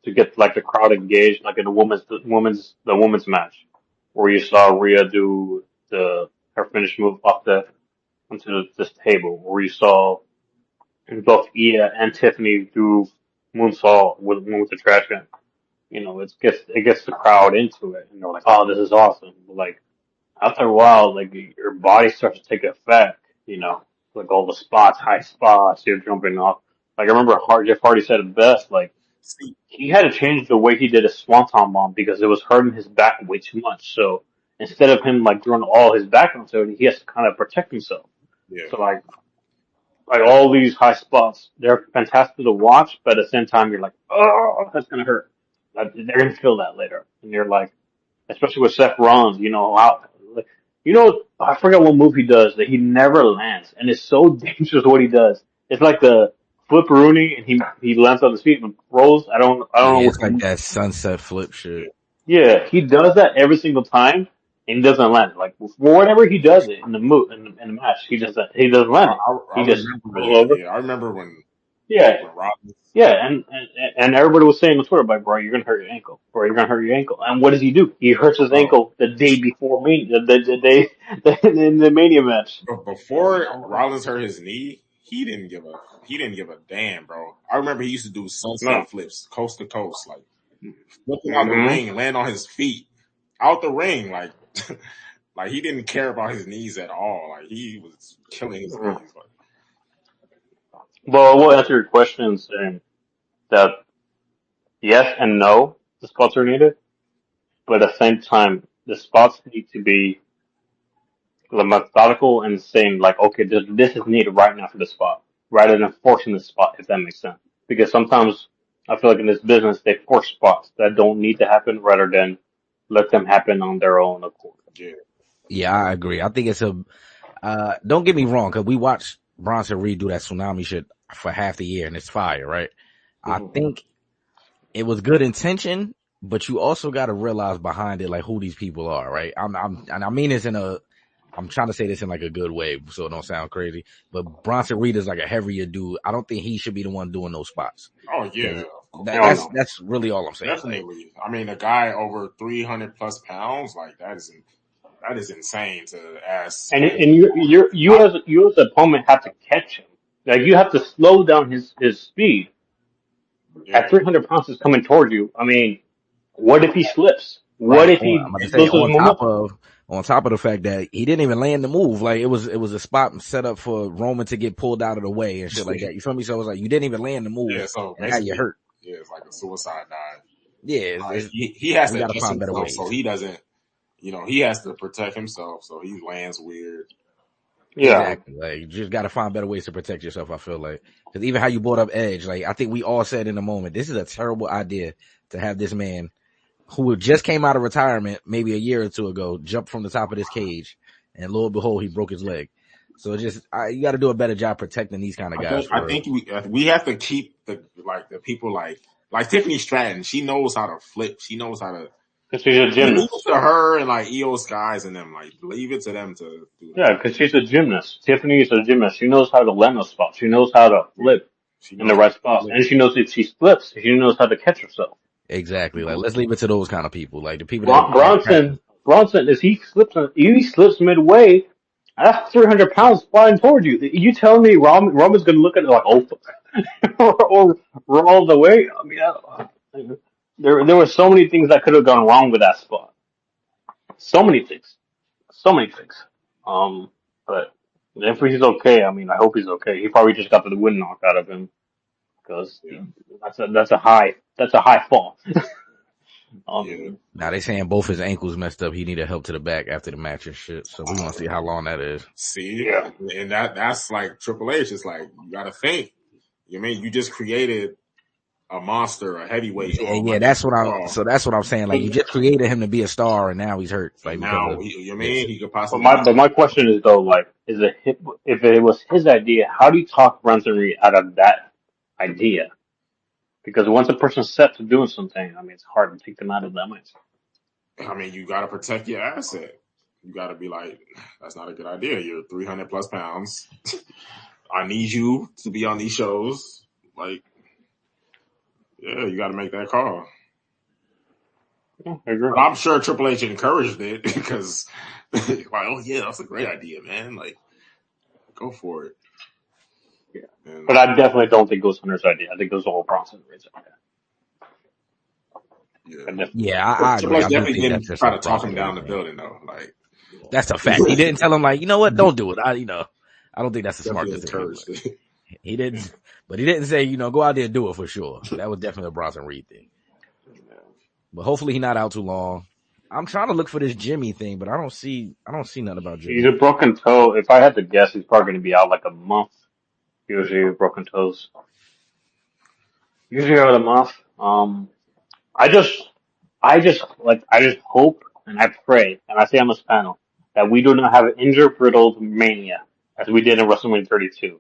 to get like the crowd engaged, like in the women's match, where you saw Rhea do her finish move onto this table, where you saw both Ia and Tiffany do moonsault with the trash can. It gets the crowd into it, and they're like, "Oh, this is awesome!" But like after a while, like your body starts to take effect. Like all the spots, high spots, you're jumping off. Like I remember Jeff Hardy said it best. Like he had to change the way he did a swanton bomb because it was hurting his back way too much. So instead of him like throwing all his back onto it, he has to kind of protect himself. Yeah. So like all these high spots, they're fantastic to watch, but at the same time, you're like, oh, that's gonna hurt. They're gonna feel that later, and you're like, especially with Seth Rollins, I forgot what move he does that he never lands, and it's so dangerous what he does. It's like the flip Rooney, and he lands on his feet and rolls. I don't know Yeah, what it's the like move. that sunset flip shit. Yeah, he does that every single time, and he doesn't land it. Like whatever he does it in the move in the match, he doesn't land it. I He just remember, rolls over. I remember when Yeah, Rollins. yeah, and everybody was saying on Twitter, like, bro, you're gonna hurt your ankle, bro, you're gonna hurt your ankle. And what does he do? He hurts his Bro, ankle the day before Mania, the day in the Mania match. before Rollins hurt his knee, he didn't give a damn, bro. I remember he used to do No. sunset flips, coast to coast, like flipping out the Hmm. ring, land on his feet, out the ring, like like he didn't care about his knees at all. Like he was killing his knees. Like, Well, I will answer your question saying that yes and no, the spots are needed, but at the same time, the spots need to be methodical and saying like, okay, this is needed right now for the spot, rather than forcing the spot, if that makes sense. Because sometimes I feel like in this business they force spots that don't need to happen, rather than let them happen on their own accord. yeah, Yeah, I agree. I think it's a. Don't get me wrong, because we watched Bronson Reed do that tsunami shit for half the year, and it's fire, right? I Mhm. think it was good intention, but you also got to realize behind it, like who these people are, right? And I mean this in a. I'm trying to say this in like a good way, so it don't sound crazy. But Bronson Reed is like a heavier dude. I don't think he should be the one doing those spots. Oh yeah, Because Hell no. that's really all I'm saying. Like, definitely. I mean, a guy over 300 plus pounds, like that is insane to ask. And Like, and you as the opponent have to catch him. Like you have to slow down his speed. yeah, At 300 pounds is coming toward you. I mean, what if he slips? What right. if I'm he about to say loses momentum? on top of the fact that he didn't even land the move. Like it was a spot set up for Roman to get pulled out of the way and shit like that. You feel me? So it was like you didn't even land the yeah. move, So and now you're basically, hurt. yeah, it's like a suicide dive. Yeah, He has we to got to adjust find better himself so ways. he doesn't. You know, he has to protect himself, so he lands weird. Yeah. Exactly. Like, you just got to find better ways to protect yourself. I feel like, because even how you brought up Edge, like, I think we all said in the moment, this is a terrible idea to have this man who just came out of retirement maybe a year or two ago jump from the top of this cage, and lo and behold, he broke his leg. So it just, you got to do a better job protecting these kind of guys I for real. think we have to keep the people like Tiffany Stratton. She knows how to flip. She knows how to Because she's a leave it gymnast. to her and like EO Skies and them. Like leave it to them to do Yeah, that. because she's a gymnast. Tiffany is a gymnast. She knows how to land those spots. She knows how to Yeah. flip She in the knows how right to spots. flip. And she knows if she flips, she knows how to catch herself. Exactly. Like, let's leave it to those kind of people, like the people that practice. Bronson, if he slips midway, that's 300 pounds flying toward you. You tell me Roman's going to look at it like, oh, or roll the way? I mean, there were so many things that could have gone wrong with that spot. So many things. So many things. But if he's okay, I mean, I hope he's okay. He probably just got the wind knocked out of him because Yeah, that's a high fall. yeah. um, Now they saying both his ankles messed up. He needed help to the back after the match and shit. So we want to see how long that is. See, yeah. and that's like Triple H. It's like you got to think. You mean you just created a monster, a heavyweight Yeah, on yeah, Monday Night Raw, that's what I'm saying. Like, you just created him to be a star, and now he's hurt. and Like, because now of you this. mean he could But possibly. my question is though, like, if it was his idea, how do you talk Brunson Reed out of that idea? Because once a person's set to doing something, I mean, it's hard to take them out of that mindset. I mean, you got to protect your asset. You got to be like, that's not a good idea. You're 300 plus pounds. I need you to be on these shows. Like, yeah, you got to make that call. Yeah, I agree. But I'm sure Triple H encouraged it because, like, oh yeah, that's a great idea, man. Like, go for it. Yeah. And But I definitely don't think it was Hunter's idea. I think it was the whole Bronson Reed's idea. I yeah, definitely Yeah, think it was. I Triple agree. H I do definitely think that's didn't just try a to talk him Bronson down Reed the thing. building though. Like, That's a fact. He didn't tell him, like, you know what, don't do it. I don't think that's the smart definitely decision. But encouraged it. he didn't. But he didn't say, go out there and do it for sure. That was definitely a Bronson Reed thing. But hopefully he's not out too long. I'm trying to look for this Jimmy thing, but I don't see nothing about He's Jimmy. a broken toe. If I had to guess, he's probably going to be out like a month. Usually with broken toes. Usually out a month. I just hope and I pray, and I say on this panel, that we do not have an injury-riddled Mania as we did in WrestleMania 32.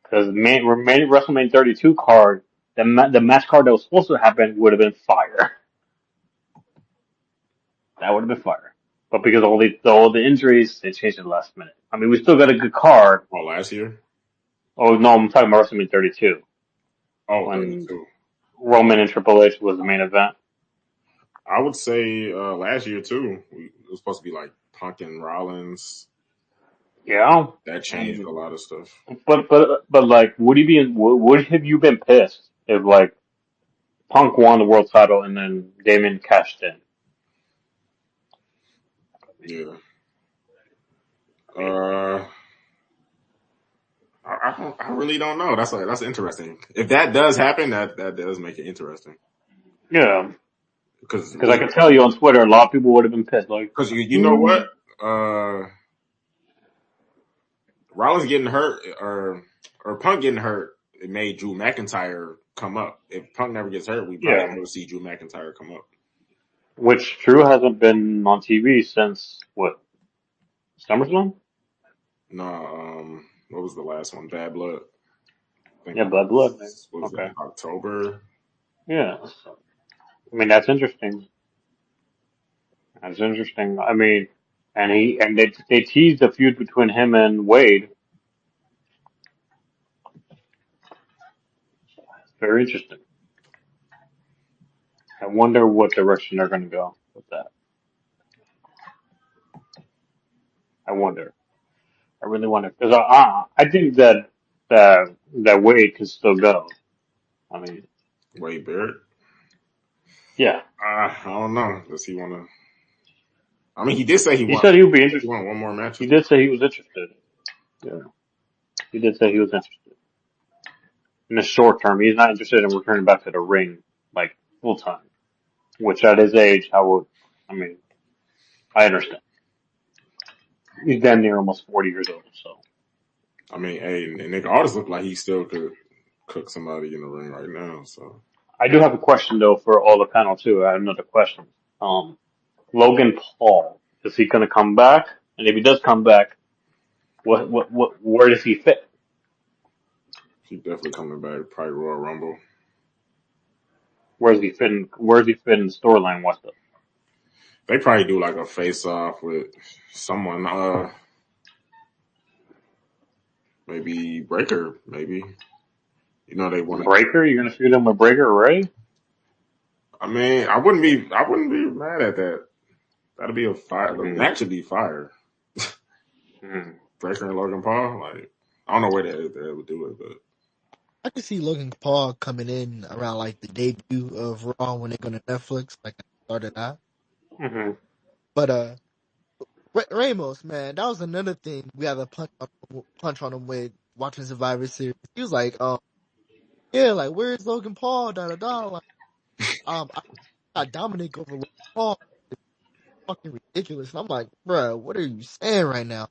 Because WrestleMania 32 card, the match card that was supposed to happen would have been fire. That would have been fire. But because of all the injuries, they changed it last minute. I mean, we still got a good card. Oh, last year? Oh no, I'm talking about WrestleMania 32 Oh, when 32. Roman and Triple H was the main event. I would say last year too. It was supposed to be like Punk and Rollins. Yeah. That changed a lot of stuff. But like, would have you been pissed if like Punk won the world title and then Damon cashed in? Yeah. I mean, I really don't know. That's interesting. If that does happen, that does make it interesting. yeah. Because Because I can tell you on Twitter, a lot of people would have been pissed. Like, you know what? Rollins getting hurt or Punk getting hurt, it made Drew McIntyre come up. If Punk never gets hurt, we probably yeah. never see Drew McIntyre come up. Which Drew hasn't been on TV since what? SummerSlam? No, what was the last one? Bad Blood. I think Yeah, it Blood. Man. was, what was Okay. it, October? Yeah. I mean, that's interesting. That's interesting. I mean, and they teased a feud between him and Wade. Very interesting. I wonder what direction they're going to go with that. I wonder. I really wonder because I think that Wade can still go. I mean, Wade Barrett. yeah. I don't know. Does he want to? I mean, he did say he He said he would be he interested. want one more match. He did say he was interested. Yeah. He did say he was interested. In the short term, he's not interested in returning back to the ring like full time. Which at his age, I mean, I understand. He's damn near almost 40 years old, so. I mean, hey, and Nick Aldis looked like he still could cook somebody in the ring right now. So I do have a question though for all the panel too. I have another question. Logan Paul, is he going to come back? And if he does come back, where does he fit? he's definitely coming back. Probably Royal Rumble. Where does he fit in the storyline? What's the? They probably do like a face off with someone. Maybe Breaker. Maybe you know they want to. Breaker? You're going to feud him with Breaker, right? I mean, I wouldn't be mad at that. That'd be a fire. The Mm-hmm. match should be fire. Mm-hmm. Breaker and Logan Paul. Like I don't know where they would do it, but I can see Logan Paul coming in around like the debut of Raw when they go to Netflix, like I started out. Mm-hmm. But Ramos, man, that was another thing we had to punch on him with watching Survivor Series. He was like, yeah, like where's Logan Paul? Da da da. Like, I got Dominic over Logan Paul. It's fucking ridiculous. And I'm like, bro, what are you saying right now?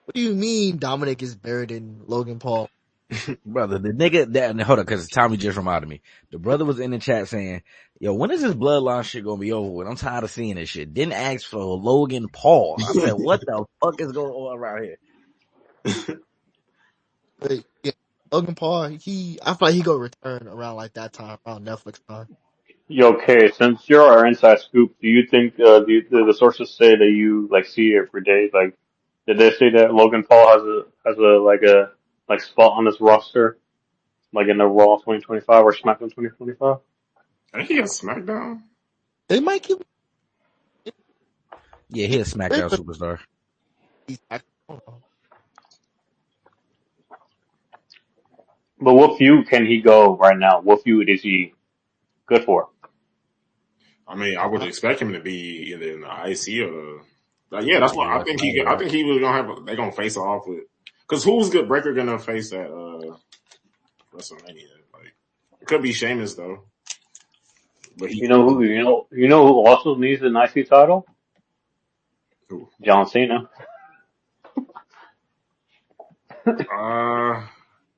What do you mean Dominic is better than Logan Paul? Brother, the nigga that hold on, because Tommy just reminded me. The brother was in the chat saying, "Yo, when is this bloodline shit gonna be over with? I'm tired of seeing this shit." Didn't ask for Logan Paul. I said, "What the fuck is going on around here?" But yeah, Logan Paul, I feel like he gonna return around like that time, around Netflix time. Yo, okay, since you're our inside scoop, do you think do the sources say that you like see it every day? Like, did they say that Logan Paul has a spot on this roster, like in the Raw 2025 or SmackDown 2025? ain't he a SmackDown? They might keep. Yeah, he a SmackDown superstar. But what feud can he go right now? What feud is he good for? I mean, I would expect him to be either in the IC or the. Like, yeah, that's what I think he. I think he was gonna have. They gonna face off with. Because who's good Breaker gonna face at WrestleMania? Like, it could be Sheamus though. But he. You know who also needs an IC title? Who? John Cena.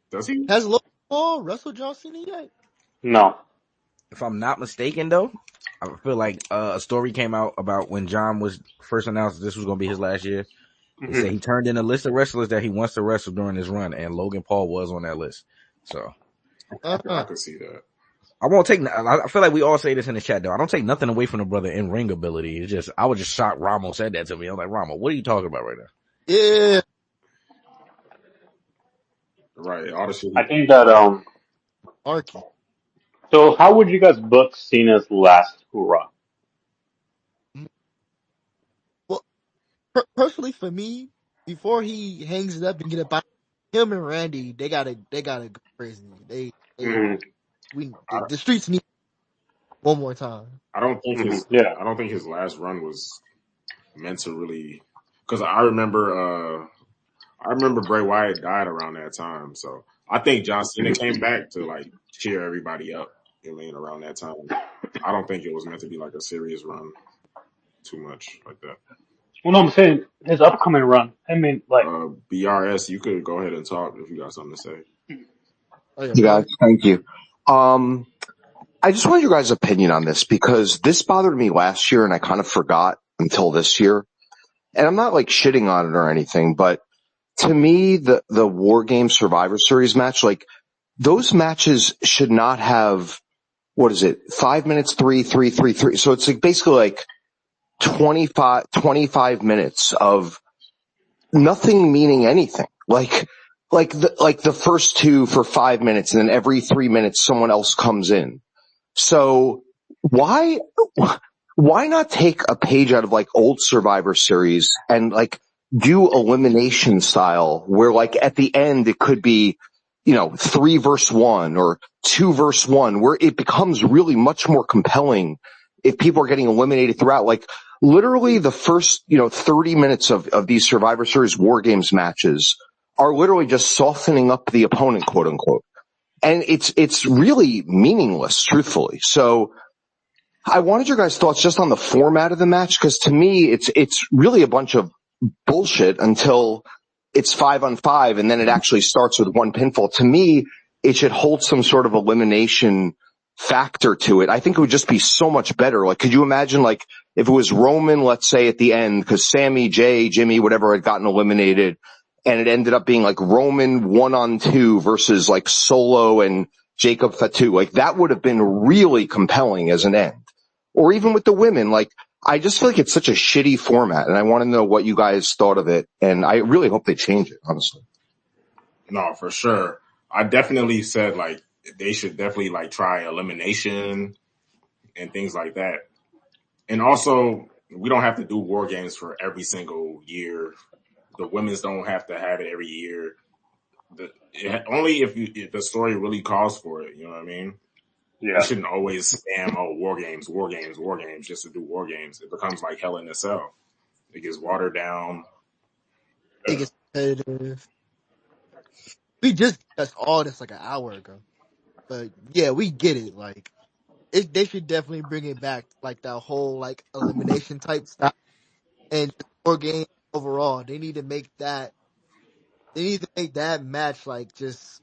Does he? Has Logan Paul wrestled John Cena yet? No. if I'm not mistaken, though, I feel like a story came out about when John was first announced this was going to be his last year. They said he turned in a list of wrestlers that he wants to wrestle during his run, and Logan Paul was on that list. So I could see that. I won't take. I feel like we all say this in the chat, though. I don't take nothing away from the brother in ring ability. It's just I was just shocked Ramo said that to me. I was like, Ramo, what are you talking about right now? Yeah. Right. All the shit. I think that Arky. So how would you guys book Cena's last hurrah? Well, personally for me, before he hangs it up and get up out, him and Randy, they gotta go crazy. The streets need one more time. I don't think Yeah. his last run was meant to really, because I remember Bray Wyatt died around that time, so I think John Cena came back to like cheer everybody up. You know what I mean, around that time. I don't think it was meant to be like a serious run too much like that. Well, no, I'm saying his upcoming run. I mean, like, BRS, you could go ahead and talk if you got something to say. Oh yeah, You go guys, ahead. thank you. I just wanted your guys' opinion on this because this bothered me last year and I kind of forgot until this year. And I'm not like shitting on it or anything, but to me, the War Games Survivor Series match, like those matches should not have, 5 minutes, 3, 3, 3, 3. So it's like basically like 25 minutes of nothing meaning anything. Like the first two for 5 minutes and then every 3 minutes someone else comes in. So why not take a page out of like old Survivor Series and like do elimination style where like at the end it could be, 3 versus 1 or 2 versus 1 where it becomes really much more compelling if people are getting eliminated throughout. Like literally the first, 30 minutes of these Survivor Series War Games matches are literally just softening up the opponent, quote unquote. And it's really meaningless, truthfully. So I wanted your guys' thoughts just on the format of the match, because to me, it's really a bunch of bullshit until it's 5-on-5 and then it actually starts with one pinfall. To me, it should hold some sort of elimination factor to it. I think it would just be so much better. Like, could you imagine like if it was Roman, let's say at the end, because Sammy, Jay, Jimmy, whatever had gotten eliminated, and it ended up being like Roman 1-on-2 versus like Solo and Jacob Fatu. Like that would have been really compelling as an end. Or even with the women, like I just feel like it's such a shitty format and I want to know what you guys thought of it. And I really hope they change it, honestly. No, for sure. I definitely said like they should definitely like try elimination and things like that. And also, we don't have to do War Games for every single year. The women's don't have to have it every year. Only if the story really calls for it, you know what I mean? yeah. You shouldn't always spam, War Games, just to do War Games. It becomes like Hell in a Cell. It gets watered down. It gets competitive. We just discussed all this like an hour ago. But yeah, we get it. Like they should definitely bring it back to, like that whole like elimination type style and just War Games overall. They need to make that match like just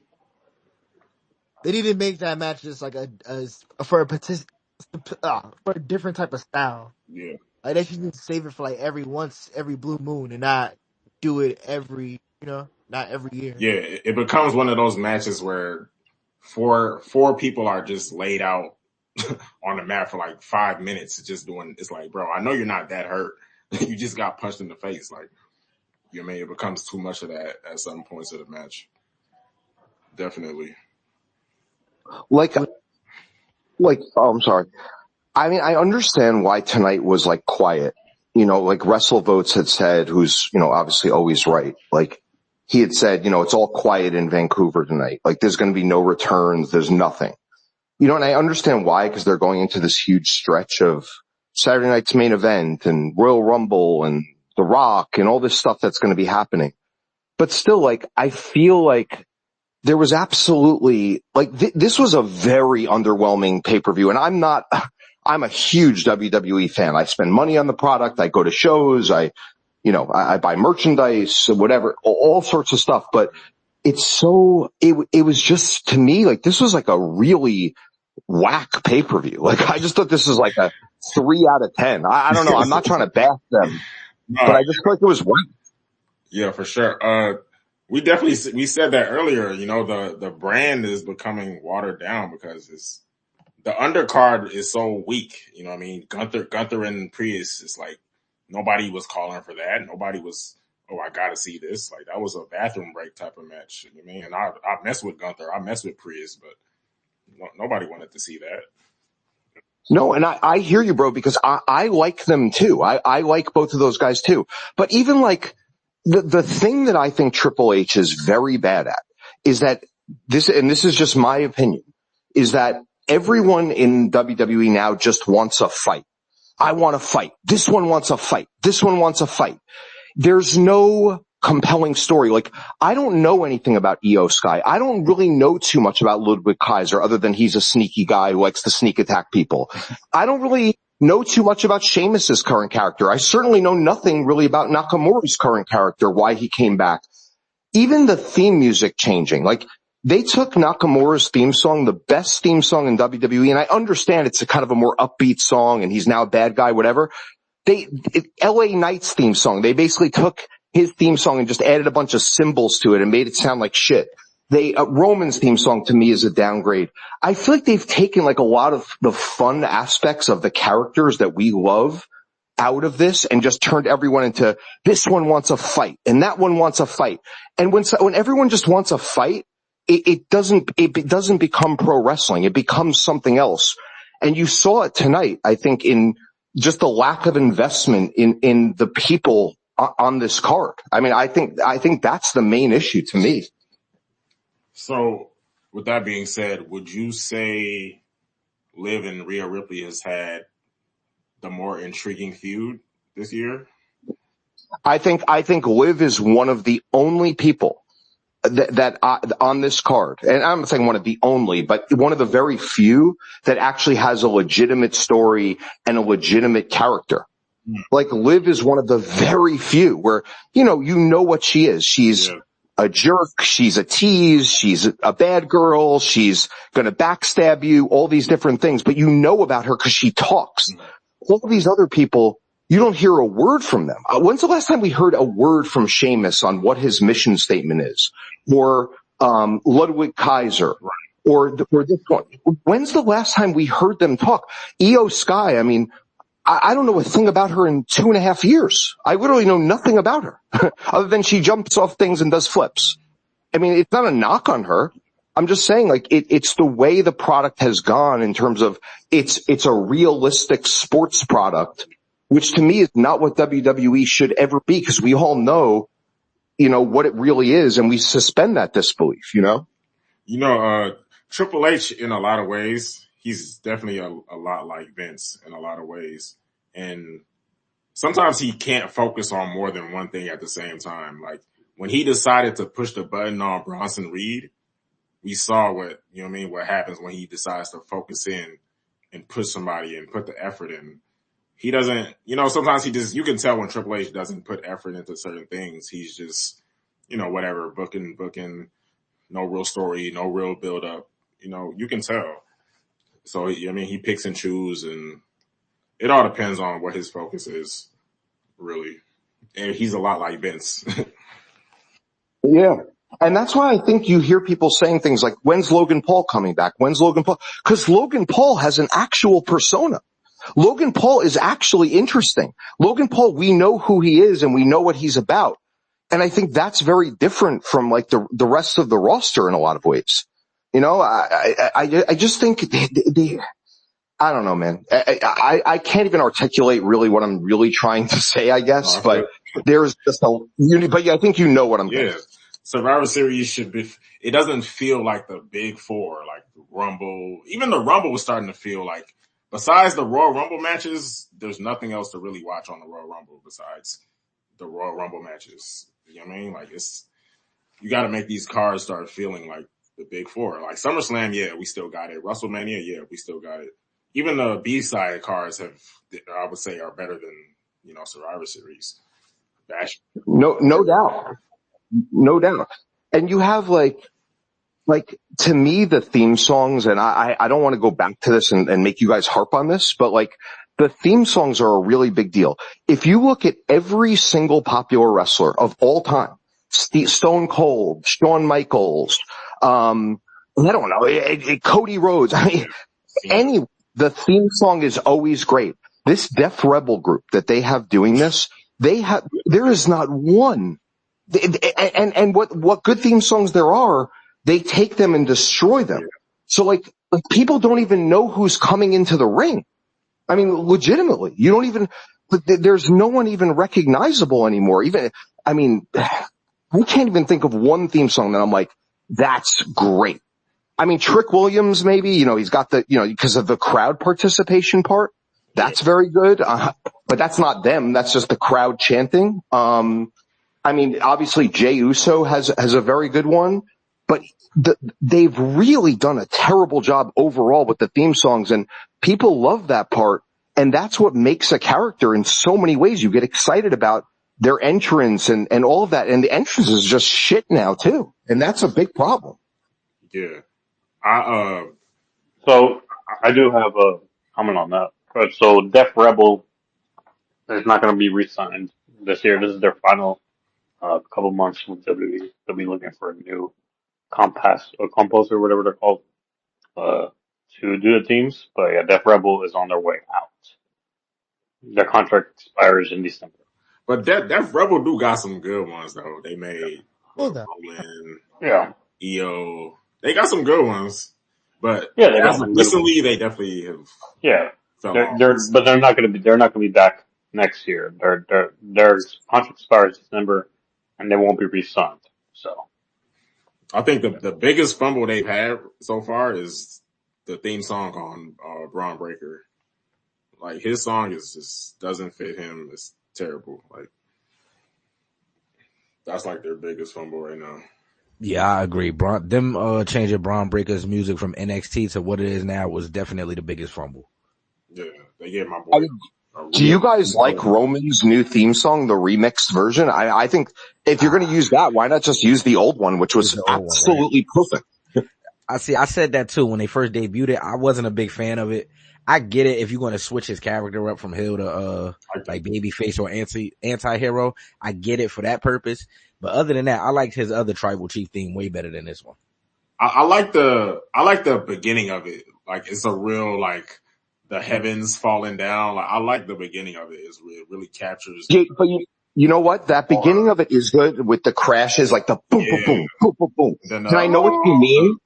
they need to make that match just like for a different type of style. Yeah. Like they should just save it for like every blue moon and not do it not every year. Yeah, it becomes one of those matches where four people are just laid out on the mat for like 5 minutes just doing. It's like, bro, I know you're not that hurt. You just got punched in the face. Like, you know what I mean? It becomes too much of that at some points of the match. Definitely. Like, I'm sorry. I mean, I understand why tonight was like quiet. Like WrestleVotes had said, who's, obviously always right. Like he had said, it's all quiet in Vancouver tonight. Like there's going to be no returns. There's nothing. And I understand why, because they're going into this huge stretch of Saturday night's main event and Royal Rumble and The Rock and all this stuff that's going to be happening. But still, like, I feel like there was absolutely, like, this was a very underwhelming pay-per-view. And I'm a huge WWE fan. I spend money on the product. I go to shows. I buy merchandise, whatever, all sorts of stuff. But it was just, to me, like, this was like a really whack pay-per-view. Like, I just thought this was like a 3 out of 10. I don't know. I'm not trying to bash them, but No, I just feel like it was whack. yeah, for sure. We said that earlier. You know, the brand is becoming watered down because the undercard is so weak. You know what I mean? Gunther and Prius is like nobody was calling for that. Nobody was, oh, I gotta see this. Like that was a bathroom break type of match. You know what I mean? And I mess with Gunther, I mess with Prius, but nobody wanted to see that. No, and I hear you, bro, because I like them too. I like both of those guys too. But even like the thing that I think Triple H is very bad at is that this is just my opinion, is that everyone in WWE now just wants a fight. I want to fight. This one wants a fight. This one wants a fight. There's no compelling story. Like, I don't know anything about Io Sky. I don't really know too much about Ludwig Kaiser other than he's a sneaky guy who likes to sneak attack people. I don't really know too much about Sheamus's current character. I certainly know nothing really about Nakamura's current character, why he came back. Even the theme music changing. Like, they took Nakamura's theme song, the best theme song in WWE, and I understand it's a kind of a more upbeat song and he's now a bad guy, whatever. LA Knight's theme song, they basically took his theme song and just added a bunch of cymbals to it and made it sound like shit. Roman's theme song to me is a downgrade. I feel like they've taken like a lot of the fun aspects of the characters that we love out of this and just turned everyone into this one wants a fight and that one wants a fight. And when everyone just wants a fight, it doesn't become pro wrestling. It becomes something else. And you saw it tonight, I think, in just the lack of investment in the people on this card. I mean, I think that's the main issue to me. So, with that being said, would you say Liv and Rhea Ripley has had the more intriguing feud this year? I think Liv is one of the only people that on this card, and I'm not saying one of the only, but one of the very few that actually has a legitimate story and a legitimate character. Like, Liv is one of the very few where, you know what she is. She's a jerk. She's a tease. She's a bad girl. She's going to backstab you, all these different things, but you know about her because she talks. All these other people, you don't hear a word from them. When's the last time we heard a word from Sheamus on what his mission statement is? Or Ludwig Kaiser? Or this one? When's the last time we heard them talk? Io Sky, I mean, I don't know a thing about her in 2.5 years. I literally know nothing about her other than she jumps off things and does flips. I mean, it's not a knock on her. I'm just saying, like, it's the way the product has gone in terms of it's a realistic sports product, which to me is not what WWE should ever be, because we all know, what it really is, and we suspend that disbelief, Triple H, in a lot of ways, he's definitely a lot like Vince in a lot of ways. And sometimes he can't focus on more than one thing at the same time. Like, when he decided to push the button on Bronson Reed, we saw what happens when he decides to focus in and push somebody and put the effort in. He doesn't, sometimes you can tell when Triple H doesn't put effort into certain things. He's just, whatever, booking, no real story, no real build up. You can tell. So, he picks and chooses, and it all depends on what his focus is, really. And he's a lot like Vince. Yeah. And that's why I think you hear people saying things like, when's Logan Paul coming back? When's Logan Paul? Because Logan Paul has an actual persona. Logan Paul is actually interesting. Logan Paul, we know who he is and we know what he's about. And I think that's very different from like the rest of the roster in a lot of ways. I just think I don't know, man. I can't even articulate really what I'm really trying to say, I guess, but there's just but yeah, I think you know what I'm saying. Survivor Series should be, it doesn't feel like the big four, like the Rumble. Even the Rumble was starting to feel like, besides the Royal Rumble matches, there's nothing else to really watch on the Royal Rumble besides the Royal Rumble matches. You know what I mean? Like, you got to make these cards start feeling like the big four. Like SummerSlam, yeah, we still got it. WrestleMania, yeah, we still got it. Even the B-side cards I would say, are better than, Survivor Series. No doubt. No doubt. And you have like like, to me, the theme songs, and I don't want to go back to this and make you guys harp on this, but like, the theme songs are a really big deal. If you look at every single popular wrestler of all time, Stone Cold, Shawn Michaels, I don't know, Cody Rhodes, I mean, the theme song is always great. This Def Rebel group that they have doing this, there is not one. And what good theme songs there are, they take them and destroy them. So like people don't even know who's coming into the ring. I mean, legitimately, you don't even, there's no one even recognizable anymore. I can't even think of one theme song that I'm like, that's great. I mean, Trick Williams, maybe, he's got because of the crowd participation part. That's very good. But that's not them. That's just the crowd chanting. Obviously Jey Uso has a very good one, but they've really done a terrible job overall with the theme songs, and people love that part. And that's what makes a character in so many ways. You get excited about their entrance and all of that. And the entrance is just shit now too. And that's a big problem. Yeah. So I do have a comment on that. So Def Rebel is not going to be re-signed this year. This is their final couple months with WWE. They'll be looking for a new composer, whatever they're called, to do the teams. But yeah, Def Rebel is on their way out. Their contract expires in December. But Def Rebel do got some good ones though. They made Roland, EO. They got some good ones. But yeah, they got some recently good ones. they definitely have. Yeah, but they're not going to be back next year. Their contract expires December, and they won't be re-signed. So, I think the biggest fumble they've had so far is the theme song on Braun Breaker. Like his song just doesn't fit him. It's terrible. Like that's like their biggest fumble right now. Yeah, I agree. Changing Braun Breaker's music from NXT to what it is now was definitely the biggest fumble. Yeah, they gave my boy. Do you guys like Roman's new theme song, the remixed version? I think if you're going to use that, why not just use the old one, which was absolutely perfect. I said that too when they first debuted it. I wasn't a big fan of it. I get it if you're going to switch his character up from heel to like babyface or anti-hero. I get it for that purpose. But other than that, I liked his other Tribal Chief theme way better than this one. I like the beginning of it. Like it's a real like the heavens falling down. Like I like the beginning of it. It really captures. Yeah, but you know what? That beginning of it is good with the crashes, like the boom, boom, boom, boom, boom, boom. Then, and I know what you mean,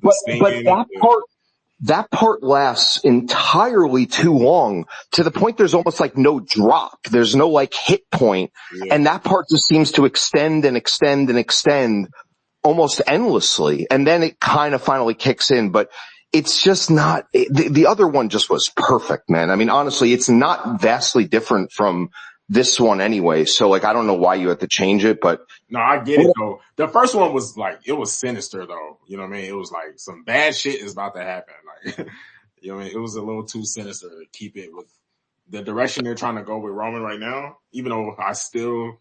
but that part lasts entirely too long to the point there's almost like no drop. There's no like hit point. Yeah. And that part just seems to extend and extend and extend almost endlessly. And then it kind of finally kicks in, but it's just not, the other one just was perfect, man. I mean, honestly, it's not vastly different from this one anyway. So like, I don't know why you had to change it, but. No, I get it though. The first one was like, it was sinister though. You know what I mean? It was like some bad shit is about to happen. Like, you know what I mean? It was a little too sinister to keep it with the direction they're trying to go with Roman right now. Even though I still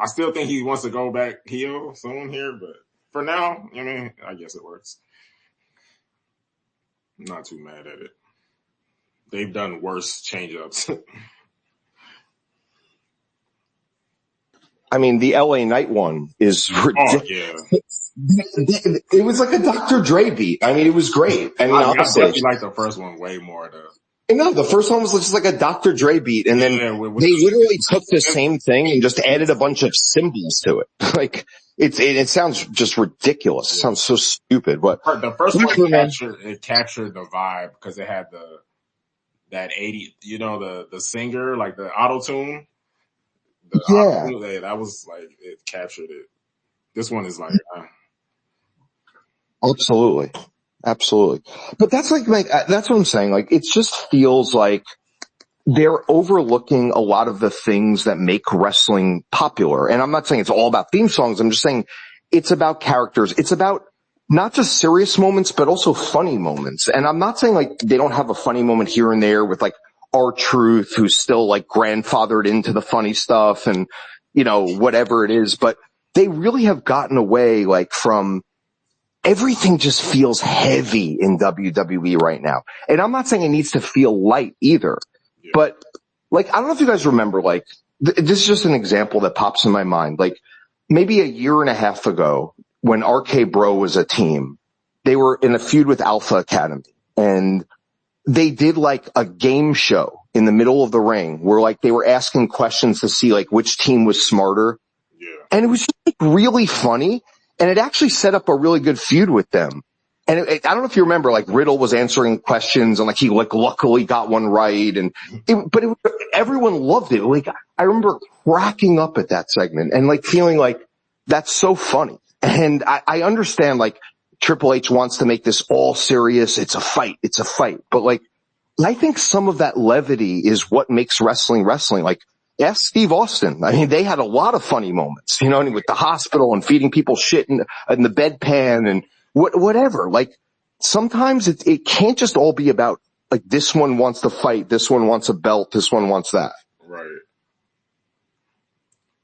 think he wants to go back heel soon here, but for now, you know what I mean? I guess it works. I'm not too mad at it. They've done worse change-ups. I mean, the LA Knight one is ridiculous. Oh, yeah. It was like a Dr. Dre beat. I mean, it was great. I mean, honestly, I like the first one way more. No, the first one was just like a Dr. Dre beat, and then they literally took the same thing and just added a bunch of symbols to it. Like it sounds just ridiculous. It sounds so stupid. But the first one captured the vibe because it had that 80, the singer, like the auto tune. That was like, it captured it. This one is like, Absolutely. But that's that's what I'm saying. Like, it just feels like they're overlooking a lot of the things that make wrestling popular. And I'm not saying it's all about theme songs. I'm just saying it's about characters. It's about not just serious moments, but also funny moments. And I'm not saying like they don't have a funny moment here and there with like R-Truth, who's still like grandfathered into the funny stuff and, whatever it is. But they really have gotten away like from everything just feels heavy in WWE right now. And I'm not saying it needs to feel light either, but like, I don't know if you guys remember, like, this is just an example that pops in my mind. Like, maybe a year and a half ago when RK Bro was a team, they were in a feud with Alpha Academy, and they did like a game show in the middle of the ring where like they were asking questions to see like which team was smarter. Yeah. And it was just like really funny, and it actually set up a really good feud with them. And I don't know if you remember, like Riddle was answering questions and like he like luckily got one right, and everyone loved it. Like I remember cracking up at that segment and like feeling like that's so funny. And I understand like Triple H wants to make this all serious. It's a fight. But like, I think some of that levity is what makes wrestling wrestling. Like, ask Steve Austin. I mean, they had a lot of funny moments, you know, with the hospital and feeding people shit in the bedpan and whatever. Like, sometimes it can't just all be about like this one wants to fight, this one wants a belt, this one wants that. Right.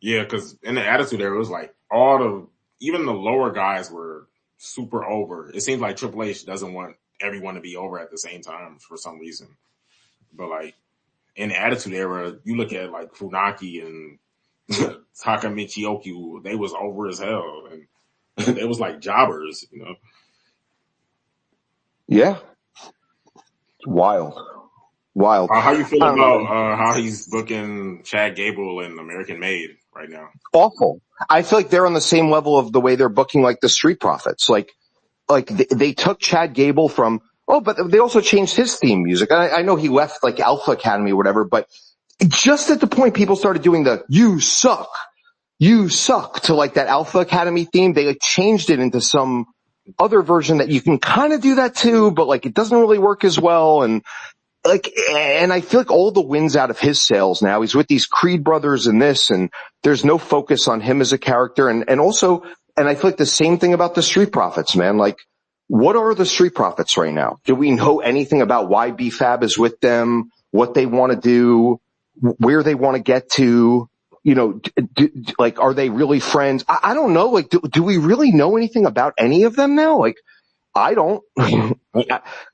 Yeah, because in the Attitude Era, it was like even the lower guys were super over. It seems like Triple H doesn't want everyone to be over at the same time for some reason. But like in the Attitude Era, you look at like Funaki and Taka Michioku, they was over as hell, and they was like jobbers, you know. Yeah. Wild. How you feel about how he's booking Chad Gable and American Made right now? Awful. I feel like they're on the same level of the way they're booking like the Street Profits. Like they took Chad Gable from, but they also changed his theme music. I know he left like Alpha Academy or whatever, but just at the point people started doing the you suck to like that Alpha Academy theme, they like changed it into some other version that you can kind of do that too, but like it doesn't really work as well. And I feel like all the wins out of his sails now, he's with these Creed brothers and this, and there's no focus on him as a character. And I feel like the same thing about the Street Profits, man. Like, what are the Street Profits right now? Do we know anything about why B-Fab is with them, what they want to do, where they want to get to? You know, like, are they really friends? I don't know. Like, do we really know anything about any of them now? Like, I don't.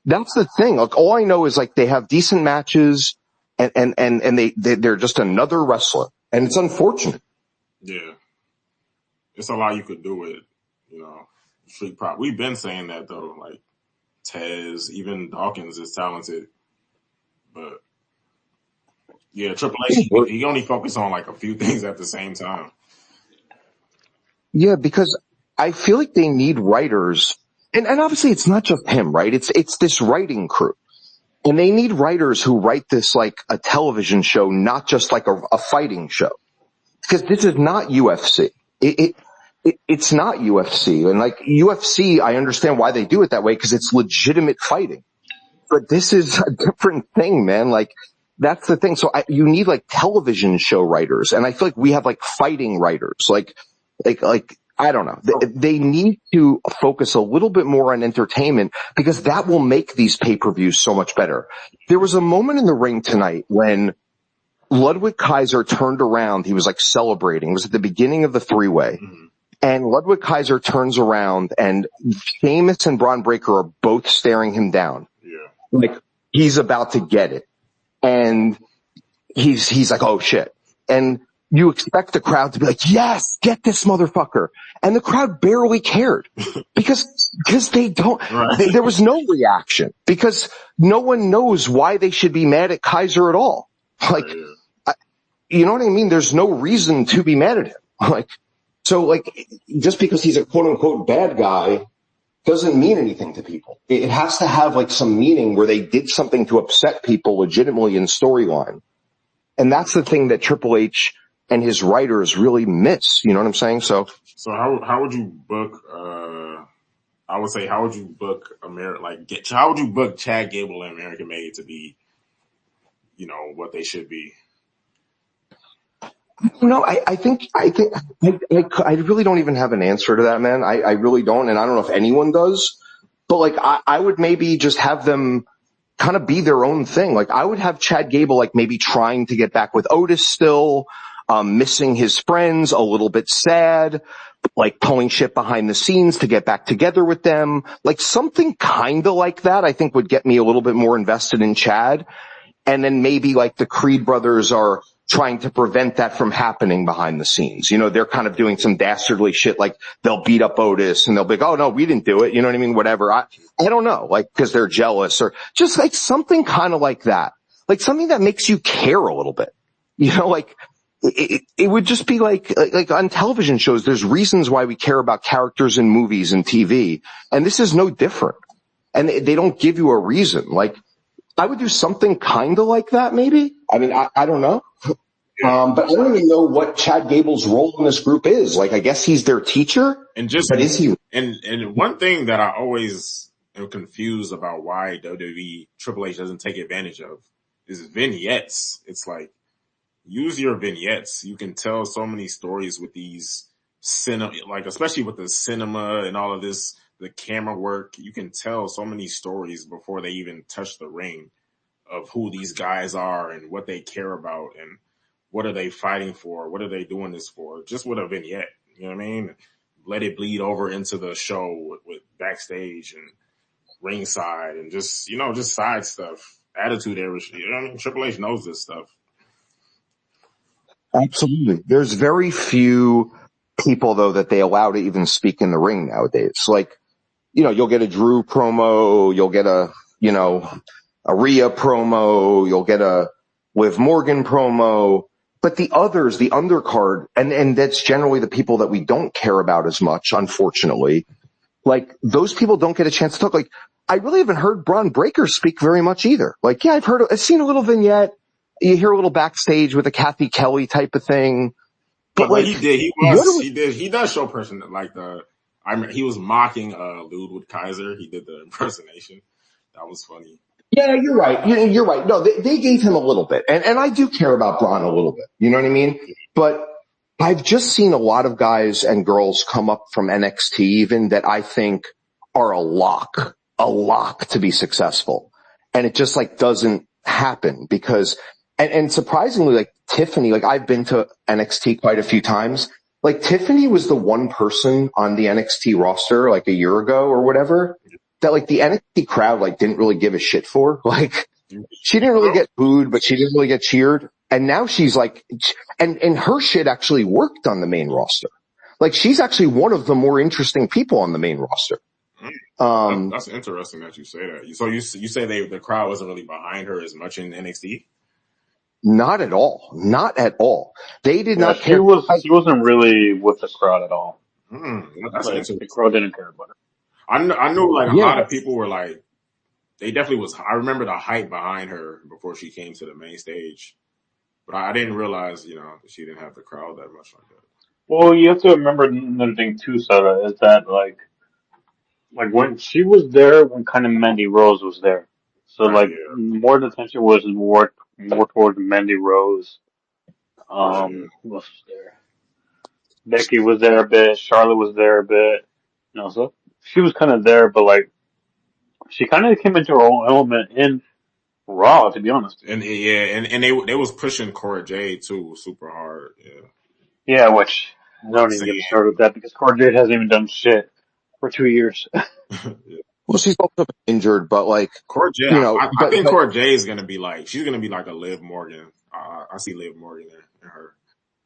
That's the thing. Like, all I know is like they have decent matches, and they're just another wrestler, and it's unfortunate. Yeah, it's a lot you could do with, you know, Street Prop. We've been saying that though. Like Tez, even Dawkins is talented, but yeah, Triple H he only focused on like a few things at the same time. Yeah, because I feel like they need writers. And obviously it's not just him, right? It's this writing crew. And they need writers who write this like a television show, not just like a fighting show. Because this is not UFC. It's not UFC. And like UFC, I understand why they do it that way, because it's legitimate fighting. But this is a different thing, man. Like, that's the thing. So you need like television show writers. And I feel like we have like fighting writers. Like, I don't know. They need to focus a little bit more on entertainment, because that will make these pay-per-views so much better. There was a moment in the ring tonight when Ludwig Kaiser turned around. He was like celebrating. It was at the beginning of the three-way. Mm-hmm. And Ludwig Kaiser turns around and Sheamus and Braun Breaker are both staring him down. Yeah. Like he's about to get it. And he's like, oh shit. And you expect the crowd to be like, yes, get this motherfucker. And the crowd barely cared because they don't, right. There was no reaction because no one knows why they should be mad at Kaiser at all. Like, you know what I mean? There's no reason to be mad at him. Like, so like, just because he's a quote unquote bad guy doesn't mean anything to people. It has to have like some meaning where they did something to upset people legitimately in storyline. And that's the thing that Triple H and his writers really miss. You know what I'm saying? So how would you book, I would say, how would you book how would you book Chad Gable and American Made to be, you know, what they should be? No, I think I really don't even have an answer to that, man. I really don't. And I don't know if anyone does, but like, I would maybe just have them kind of be their own thing. Like I would have Chad Gable, like maybe trying to get back with Otis still. missing his friends, a little bit sad, like pulling shit behind the scenes to get back together with them. Like something kind of like that, I think would get me a little bit more invested in Chad. And then maybe like the Creed brothers are trying to prevent that from happening behind the scenes. You know, they're kind of doing some dastardly shit, like they'll beat up Otis and they'll be like, oh no, we didn't do it. You know what I mean? Whatever. I don't know, like, cause they're jealous or just like something kind of like that. Like something that makes you care a little bit. You know, like it would just be like on television shows, there's reasons why we care about characters in movies and TV. And this is no different. And they don't give you a reason. Like, I would do something kind of like that, maybe. I mean, I don't know. But I don't even know what Chad Gable's role in this group is. Like, I guess he's their teacher. But is he? And one thing that I always am confused about why WWE Triple H doesn't take advantage of is vignettes. It's like, use your vignettes. You can tell so many stories with these like especially with the cinema and all of this, the camera work. You can tell so many stories before they even touch the ring of who these guys are and what they care about and what are they fighting for? What are they doing this for? Just with a vignette, you know what I mean? Let it bleed over into the show with backstage and ringside and just, you know, just side stuff, attitude errors. You know what I mean? Triple H knows this stuff. Absolutely. There's very few people, though, that they allow to even speak in the ring nowadays. Like, you know, you'll get a Drew promo, you'll get a, you know, a Rhea promo, you'll get a Liv Morgan promo, but the others, the undercard, and that's generally the people that we don't care about as much, unfortunately. Like, those people don't get a chance to talk. Like, I really haven't heard Braun Breaker speak very much either. Like, yeah, I've seen a little vignette. You hear a little backstage with a Kathy Kelly type of thing. But like, he does show person like he was mocking Ludwig Kaiser. He did the impersonation. That was funny. Yeah, you're right. You're right. No, they gave him a little bit. And I do care about Braun a little bit. You know what I mean? But I've just seen a lot of guys and girls come up from NXT even that I think are a lock to be successful. And it just like doesn't happen because, and surprisingly, like Tiffany, like I've been to NXT quite a few times. Like Tiffany was the one person on the NXT roster like a year ago or whatever that like the NXT crowd like didn't really give a shit for. Like she didn't really get booed, but she didn't really get cheered. And now she's like, and her shit actually worked on the main roster. Like she's actually one of the more interesting people on the main roster. That's interesting that you say that. So you say the crowd wasn't really behind her as much in NXT? Not at all. Not at all. They did not care. She wasn't really with the crowd at all. That's like, interesting. the crowd didn't care about her. I knew like a lot of people were like, they definitely was. I remember the hype behind her before she came to the main stage, but I didn't realize, you know, that she didn't have the crowd that much like that. Well, you have to remember another thing too, Sarah, is that like when she was there, when kind of Mandy Rose was there, so Right, like more of the attention was more toward Mandy Rose. Who else was there? Becky was there a bit. Charlotte was there a bit. You know, so she was kind of there, but like she kind of came into her own element in Raw, to be honest. And they was pushing Cora Jade too super hard. Yeah, which I don't even get me started with that because Cora Jade hasn't even done shit for 2 years. Well, she's also injured, but like Cora Jade, you know, I think Cora Jade is gonna be like a Liv Morgan. I see Liv Morgan in her.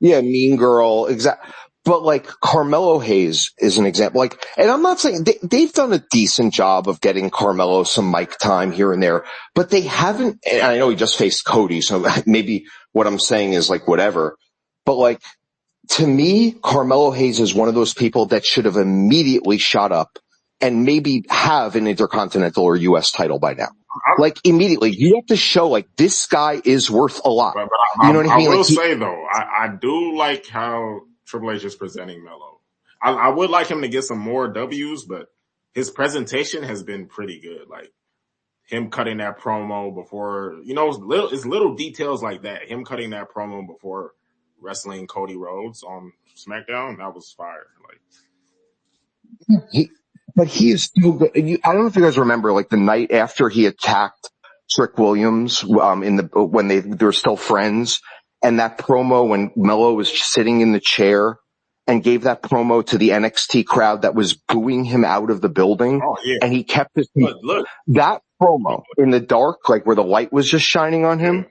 Yeah, Mean Girl, exactly. But like Carmelo Hayes is an example. Like, and I'm not saying they've done a decent job of getting Carmelo some mic time here and there, but they haven't. And I know he just faced Cody, so maybe what I'm saying is like whatever. But like to me, Carmelo Hayes is one of those people that should have immediately shot up and maybe have an Intercontinental or U.S. title by now. Like immediately, you have to show like this guy is worth a lot. But you know what I mean? I will say though, I do like how Triple H is presenting Melo. I would like him to get some more W's, but his presentation has been pretty good. Like him cutting that promo before, you know, it's little details like that. Him cutting that promo before wrestling Cody Rhodes on SmackDown, that was fire. Like But he is still good. I don't know if you guys remember, like the night after he attacked Trick Williams, when they were still friends, and that promo when Melo was sitting in the chair and gave that promo to the NXT crowd that was booing him out of the building, Oh yeah. and he kept his Look. that promo in the dark, like where the light was just shining on him.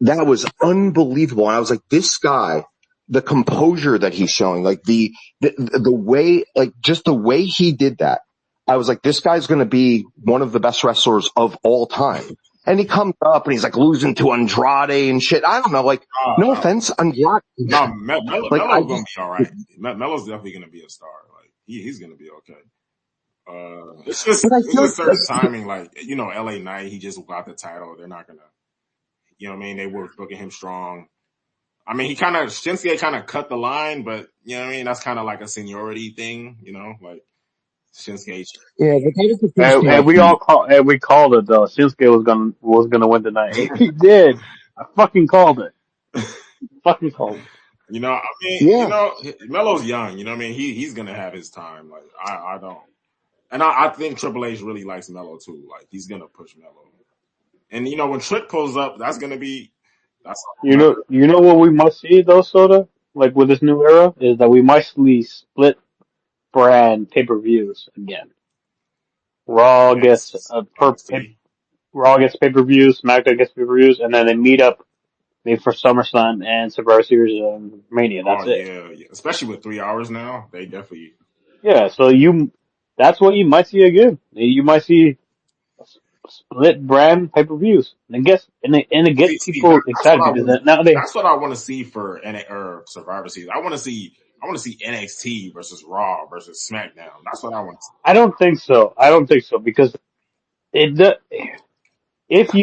Yeah. That was unbelievable. And I was like, this guy, the composure that he's showing, like the way, like just the way he did that. I was like, this guy's going to be one of the best wrestlers of all time. And he comes up and he's like losing to Andrade and shit. I don't know, like, no offense, Andrade. No, Like, Melo's gonna be all right. Melo's definitely gonna be a star. Like he's gonna be okay. It's just certain timing. Like LA Knight, he just got the title. They're not gonna, you know what I mean? They were booking him strong. I mean, Shinsuke kind of cut the line, but you know what I mean? That's kind of like a seniority thing, like Shinsuke. Yeah, but that was the first time we called it though. Shinsuke was gonna win tonight. He did. I fucking called it. Fucking called it. I mean, Melo's young. You know what I mean? He's gonna have his time. Like I don't, and I think Triple H really likes Melo too. Like he's gonna push Melo. And when Trick pulls up, that's gonna be You know what we must see though, Soda? Like with this new era, is that we might see split brand pay-per-views again. Raw gets Raw gets pay-per-views, SmackDown gets pay-per-views, and then they meet up maybe for SummerSlam and Survivor Series and Mania. That's it. Yeah. Especially with 3 hours now, they definitely. Yeah, so that's what you might see again. You might see split brand pay-per-views. And it gets people excited because now that's what I want to see for Survivor Series. I want to see NXT versus Raw versus SmackDown. That's what I want to see. I don't think so because if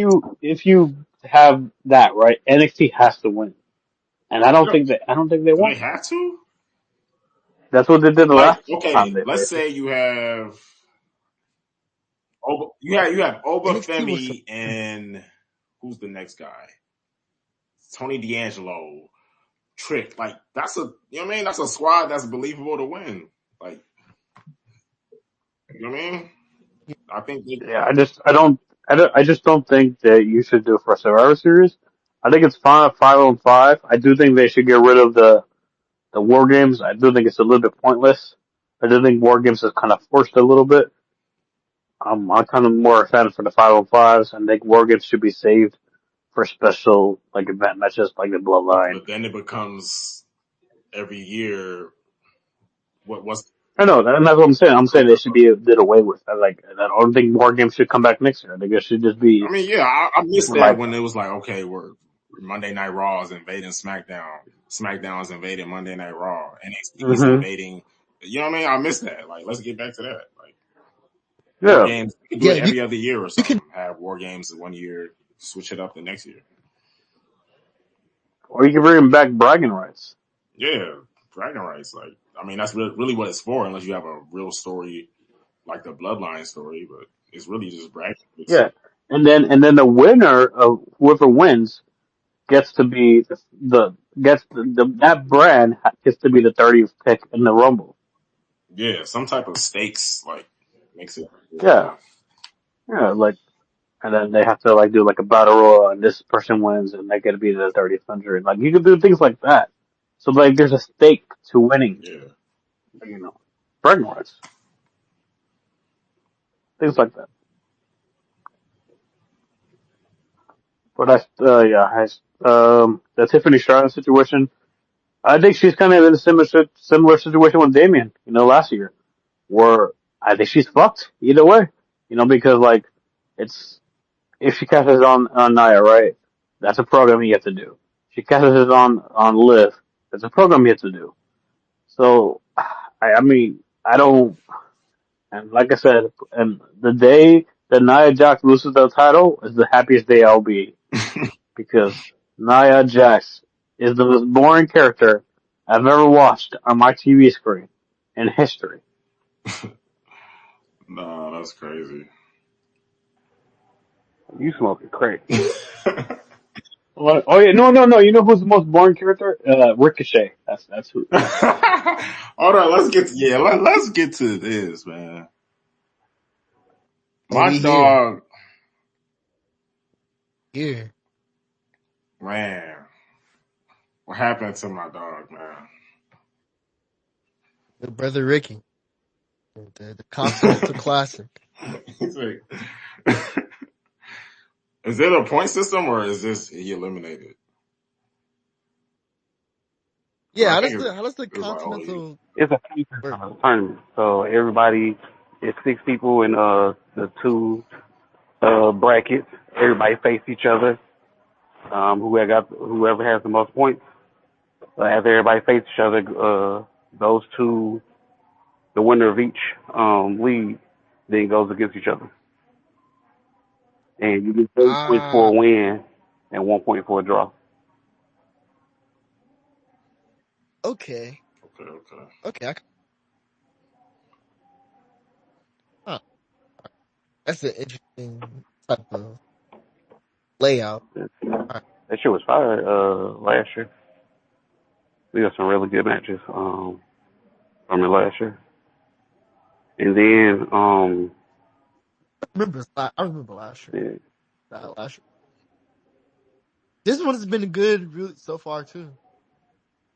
you have that, right, NXT has to win. And I don't think they Do won. they have to? That's what they did the last time. Let's say you have Oba Femi and who's the next guy? Tony D'Angelo, Trick. Like that's that's a squad that's believable to win. Like you know what I mean? I think. I just don't think that you should do it for a Survivor Series. I think it's fine at 5-on-5. I do think they should get rid of the War Games. I do think it's a little bit pointless. I do think War Games is kind of forced a little bit. I'm kind of more a fan for the 5-on-5s. I think War Games should be saved for special event matches like the Bloodline. But then it becomes every year. What's I know, and that's what I'm saying. I'm saying they should be did away with. I don't think War Games should come back next year. I think it should just be. I mean, yeah, I missed that when it was like, okay, we're Monday Night Raw is invading SmackDown. SmackDown is invading Monday Night Raw. NXT is invading. You know what I mean? I missed that. Like, let's get back to that. Like, War Games. You can do it every other year or something. Have War Games 1 year, switch it up the next year. Or you can bring back bragging rights. Yeah, bragging rights. Like, I mean, that's really what it's for, unless you have a real story like the Bloodline story. But it's really just bragging. Yeah, and then the winner of whoever wins gets to be that brand gets to be the 30th pick in the Rumble. Yeah, some type of stakes makes it. Yeah, and then they have to do a battle royal, and this person wins, and they get to be the 30th hundred. Like you can do things like that. So there's a stake to winning. Yeah. Bragging rights, things like that. But the Tiffany Stratton situation, I think she's kind of in a similar situation with Damien, last year, where I think she's fucked either way, because if she catches on Nia, right, that's a program you have to do. She catches on Liv, that's a program you have to do. So, I mean, I don't, and like I said, and the day that Nia Jax loses the title is the happiest day I'll be. Because Nia Jax is the most boring character I've ever watched on my TV screen in history. No, that's crazy. You smoking crazy. Oh yeah, no. You know who's the most boring character? Ricochet. That's who. Hold on, let's get to this, man. My dog. Yeah. Man. What happened to my dog, man? The brother Ricky, the Continental Classic. He's like, is it a point system or is this he eliminated? Yeah, I how think does the it was like, oh, Continental It's a work? tournament, so everybody it's 6 people in the 2 brackets. Everybody face each other. Whoever has the most points. After everybody face each other, those 2, the winner of each league, then goes against each other. And you get 30 points for a Ah, win and 1 point for a draw. okay, okay. okay. Huh, that's an interesting type of layout. All right. That shit was fire last year. We got some really good matches from it last year. And then I remember last year. yeah, Last year. This one has been good really so far too.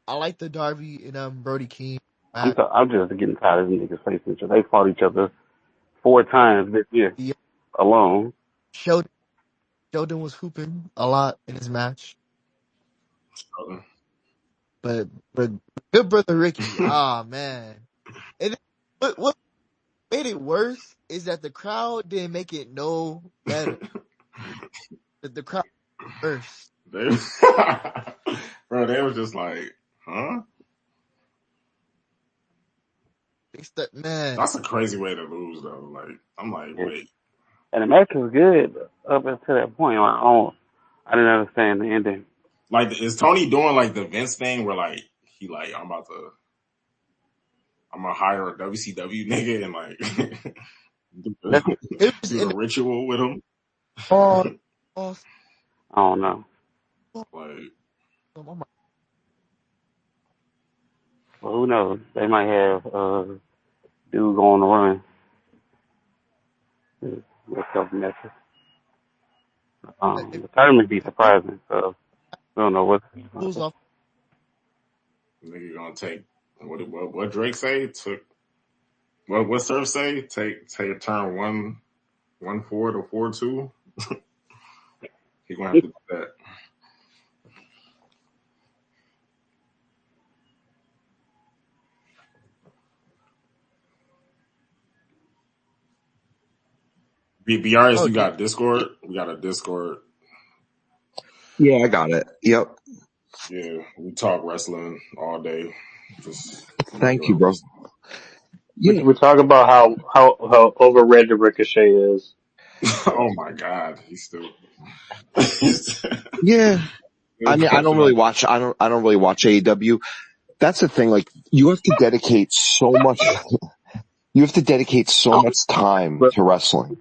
I like the Darby and Brody King match. I'm just getting tired of these niggas facing each other. They fought each other 4 times this year The alone. Sheldon was hooping a lot in his match, but good brother Ricky. Ah man, and what made it worse is that the crowd didn't make it no better. The crowd worse. They, bro, they was just like, huh? Man, That's a crazy way to lose, though. Like, I'm like, Yeah. wait. And the match was good up until that point. I didn't understand the ending. Like, is Tony doing like the Vince thing where like I'm gonna hire a WCW nigga and like it was do in the ritual with him? all. all I don't know. Like, Well, who knows? They might have dude go on the run. With something matches. The tournament be surprising, so we don't know what. Rules off. nigga gonna take what Drake say? Took what Surf say? Take a turn 1-4 to 4-2. He gonna have to do that. BRS, Oh you yeah. got Discord? We got a Discord. Yeah, I got it. Yep. Yeah, we talk wrestling all day. Just Thank you, regular bro. wrestling. Yeah. We talk about how overrated Ricochet is. Oh my God, he's still Yeah. I mean, posting on. I don't really watch AEW. That's the thing. Like, you have to dedicate so much time But to wrestling.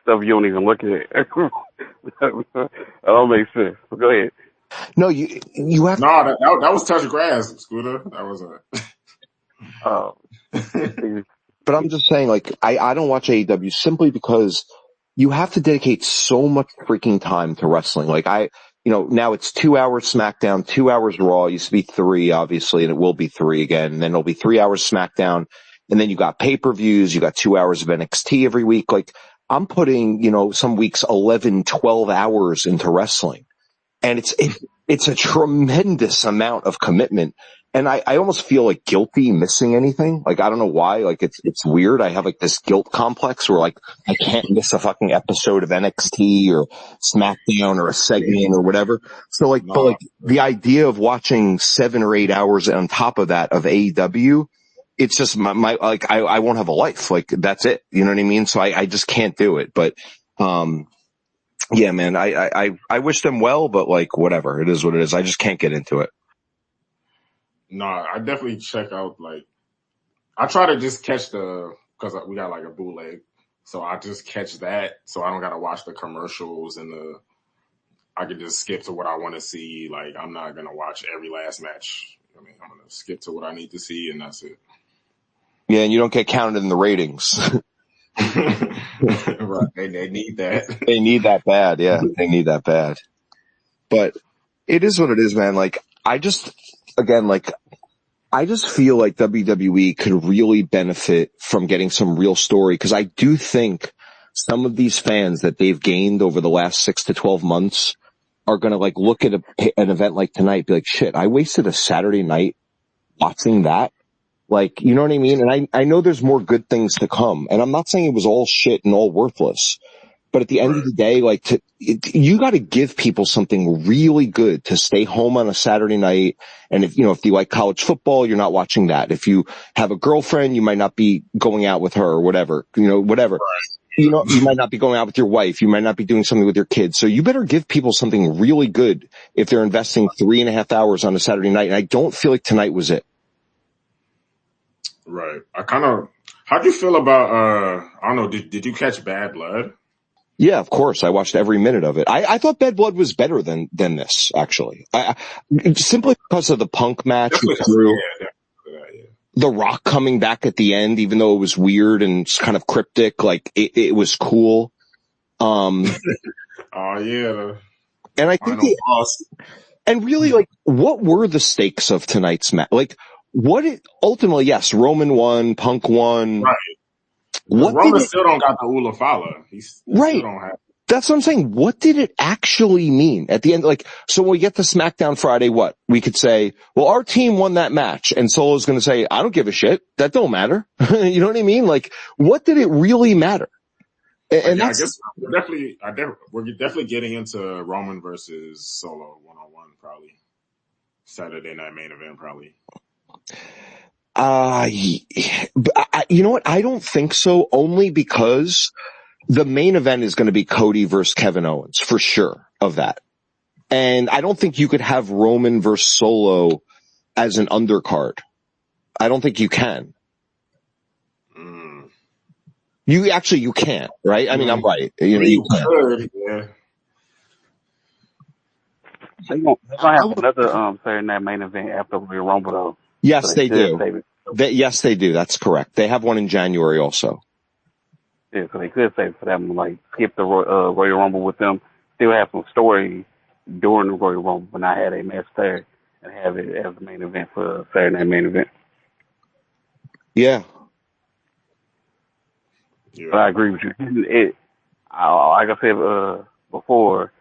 stuff you don't even look at. That don't make sense. But go ahead. No, you have, No, that was touch grass, Scooter. That was Uh, a. but I'm just saying, like, I don't watch AEW simply because you have to dedicate so much freaking time to wrestling. Like, now it's 2 hours SmackDown, 2 hours Raw. It used to be 3, obviously, and it will be 3 again. And then it'll be 3 hours SmackDown. And then you got pay-per-views. You got 2 hours of NXT every week. Like, I'm putting, some weeks 11, 12 hours into wrestling. And it's a tremendous amount of commitment. And I almost feel like guilty missing anything. Like, I don't know why. Like, it's weird. I have like this guilt complex where like I can't miss a fucking episode of NXT or SmackDown or a segment or whatever. So like, but No, like the idea of watching 7 or 8 hours on top of that of AEW, it's just my like, I won't have a life. Like, that's it. You know what I mean? So I just can't do it. But, yeah, man, I wish them well, but like, whatever. It is what it is. I just can't get into it. I definitely check out. Like, I try to just catch because we got like a bootleg, so I just catch that, so I don't gotta watch the commercials I can just skip to what I want to see. Like, I'm not gonna watch every last match. I mean, I'm gonna skip to what I need to see, and that's it. Yeah, and you don't get counted in the ratings. Right? They need that. They need that bad. Yeah, they need that bad. But it is what it is, man. Like, I just feel like WWE could really benefit from getting some real story, because I do think some of these fans that they've gained over the last 6 to 12 months are going to like look at an event like tonight, be like, shit, I wasted a Saturday night watching that. Like, you know what I mean? And I know there's more good things to come, and I'm not saying it was all shit and all worthless, but at the end of the day, like, you got to give people something really good to stay home on a Saturday night. And if you like college football, you're not watching that. If you have a girlfriend, you might not be going out with her or whatever, whatever. You might not be going out with your wife. You might not be doing something with your kids. So you better give people something really good if they're investing 3.5 hours on a Saturday night. And I don't feel like tonight was it. Right. How'd you feel about, I don't know, did you catch Bad Blood? Yeah, of course. I watched every minute of it. I thought Bad Blood was better than this, actually. Simply because of the Punk match. The Rock coming back at the end, even though it was weird and kind of cryptic, like it was cool. Oh yeah. And I think and really, like, what were the stakes of tonight's match? Like, ultimately, yes, Roman won, Punk won. Right. Roman still don't got the Ula Fala. He still don't have. That's what I'm saying. What did it actually mean at the end? Like, so when we get to SmackDown Friday, what? We could say, well, our team won that match, and Solo's going to say, I don't give a shit. That don't matter. You know what I mean? Like, what did it really matter? And I guess we're definitely getting into Roman versus Solo 1-on-1 probably. Saturday night main event probably. You know what? I don't think so, only because the main event is going to be Cody versus Kevin Owens, for sure, of that. And I don't think you could have Roman versus Solo as an undercard. I don't think you can. You can't, right? I mean, I'm right. You could, yeah. They're going to have another Saturday night main event after Royal Rumble, though. Yes, they do. Yes, they do. That's correct. They have one in January also. Yeah, so they could save it for them, like skip the Royal Rumble with them, still have some story during the Royal Rumble, but not have a match there and have it as the main event for Saturday night main event. Yeah. But I agree with you. Like I said before,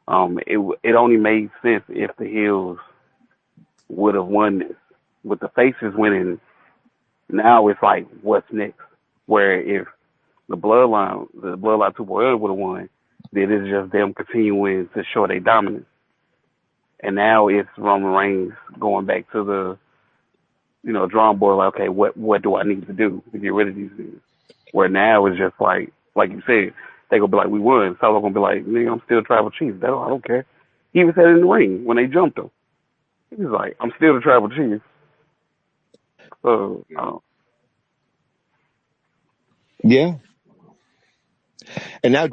it only made sense if the heels would have won this. With the faces winning, now it's like, what's next? Where if the Bloodline 2.0 would have won, then it's just them continuing to show their dominance. And now it's Roman Reigns going back to the drawing board, like, okay, what do I need to do to get rid of these things? Where now it's just like you said, they gonna be like, we won. Solo gonna be like, nigga, I'm still tribal chief. I don't care. He even said it in the ring when they jumped him. He was like, I'm still the tribal chief. So, yeah. And now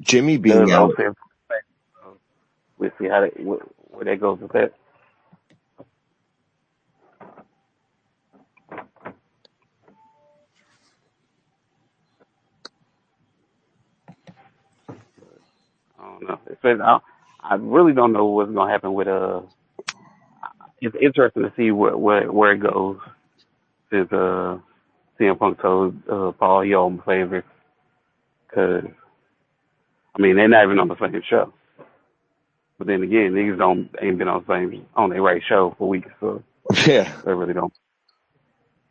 Jimmy being out. We'll see where that goes with that. I don't know. I really don't know what's gonna happen with It's interesting to see where it goes. Since CM Punk told Paul he owed him a favor, because I mean they're not even on the same show. But then again, niggas ain't been on their right show for weeks, so yeah, they really don't.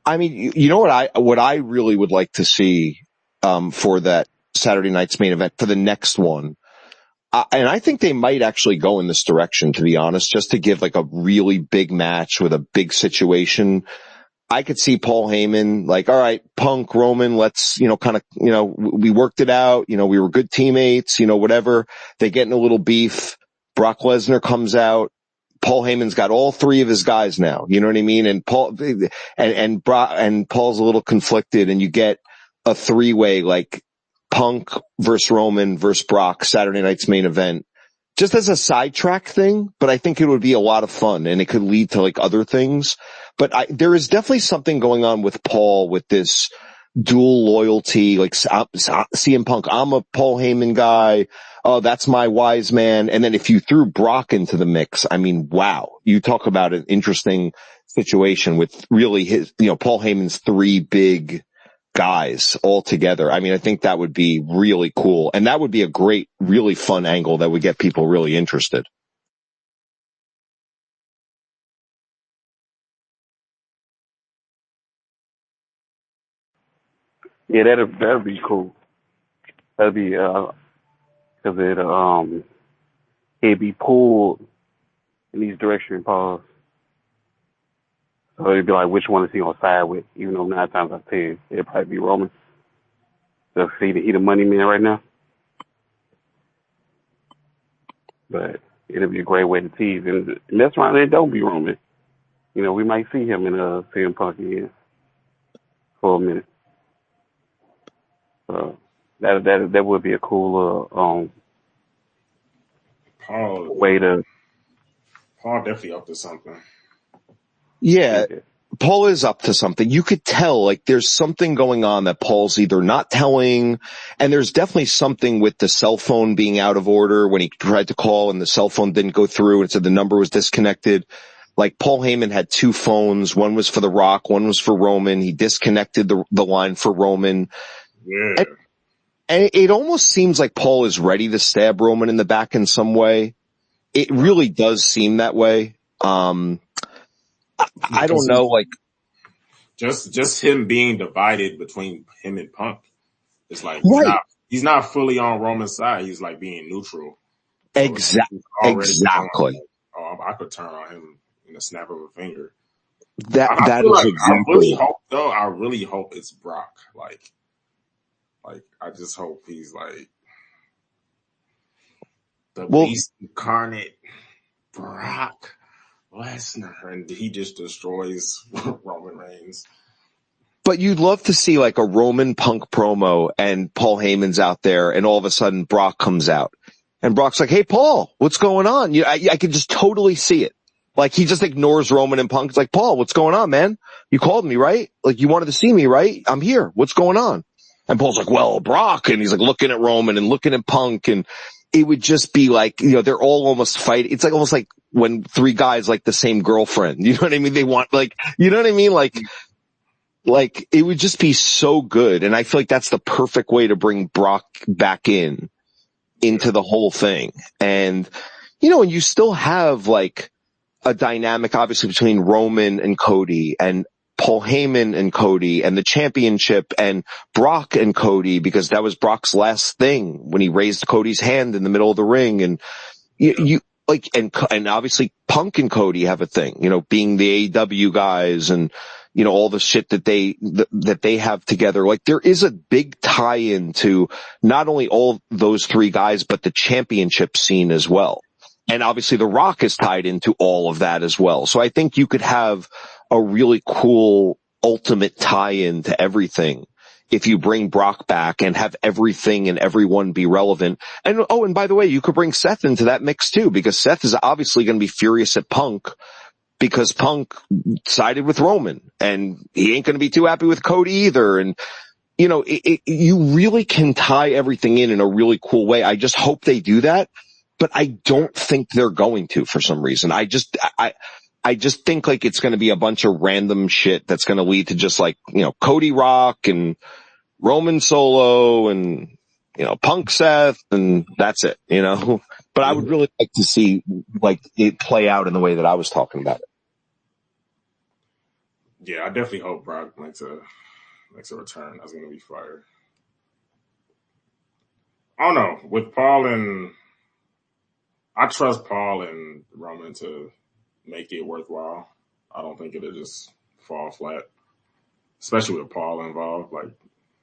I mean, you know what I really would like to see for that Saturday night's main event for the next one. And I think they might actually go in this direction, to be honest, just to give like a really big match with a big situation. I could see Paul Heyman like, all right, Punk, Roman, let's, kind of, we worked it out. We were good teammates, whatever. They get in a little beef. Brock Lesnar comes out. Paul Heyman's got all three of his guys now. You know what I mean? And Paul's a little conflicted, and you get a 3-way like Punk versus Roman versus Brock, Saturday night's main event, just as a sidetrack thing. But I think it would be a lot of fun, and it could lead to like other things. But there is definitely something going on with Paul with this dual loyalty, like CM Punk, I'm a Paul Heyman guy. Oh, that's my wise man. And then if you threw Brock into the mix, I mean, wow, you talk about an interesting situation with really Paul Heyman's three big guys all together. I mean, I think that would be really cool. And that would be a great, really fun angle that would get people really interested. Yeah, that'd be cool. That'd be because it'd be pulled in each direction, pause. So it'd be like, which one is he gonna side with? Even though 9 times out of 10, it'd probably be Roman. So he the money man right now. But it'd be a great way to tease and mess around and don't be Roman. You know, we might see him in CM Punk again for a minute. So that would be a cool way to. Paul definitely up to something. Yeah. Paul is up to something. You could tell, like, there's something going on that Paul's either not telling, and there's definitely something with the cell phone being out of order when he tried to call and the cell phone didn't go through and it said the number was disconnected. Like, Paul Heyman had two phones. One was for The Rock, one was for Roman. He disconnected the line for Roman. Yeah. And it almost seems like Paul is ready to stab Roman in the back in some way. It really does seem that way. I don't know, like just him being divided between him and Punk. It's like he's not fully on Roman's side. He's like being neutral. So exactly. Like, oh, I could turn on him in a snap of a finger. That is exactly. I really hope it's Brock. Like I just hope he's like the beast incarnate, Brock Lesnar, and he just destroys Roman Reigns. But you'd love to see like a Roman Punk promo and Paul Heyman's out there and all of a sudden Brock comes out and Brock's like, hey, Paul, what's going on? I could just totally see it. Like he just ignores Roman and Punk. It's like, Paul, what's going on, man? You called me, right? Like you wanted to see me, right? I'm here. What's going on? And Paul's like, well, Brock. And he's like looking at Roman and looking at Punk, and it would just be like, they're all almost fighting. It's like almost like when three guys like the same girlfriend. You know what I mean? They want like, you know what I mean? Like it would just be so good. And I feel like that's the perfect way to bring Brock back into the whole thing. And, and you still have like a dynamic obviously between Roman and Cody and Paul Heyman and Cody and the championship and Brock and Cody, because that was Brock's last thing when he raised Cody's hand in the middle of the ring. And you like, and obviously Punk and Cody have a thing, being the AEW guys and, all the shit that they have together. Like there is a big tie-in to not only all those three guys, but the championship scene as well. And obviously The Rock is tied into all of that as well. So I think you could have a really cool ultimate tie-in to everything if you bring Brock back and have everything and everyone be relevant. And and by the way, you could bring Seth into that mix too, because Seth is obviously going to be furious at Punk because Punk sided with Roman and he ain't going to be too happy with Cody either. And you really can tie everything in a really cool way. I just hope they do that, but I don't think they're going to for some reason. I just think like it's going to be a bunch of random shit that's going to lead to just like, Cody Rock and Roman Solo and, Punk Seth, and that's it, But I would really like to see like it play out in the way that I was talking about it. Yeah, I definitely hope Brock makes a return. That's going to be fire. I don't know. With Paul and I trust Paul and Roman to make it worthwhile. I don't think it'll just fall flat, especially with Paul involved. Like,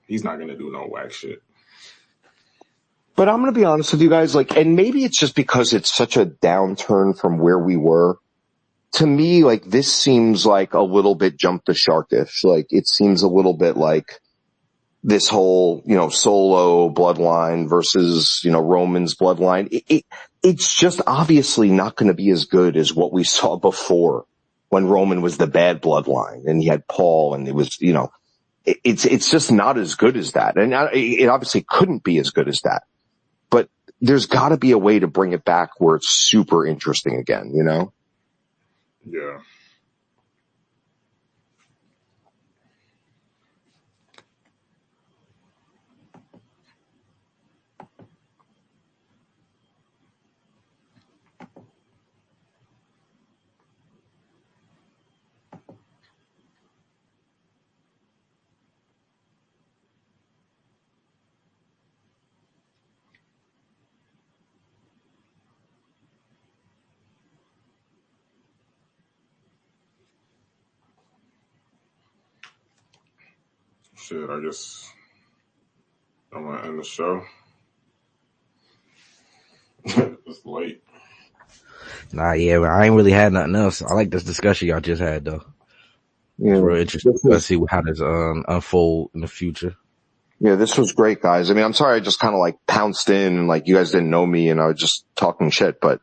he's not going to do no whack shit. But I'm going to be honest with you guys, like, and maybe it's just because it's such a downturn from where we were. To me, like, this seems like a little bit jump the sharkish. Like, it seems a little bit like this whole, Solo bloodline versus, Roman's bloodline. It's just obviously not going to be as good as what we saw before when Roman was the bad bloodline and he had Paul and it was, it's just not as good as that. And it obviously couldn't be as good as that. But there's got to be a way to bring it back where it's super interesting again, you know? Yeah. Shit, I guess I'm going to end the show. It's late. Nah, yeah, I ain't really had nothing else. I like this discussion y'all just had though. It's Yeah. real interesting. Let's see how this unfold in the future. Yeah, this was great, guys. I mean, I'm sorry I just kind of like pounced in and like you guys didn't know me and I was just talking shit, but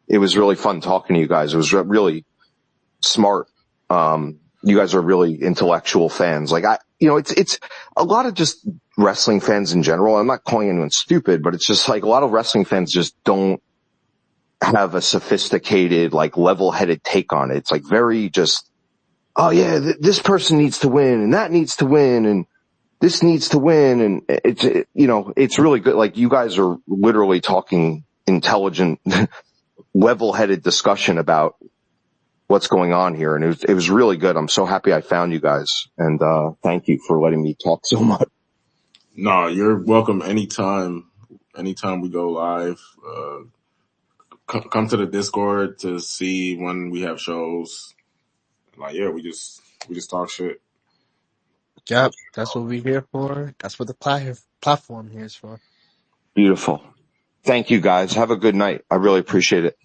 it was really fun talking to you guys. It was really smart. You guys are really intellectual fans. Like it's a lot of just wrestling fans in general. I'm not calling anyone stupid, but it's just like a lot of wrestling fans just don't have a sophisticated, like level-headed take on it. It's like very just, oh yeah, this person needs to win and that needs to win and this needs to win. And it's really good. Like you guys are literally talking intelligent, level-headed discussion about what's going on here. And it was really good. I'm so happy I found you guys. And, thank you for letting me talk so much. No, you're welcome anytime. Anytime we go live, come to the Discord to see when we have shows. Like, yeah, we just talk shit. Yep, that's what we're here for. That's what the platform here is for. Beautiful. Thank you guys. Have a good night. I really appreciate it.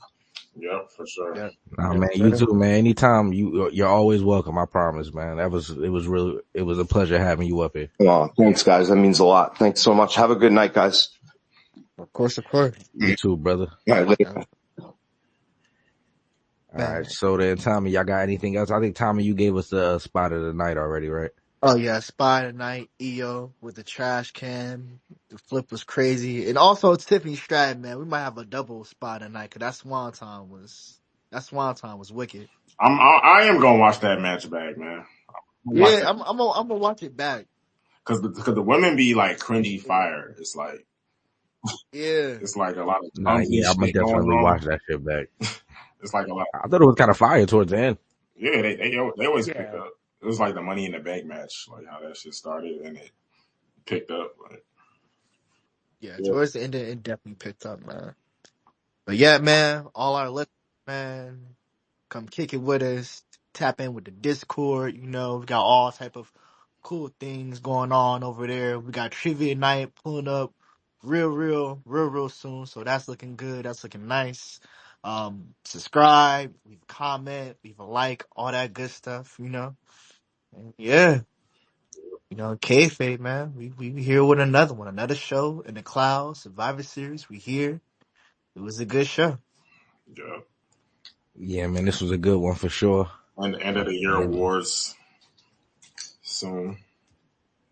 Yep, for sure. Yep. Nah, Yes, man, you sir. too, man. Anytime you're always welcome. I promise, man. It was a pleasure having you up here. Oh, thanks guys. That means a lot. Thanks so much. Have a good night, guys. Of course, of course. You too, brother. All right, later. Yeah, All man. right. So then, Tommy, y'all got anything else? I think Tommy, you gave us the spot of the night already, right? Oh yeah, Spy tonight, EO with the trash can. The flip was crazy, and also Tiffany Stratton, man. We might have a double spy tonight because that Swanton was wicked. I am gonna watch that match back, man. Watch Yeah, that I'm gonna watch it back. because the women be like cringy fire. Yeah, It's like a lot of Nah, clumsy yeah, I'm gonna shit going definitely on. watch that shit back. It's like a lot. I thought it was kind of fire towards the end. Yeah, they always pick yeah, up. It was like the Money in the Bank match, like how that shit started and it picked up. Like, yeah. yeah, Towards the end, it definitely picked up, man. But yeah, man, all our listeners, man, come kick it with us. Tap in with the Discord. We got all type of cool things going on over there. We got trivia night pulling up real soon. So that's looking good. That's looking nice. Subscribe, leave a comment, leave a like, all that good stuff. And yeah, Kayfabe, man. We here with another one, another show in the clouds, Survivor Series. We here. It was a good show. yeah. Yeah, man, this was a good one for sure. And end of the year And awards soon.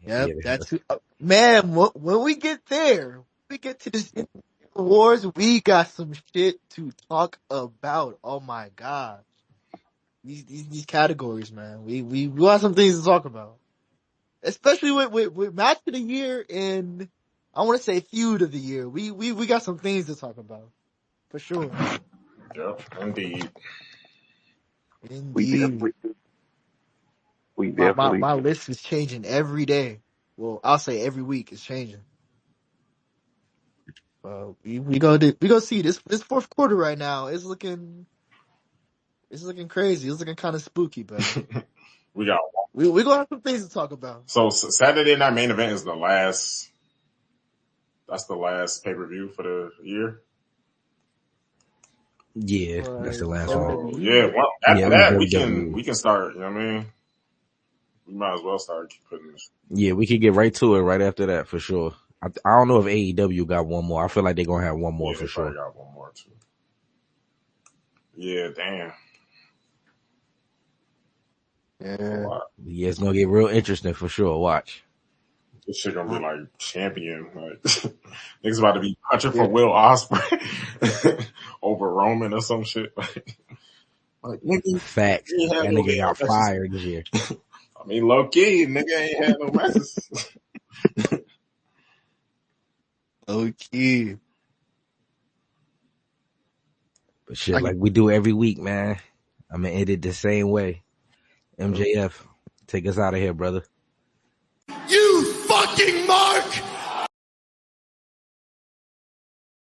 yeah, Yep, that's man. When we get there, we get to this awards. We got some shit to talk about. Oh my god, these categories, man. We got some things to talk about, especially with match of the year and I want to say feud of the year. We got some things to talk about for sure. Yep, indeed. We Indeed, definitely, we my definitely. list is changing every day. Well, I'll say every week is changing. We gonna see this fourth quarter right now. It's looking crazy. It's looking kind of spooky, but We got we gonna have some things to talk about. so Saturday night main event is the last. That's the last pay per view for the year. yeah, that's the For last one. Oh yeah. WWE, Well, Yeah, after it was that WWE. we can start. You know what I mean? We might as well start putting. Yeah, we could get right to it right after that for sure. I don't know if AEW got one more. I feel like they're gonna have one more Yeah, they for probably sure. got one more too. Yeah, damn. Yeah. Yeah, it's gonna get real interesting for sure. Watch. This shit gonna be I, like champion. Like niggas about to be punching for Yeah. Will Ospreay over Roman or some shit. Like nigga, Facts. he ain't had That no nigga damn got matches. fired this year. I mean, low key, nigga ain't had no matches. low-key. But shit, I like can, we do every week, man. I'm gonna end it the same way. uh, MJF, take us out of here, brother.